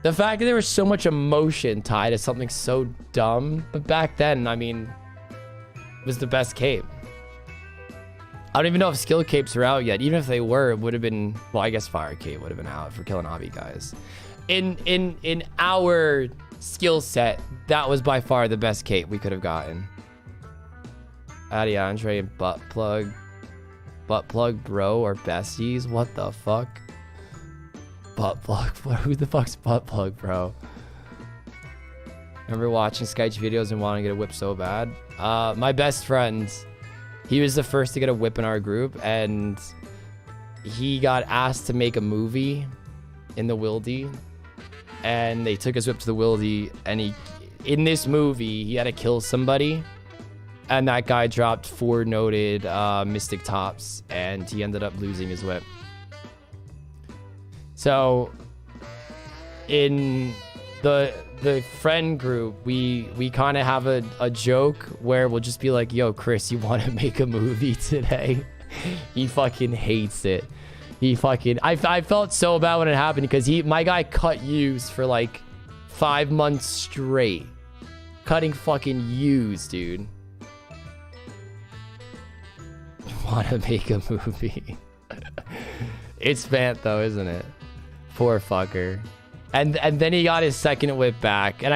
Speaker 1: The fact that there was so much emotion tied to something so dumb. But back then, I mean, it was the best cape. I don't even know if skill capes are out yet. Even if they were, it would have been... Well, I guess fire cape would have been out for killing Obby guys. In our skill set, that was by far the best cape we could have gotten. Addy Andre and butt plug bro or besties. What the fuck? Butt plug. Who the fuck's butt plug, bro? Remember watching Skype videos and wanting to get a whip so bad? My best friend He was the first to get a whip in our group, and he got asked to make a movie in the Wildy, and they took his whip to the Wildy, and in this movie, he had to kill somebody, and that guy dropped 4 noted Mystic Tops, and he ended up losing his whip. So, in the friend group, we kind of have a joke where we'll just be like, yo, Chris, you want to make a movie today? He fucking hates it. I felt so bad when it happened because my guy cut U's for like 5 months straight. Cutting fucking U's, dude. Want to make a movie. It's Vant though, isn't it? Poor fucker. And then he got his second whip back. And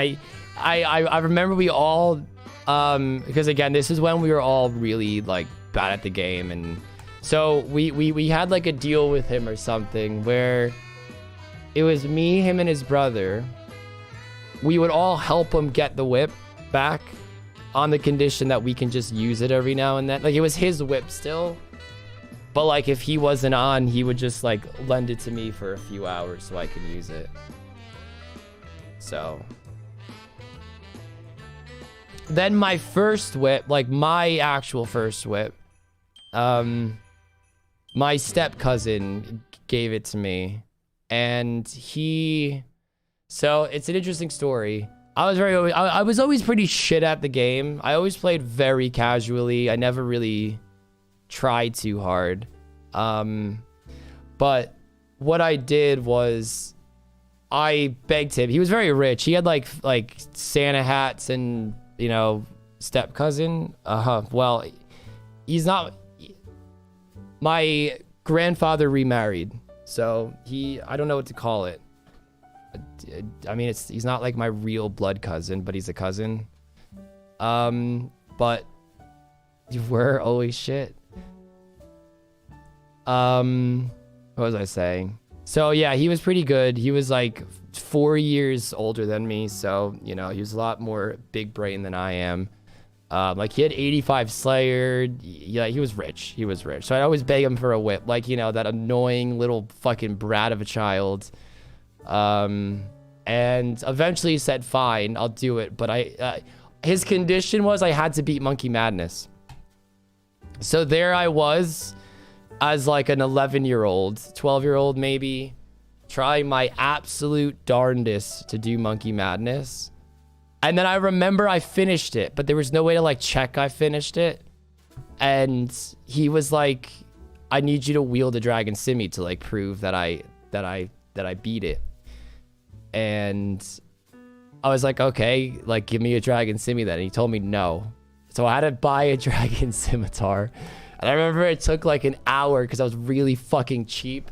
Speaker 1: I remember we all, because again, this is when we were all really like bad at the game. And so we had like a deal with him or something where it was me, him, and his brother. We would all help him get the whip back on the condition that we can just use it every now and then. Like, it was his whip still. But like, if he wasn't on, he would just like lend it to me for a few hours so I could use it. So then my first whip, like my actual first whip, my step cousin gave it to me, and so it's an interesting story. I was always pretty shit at the game. I always played very casually. I never really tried too hard. But what I did was I begged him. He was very rich. He had like Santa hats and, you know, step cousin. Well, he's not. My grandfather remarried, so I don't know what to call it. I mean, he's not like my real blood cousin, but he's a cousin. But we're always shit. What was I saying? So yeah, he was pretty good. He was like 4 years older than me, so you know, he was a lot more big brain than I am. Like, he had 85 Slayer. Yeah, he was rich. So I'd always beg him for a whip, like, you know, that annoying little fucking brat of a child. And eventually he said, fine, I'll do it. But his condition was I had to beat Monkey Madness. So there I was as like an 11-year-old, 12-year-old maybe, trying my absolute darndest to do Monkey Madness. And then I remember I finished it, but there was no way to like check I finished it. And he was like, I need you to wield a Dragon Simi to like prove that I beat it. And I was like, okay, like, give me a Dragon Simi then. And he told me no. So I had to buy a Dragon Scimitar. And I remember it took like an hour because I was really fucking cheap.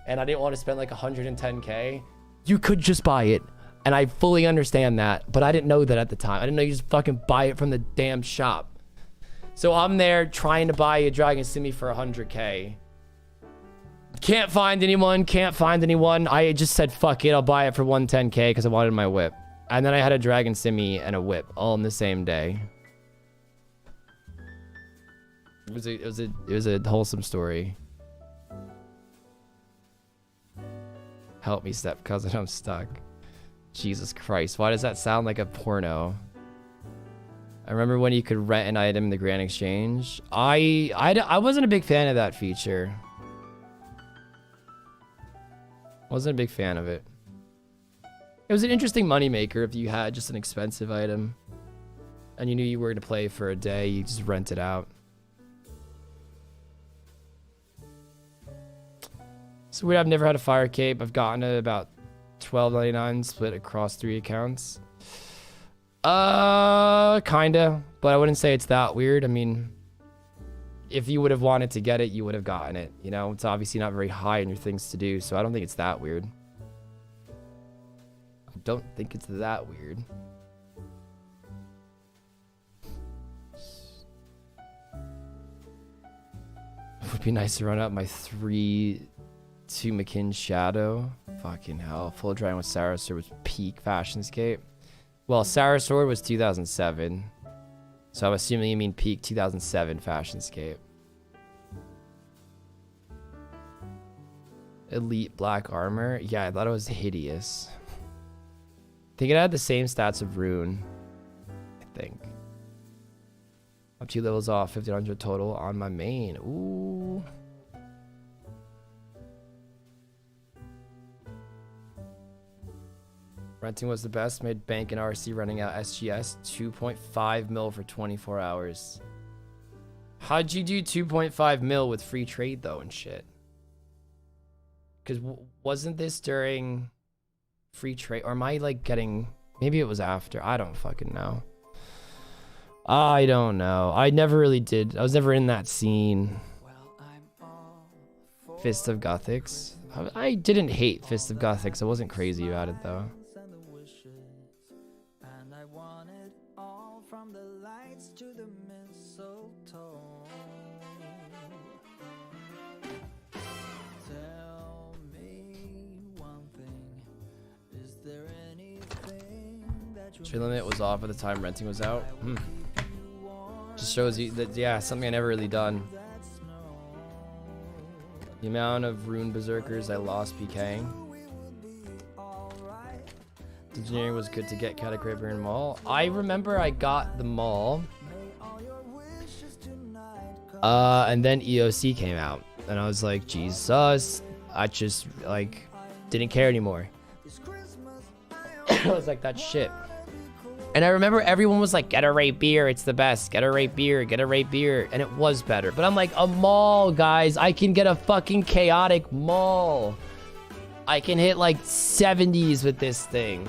Speaker 1: And I didn't want to spend like 110K. You could just buy it. And I fully understand that. But I didn't know that at the time. I didn't know you just fucking buy it from the damn shop. So I'm there trying to buy a Dragon Simi for 100K. Can't find anyone. I just said, fuck it, I'll buy it for 110K because I wanted my whip. And then I had a Dragon Simi and a whip all in the same day. It was a wholesome story. Help me, step cousin, I'm stuck. Jesus Christ, why does that sound like a porno? I remember when you could rent an item in the Grand Exchange. I wasn't a big fan of that feature. Wasn't a big fan of it. It was an interesting moneymaker if you had just an expensive item and you knew you were going to play for a day, you just rent it out. So weird, I've never had a fire cape. I've gotten it about $12.99 split across 3 accounts. Kinda, but I wouldn't say it's that weird. I mean, if you would have wanted to get it, you would have gotten it. You know, it's obviously not very high in your things to do, so I don't think it's that weird. I don't think it's that weird. It would be nice to run out my 3-2 McKinn Shadow. Fucking hell. Full Dragon with Sarasor was peak Fashionscape. Well, Sarasor was 2007. So I'm assuming you mean peak 2007 Fashionscape. Elite black armor. Yeah, I thought it was hideous. I think it had the same stats of Rune. I think. I'm 2 levels off, 1500 total on my main. Ooh. Renting was the best. Made bank in RC running out SGS. 2.5 mil for 24 hours. How'd you do 2.5 mil with free trade though and shit? Because wasn't this during free trade? Or am I like getting... Maybe it was after. I don't fucking know. I don't know. I never really did. I was never in that scene. Fist of Gothics. I didn't hate Fist of Gothics. I wasn't crazy about it though. Trade limit was off at the time renting was out. Just shows you that, yeah, something I never really done. The amount of Rune Berserkers I lost PKing. Engineering was good to get Catacraver and Maul. I remember I got the Maul. And then EOC came out. And I was like, Jesus. I just, like, didn't care anymore. I was like, that shit. And I remember everyone was like, get a rapier, it's the best. Get a rapier, get a rapier. And it was better. But I'm like, a Maul, guys. I can get a fucking chaotic Maul. I can hit like 70s with this thing.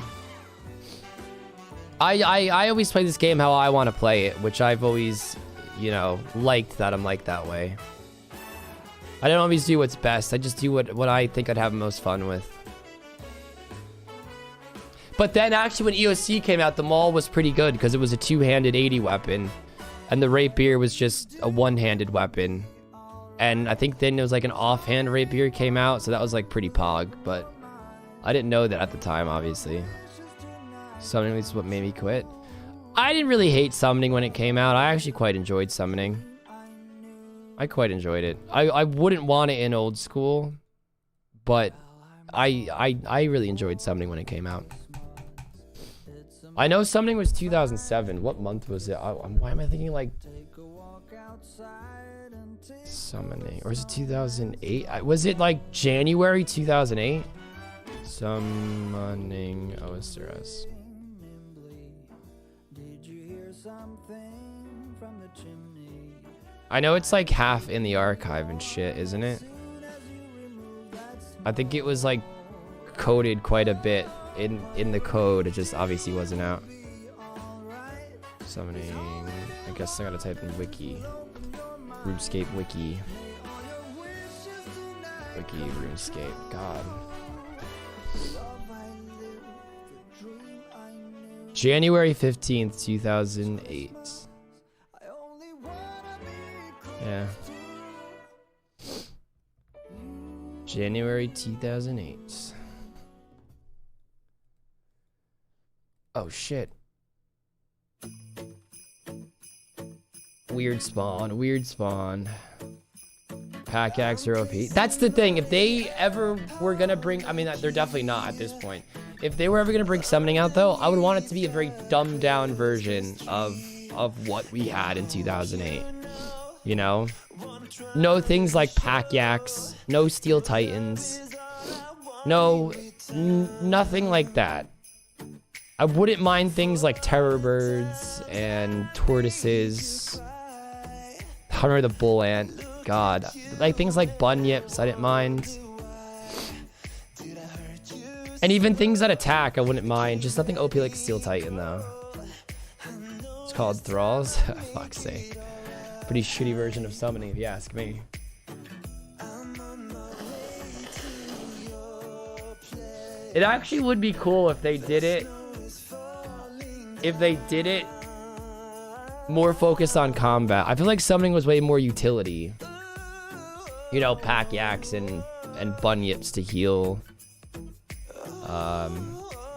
Speaker 1: I always play this game how I want to play it, which I've always, you know, liked that I'm like that way. I don't always do what's best. I just do what I think I'd have most fun with. But then actually when EOC came out, the Maul was pretty good because it was a two-handed 80 weapon. And the rapier was just a one-handed weapon. And I think then there was like an offhand rapier came out, so that was like pretty pog. But I didn't know that at the time, obviously. Summoning is what made me quit. I didn't really hate summoning when it came out. I actually quite enjoyed summoning. I quite enjoyed it. I wouldn't want it in old school, but I really enjoyed summoning when it came out. I know summoning was 2007. What month was it? Why am I thinking like summoning? Or is it 2008? Was it like January 2008? Summoning OSRS. I know it's like half in the archive and shit, isn't it? I think it was like coded quite a bit in the code. It just obviously wasn't out. Summoning. I guess I gotta type in wiki. RuneScape wiki. Wiki RuneScape. God. January 15th, 2008. Yeah. January 2008. Oh shit. Weird spawn, weird spawn. Pack axe or OP. That's the thing. If they ever were gonna bring, I mean, they're definitely not at this point. If they were ever gonna bring summoning out though, I would want it to be a very dumbed down version of what we had in 2008. You know? No things like pack yaks, no steel titans, no, nothing like that. I wouldn't mind things like terror birds and tortoises. I remember the bull ant. God, like things like bunyips, I didn't mind. And even things that attack, I wouldn't mind. Just nothing OP like steel titan though. It's called thralls. Fuck's sake. Pretty shitty version of summoning, if you ask me. It actually would be cool if they did it. If they did it more focused on combat. I feel like summoning was way more utility. You know, pack yaks and bunyips to heal.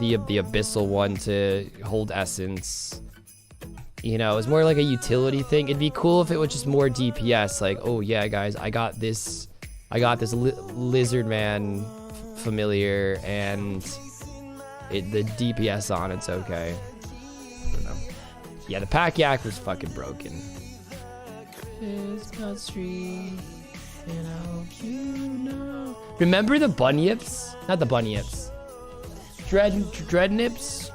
Speaker 1: The abyssal one to hold essence. You know, it's more like a utility thing. It'd be cool if it was just more DPS. Like, oh yeah, guys, I got this lizard man familiar, and the DPS on it's okay. I don't know. Yeah, the pack yak was fucking broken. Remember the bunyips? Not the bunyips. Dreadnips?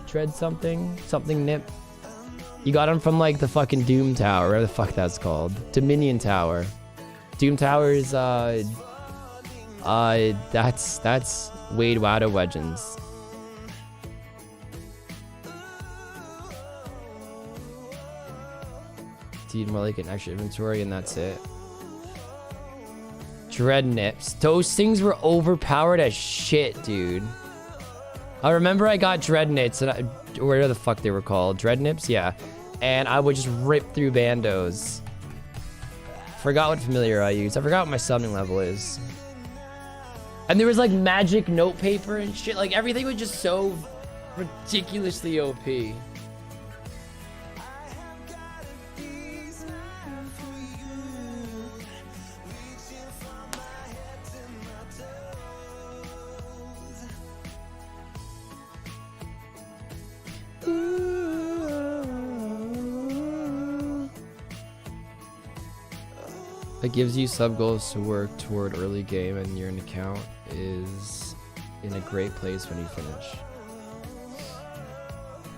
Speaker 1: Dread something nip. You got them from like the fucking Doom Tower, whatever the fuck that's called. Dominion Tower. Doom Tower is that's Wade Wada Legends. Need more like an extra inventory and that's it. Dread nips. Those things were overpowered as shit, dude. I remember I got dread nits and whatever the fuck they were called. Dread nips, yeah. And I would just rip through bandos. Forgot what familiar I used. I forgot what my summoning level is. And there was like magic note paper and shit. Like everything was just so ridiculously OP. It gives you sub goals to work toward early game, and your account is in a great place when you finish.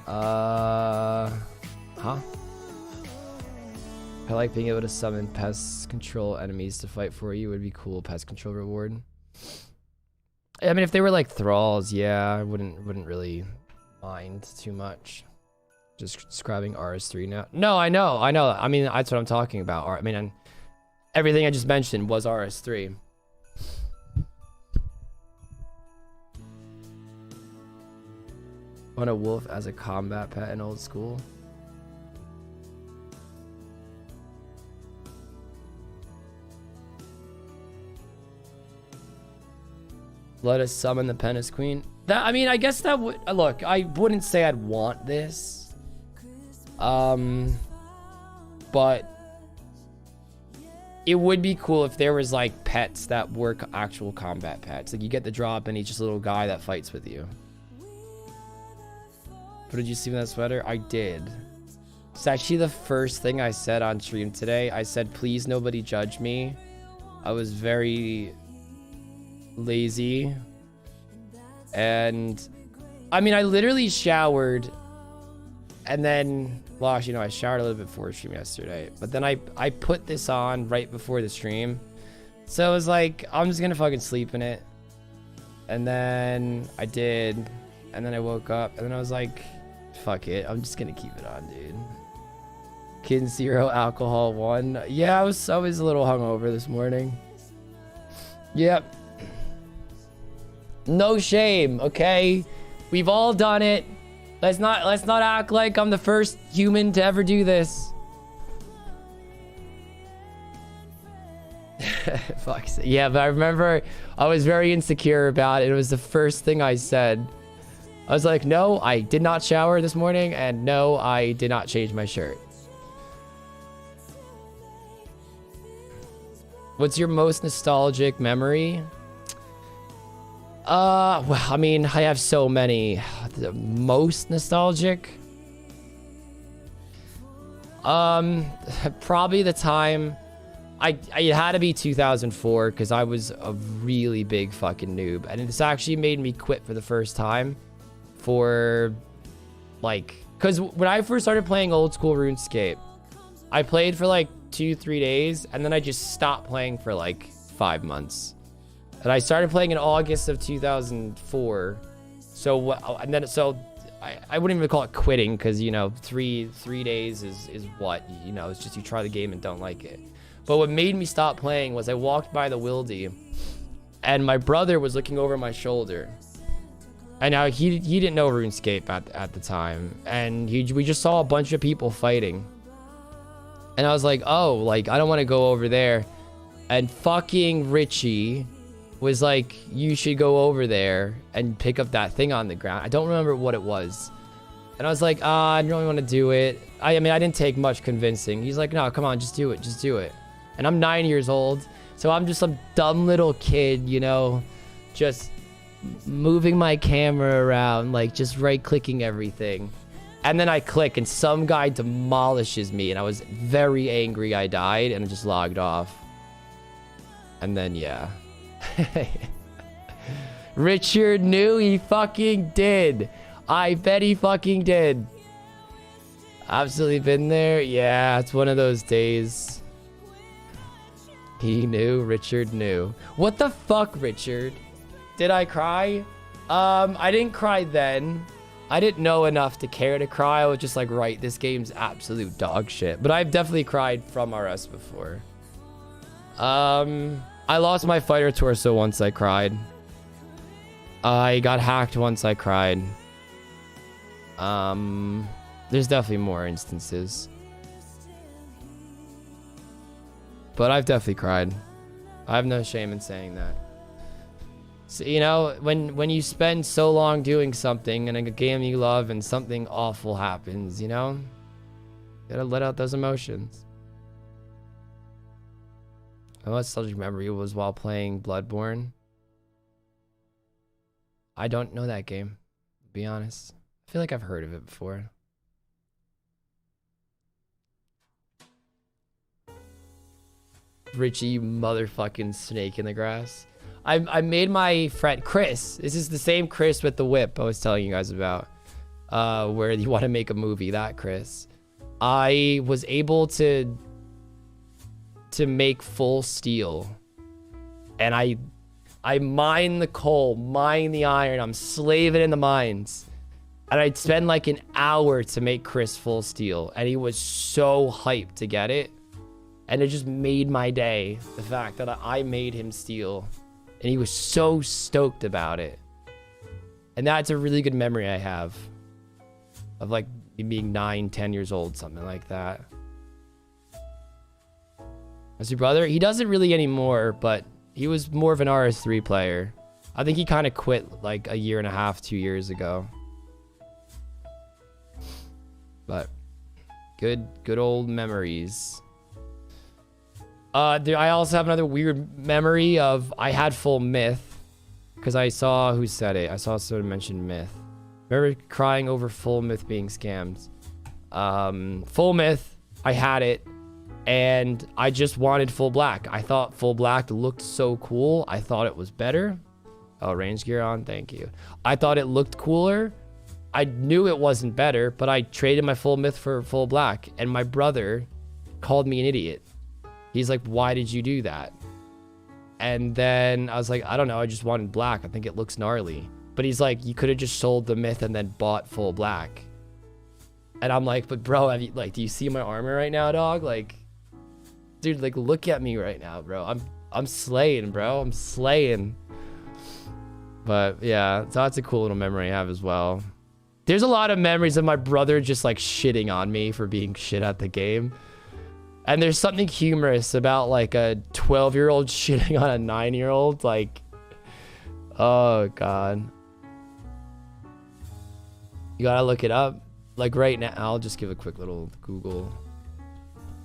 Speaker 1: Huh? I like being able to summon pest control enemies to fight for you. Would be cool. Pest control reward. I mean, if they were like thralls, yeah, I wouldn't really mind too much. Just describing RS3 now. No, I know. I mean, that's what I'm talking about. I mean, everything I just mentioned was RS3. Want a wolf as a combat pet in old school? Let us summon the Penis Queen. That, I mean, I guess that would... Look, I wouldn't say I'd want this. But... it would be cool if there was, like, pets that were actual combat pets. Like, you get the drop and he's just a little guy that fights with you. But did you see that sweater? I did. It's actually the first thing I said on stream today. I said, please nobody judge me. I was very... lazy. And I mean, I literally showered and then, well, actually, no, I showered a little bit before stream yesterday, but then I put this on right before the stream. So I was like, I'm just gonna fucking sleep in it. And then I did, and then I woke up and then I was like, fuck it, I'm just gonna keep it on, dude. Kid 0, alcohol 1. Yeah, I was a little hungover this morning. Yep. No shame, okay? We've all done it. Let's not act like I'm the first human to ever do this. Fuck. Yeah, but I remember I was very insecure about it. It was the first thing I said. I was like, no, I did not shower this morning, and no, I did not change my shirt. What's your most nostalgic memory? Well, I mean, I have so many. The most nostalgic? Probably the time... it had to be 2004, because I was a really big fucking noob. And it's actually made me quit for the first time. For, like... Because when I first started playing old school RuneScape, I played for like 2-3 days, and then I just stopped playing for like 5 months. And I started playing in August of 2004. So, and then, so I wouldn't even call it quitting, because, you know, three days is what, you know, it's just you try the game and don't like it. But what made me stop playing was I walked by the Wildy, and my brother was looking over my shoulder. And now he didn't know RuneScape at the time, and we just saw a bunch of people fighting. And I was like, oh, like, I don't want to go over there. And fucking Richie was like, you should go over there and pick up that thing on the ground. I don't remember what it was. And I was like, I don't really want to do it. I mean, I didn't take much convincing. He's like, no, come on, just do it. Just do it. And I'm 9 years old. So I'm just some dumb little kid, you know, just moving my camera around, like just right clicking everything. And then I click and some guy demolishes me. And I was very angry. I died and I just logged off. And then, yeah. Richard knew he fucking did. I bet he fucking did. Absolutely been there. Yeah, it's one of those days. He knew. Richard knew. What the fuck, Richard? Did I cry? I didn't cry then. I didn't know enough to care to cry. I was just like, right, this game's absolute dog shit. But I've definitely cried from RS before. I lost my fighter torso once I cried. I got hacked once I cried. There's definitely more instances. But I've definitely cried. I have no shame in saying that. So, you know, when you spend so long doing something in a game you love and something awful happens, you know? You gotta let out those emotions. My most nostalgic memory was while playing Bloodborne. I don't know that game, to be honest. I feel like I've heard of it before. Richie, you motherfucking snake in the grass. I made my friend Chris. This is the same Chris with the whip I was telling you guys about. Where you want to make a movie, that Chris. I was able to make full steel. And I mine the coal, mine the iron. I'm slaving in the mines. And I'd spend like an hour to make Chris full steel. And he was so hyped to get it. And it just made my day. The fact that I made him steel. And he was so stoked about it. And that's a really good memory I have. Of like being 9, 10 years old, something like that. As your brother, he doesn't really anymore, but he was more of an RS3 player. I think he kind of quit like a year and a half, 2 years ago. But good old memories. I also have another weird memory of I had full myth because I saw who said it. I saw someone mention myth. Remember crying over full myth being scammed. Full myth, I had it. And I just wanted full black. I thought full black looked so cool. I thought it was better. Oh, range gear on. Thank you. I thought it looked cooler. I knew it wasn't better, but I traded my full myth for full black. And my brother called me an idiot. He's like, why did you do that? And then I was like, I don't know. I just wanted black. I think it looks gnarly. But he's like, you could have just sold the myth and then bought full black. And I'm like, but bro, have you, like, do you see my armor right now, dog? Like, dude, like, look at me right now, bro. I'm slaying, bro. I'm slaying. But yeah, so that's a cool little memory I have as well. There's a lot of memories of my brother just like shitting on me for being shit at the game. And there's something humorous about like a 12-year-old shitting on a 9-year-old. Like, oh God. You gotta look it up. Like right now, I'll just give a quick little Google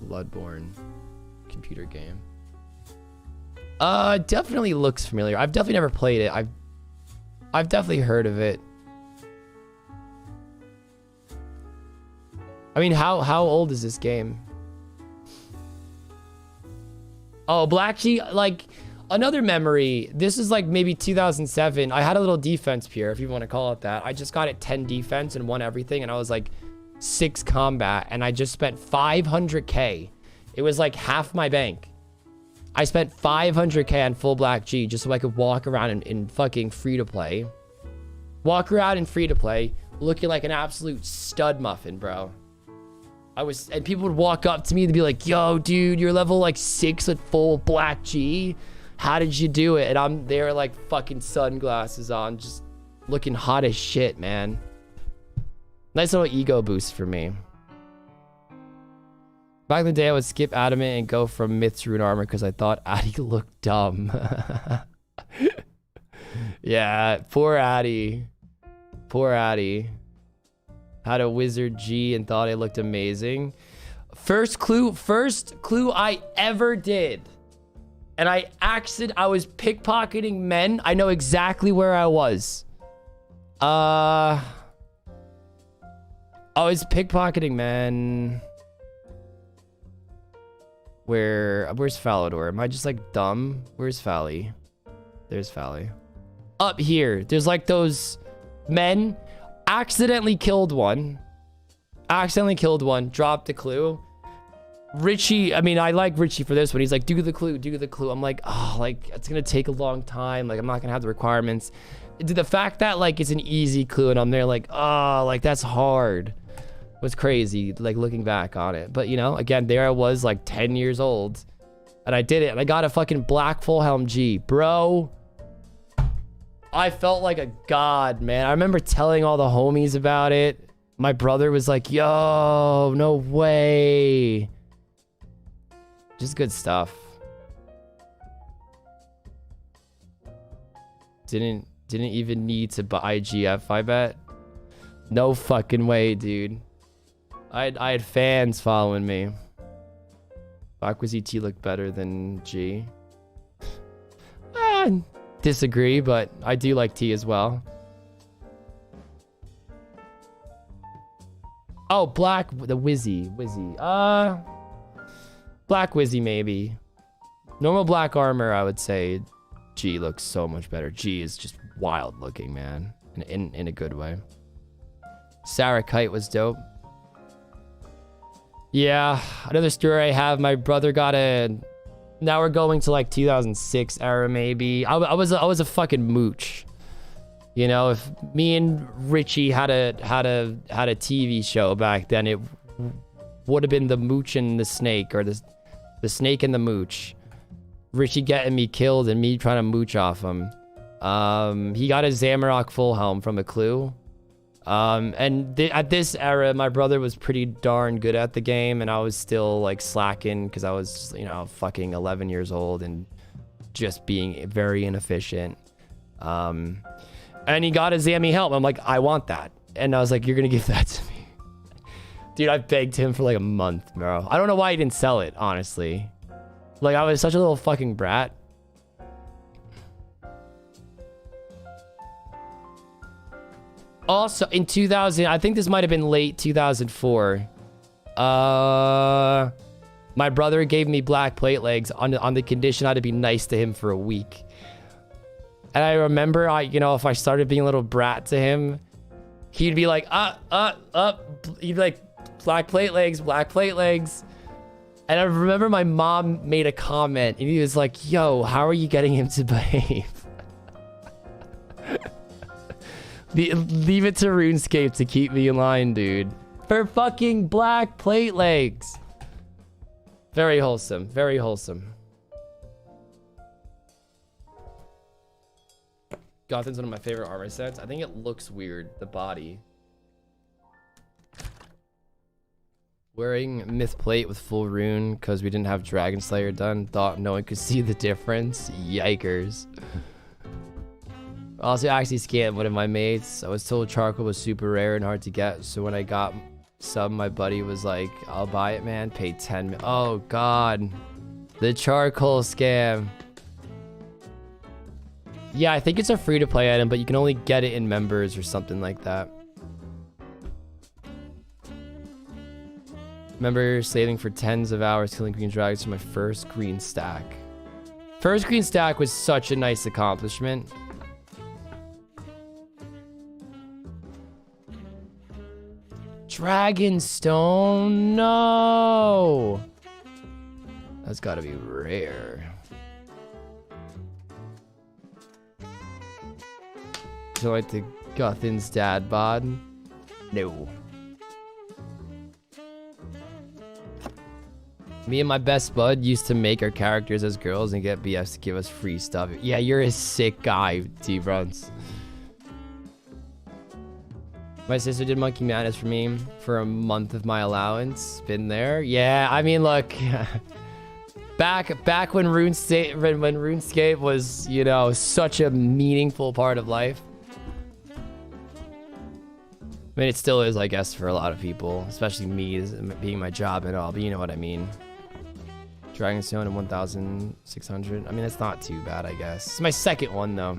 Speaker 1: Bloodborne computer game. Definitely looks familiar. I've definitely never played it. I've definitely heard of it. I mean, how old is this game? Oh, Black G, like another memory. This is like maybe 2007. I had a little defense peer, if you want to call it that. I just got it 10 defense and won everything. And I was like 6 combat and I just spent 500K. It was like half my bank. I spent 500K on full Black G just so I could walk around in fucking free to play. Walk around in free to play looking like an absolute stud muffin, bro. And people would walk up to me to be like, yo, dude, you're level like 6 with full Black G. How did you do it? And I'm there like fucking sunglasses on, just looking hot as shit, man. Nice little ego boost for me. Back in the day, I would skip Adamant and go from Myth to Rune Armor because I thought Addy looked dumb. Yeah, poor Addy. Poor Addy. Had a wizard G and thought it looked amazing. First clue I ever did. And I was pickpocketing men. I know exactly where I was. I was pickpocketing men. Where's Falador? Am I just like dumb? Where's Fally? There's Fally. Up here. There's like those men. Accidentally killed one. Dropped the clue. Richie, I mean, I like Richie for this one. He's like, do the clue. I'm like, oh, like, it's gonna take a long time. Like, I'm not gonna have the requirements. The fact that, like, it's an easy clue and I'm there like, oh, like, that's hard. Was crazy, like, looking back on it. But, you know, again, there I was, like, 10 years old. And I did it. And I got a fucking black full helm G. Bro, I felt like a god, man. I remember telling all the homies about it. My brother was like, yo, no way. Just good stuff. Didn't even need to buy IGF, I bet. No fucking way, dude. I had fans following me. Aquazy T looked better than G. Disagree, but I do like T as well. Oh, the Wizzy. Black Wizzy, maybe. Normal black armor, I would say G looks so much better. G is just wild looking, man. In a good way. Sarah Kite was dope. Yeah, another story I have. My brother got now we're going to like 2006 era, maybe. I was a fucking mooch. You know, if me and Richie had a TV show back then, it would have been the mooch and the snake, or the snake and the mooch. Richie getting me killed and me trying to mooch off him. He got a Zamorak full helm from a clue. At this era, my brother was pretty darn good at the game, and I was still like slacking because I was, you know, fucking 11 years old and just being very inefficient. And he got a Zammy helm. I'm like, I want that. And I was like, you're gonna give that to me. Dude, I begged him for like a month, bro. I don't know why he didn't sell it, honestly. Like, I was such a little fucking brat. Also, in 2000, I think this might have been late 2004. My brother gave me black plate legs on the condition I had to be nice to him for a week. And I remember, you know, if I started being a little brat to him, he'd be like, he'd be like, black plate legs. And I remember my mom made a comment, and he was like, yo, how are you getting him to behave? Leave it to RuneScape to keep me in line, dude. For fucking black plate legs. Very wholesome. Very wholesome. Gotham's one of my favorite armor sets. I think it looks weird, the body. Wearing myth plate with full rune because we didn't have Dragon Slayer done. Thought no one could see the difference. Yikers. Also, I actually scammed one of my mates. I was told charcoal was super rare and hard to get. So when I got some, my buddy was like, I'll buy it, man. Pay 10. Oh, God. The charcoal scam. Yeah, I think it's a free-to-play item, but you can only get it in members or something like that. Remember saving for tens of hours killing green dragons for my first green stack. First green stack was such a nice accomplishment. Dragonstone, no! That's gotta be rare. Do you like the Guthin's dad bod? No. Me and my best bud used to make our characters as girls and get BFs to give us free stuff. Yeah, you're a sick guy, T-Bruns. My sister did Monkey Madness for me for a month of my allowance. Been there. Yeah, I mean, look. back when RuneScape was, you know, such a meaningful part of life. I mean, it still is, I guess, for a lot of people, especially me, as being my job and all, but you know what I mean. Dragonstone and 1,600. I mean, that's not too bad, I guess. It's my second one, though,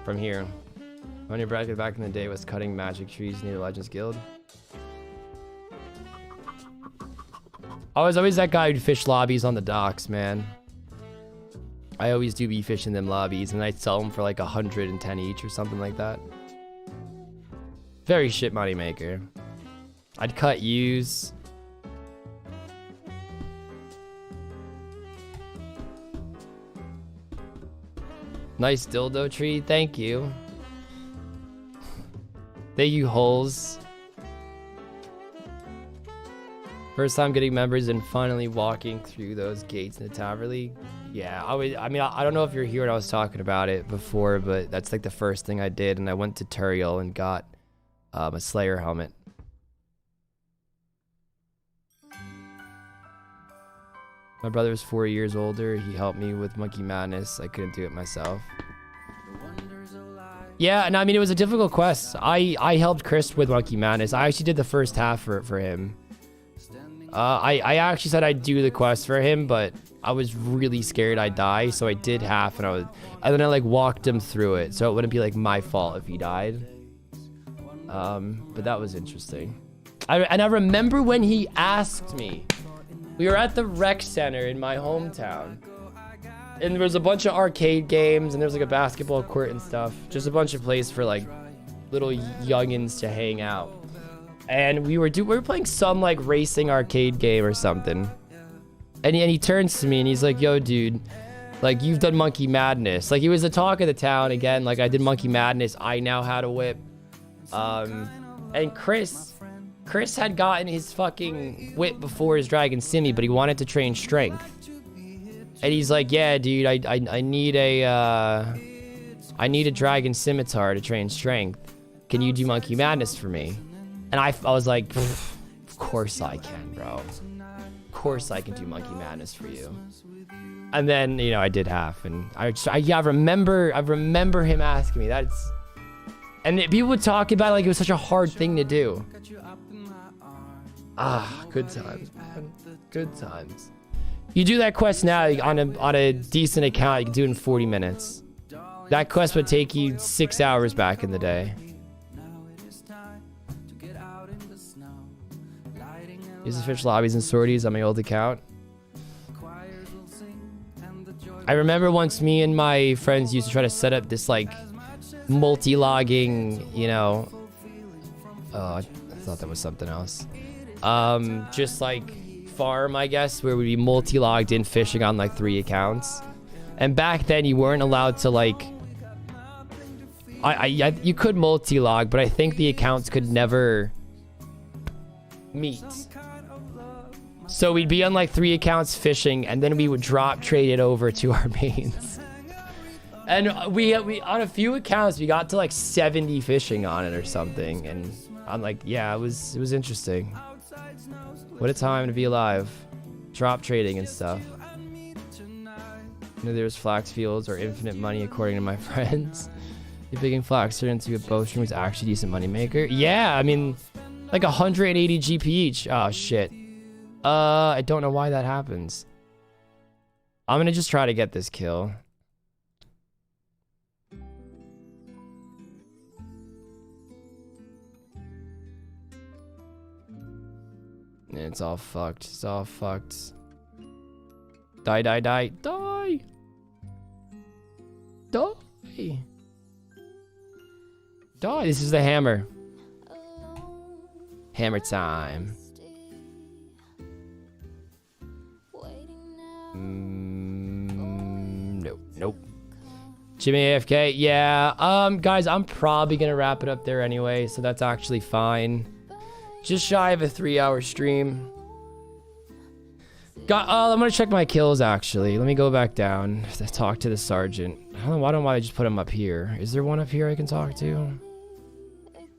Speaker 1: from here. On your bracket back in the day was cutting magic trees near Legends Guild. I was always that guy who'd fish lobbies on the docks, man. I always do be fishing them lobbies, and I'd sell them for like 110 each or something like that. Very shit money maker. I'd cut ewes. Nice dildo tree, thank you. Thank you, holes. First time getting members and finally walking through those gates in the Taverley. Yeah, I mean, I don't know if you're here when I was talking about it before, but that's like the first thing I did, and I went to Turiel and got a Slayer helmet. My brother was 4 years older. He helped me with Monkey Madness. I couldn't do it myself. Yeah, and I mean, it was a difficult quest. I helped Chris with Monkey Madness. I actually did the first half for him. I actually said I'd do the quest for him, but I was really scared I'd die, so I did half, and then I like walked him through it, so it wouldn't be like my fault if he died. But that was interesting. And I remember when he asked me. We were at the rec center in my hometown, and there was a bunch of arcade games, and there was like a basketball court and stuff. Just a bunch of places for like little youngins to hang out. And we were playing some like racing arcade game or something. And he turns to me and he's like, "Yo, dude, like you've done Monkey Madness." Like he was the talk of the town again. Like I did Monkey Madness. I now had a whip. And Chris had gotten his fucking whip before his Dragon Simi, but he wanted to train strength. And he's like, "Yeah, dude, I need a Dragon Scimitar to train strength. Can you do Monkey Madness for me?" And I was like, "Of course I can, bro. Of course I can do Monkey Madness for you." And then, you know, I did half, and I remember him asking me. And people would talk about it like it was such a hard thing to do. Ah, good times, man. Good times. You do that quest now on a decent account, you can do it in 40 minutes. That quest would take you 6 hours back in the day. Use the fish lobbies and sorties on my old account. I remember once me and my friends used to try to set up this like multi-logging, you know. Oh, I thought that was something else. Just like farm, I guess, where we'd be multi-logged in fishing on like 3 accounts. And back then you weren't allowed to like, you could multi-log, but I think the accounts could never meet. So we'd be on like 3 accounts fishing, and then we would drop trade it over to our mains. And we on a few accounts we got to like 70 fishing on it or something, and I'm like, yeah, it was interesting. What a time to be alive. Drop trading and stuff. You know, there's flax fields or infinite money according to my friends. You picking flax into a bowstring is actually a decent money maker. Yeah, I mean, like 180 GP each. Oh shit. I don't know why that happens. I'm gonna just try to get this kill. It's all fucked. It's all fucked. Die, die, die. Die! Die! Die! This is the hammer. Hammer time. Nope. Jimmy AFK. Yeah. Guys, I'm probably gonna wrap it up there anyway, so that's actually fine. Just shy of a 3-hour stream. I'm gonna check my kills actually. Let me go back down to talk to the sergeant. I don't know why I just put him up here. Is there one up here I can talk to?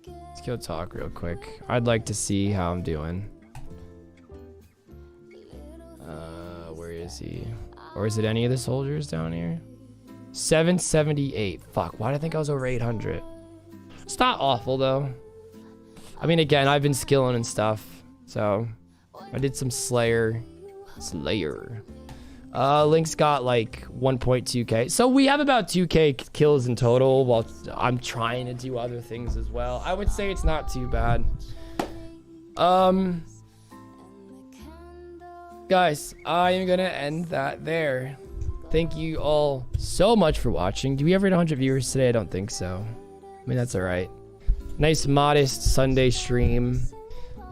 Speaker 1: Let's go talk real quick. I'd like to see how I'm doing. Where is he? Or is it any of the soldiers down here? 778. Fuck, why did I think I was over 800? It's not awful though. I mean, again, I've been skilling and stuff. So I did some Slayer. Link's got like 1.2k. So we have about 2k kills in total while I'm trying to do other things as well. I would say it's not too bad. Guys, I am gonna end that there. Thank you all so much for watching. Do we ever hit 100 viewers today? I don't think so. I mean, that's all right. Nice, modest Sunday stream.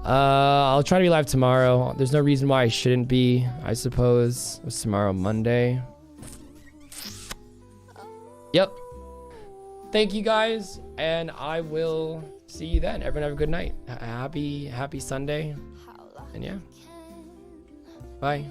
Speaker 1: I'll try to be live tomorrow. There's no reason why I shouldn't be, I suppose. What's tomorrow? Monday? Yep. Thank you guys, and I will see you then. Everyone have a good night. Happy Sunday. And yeah. Bye.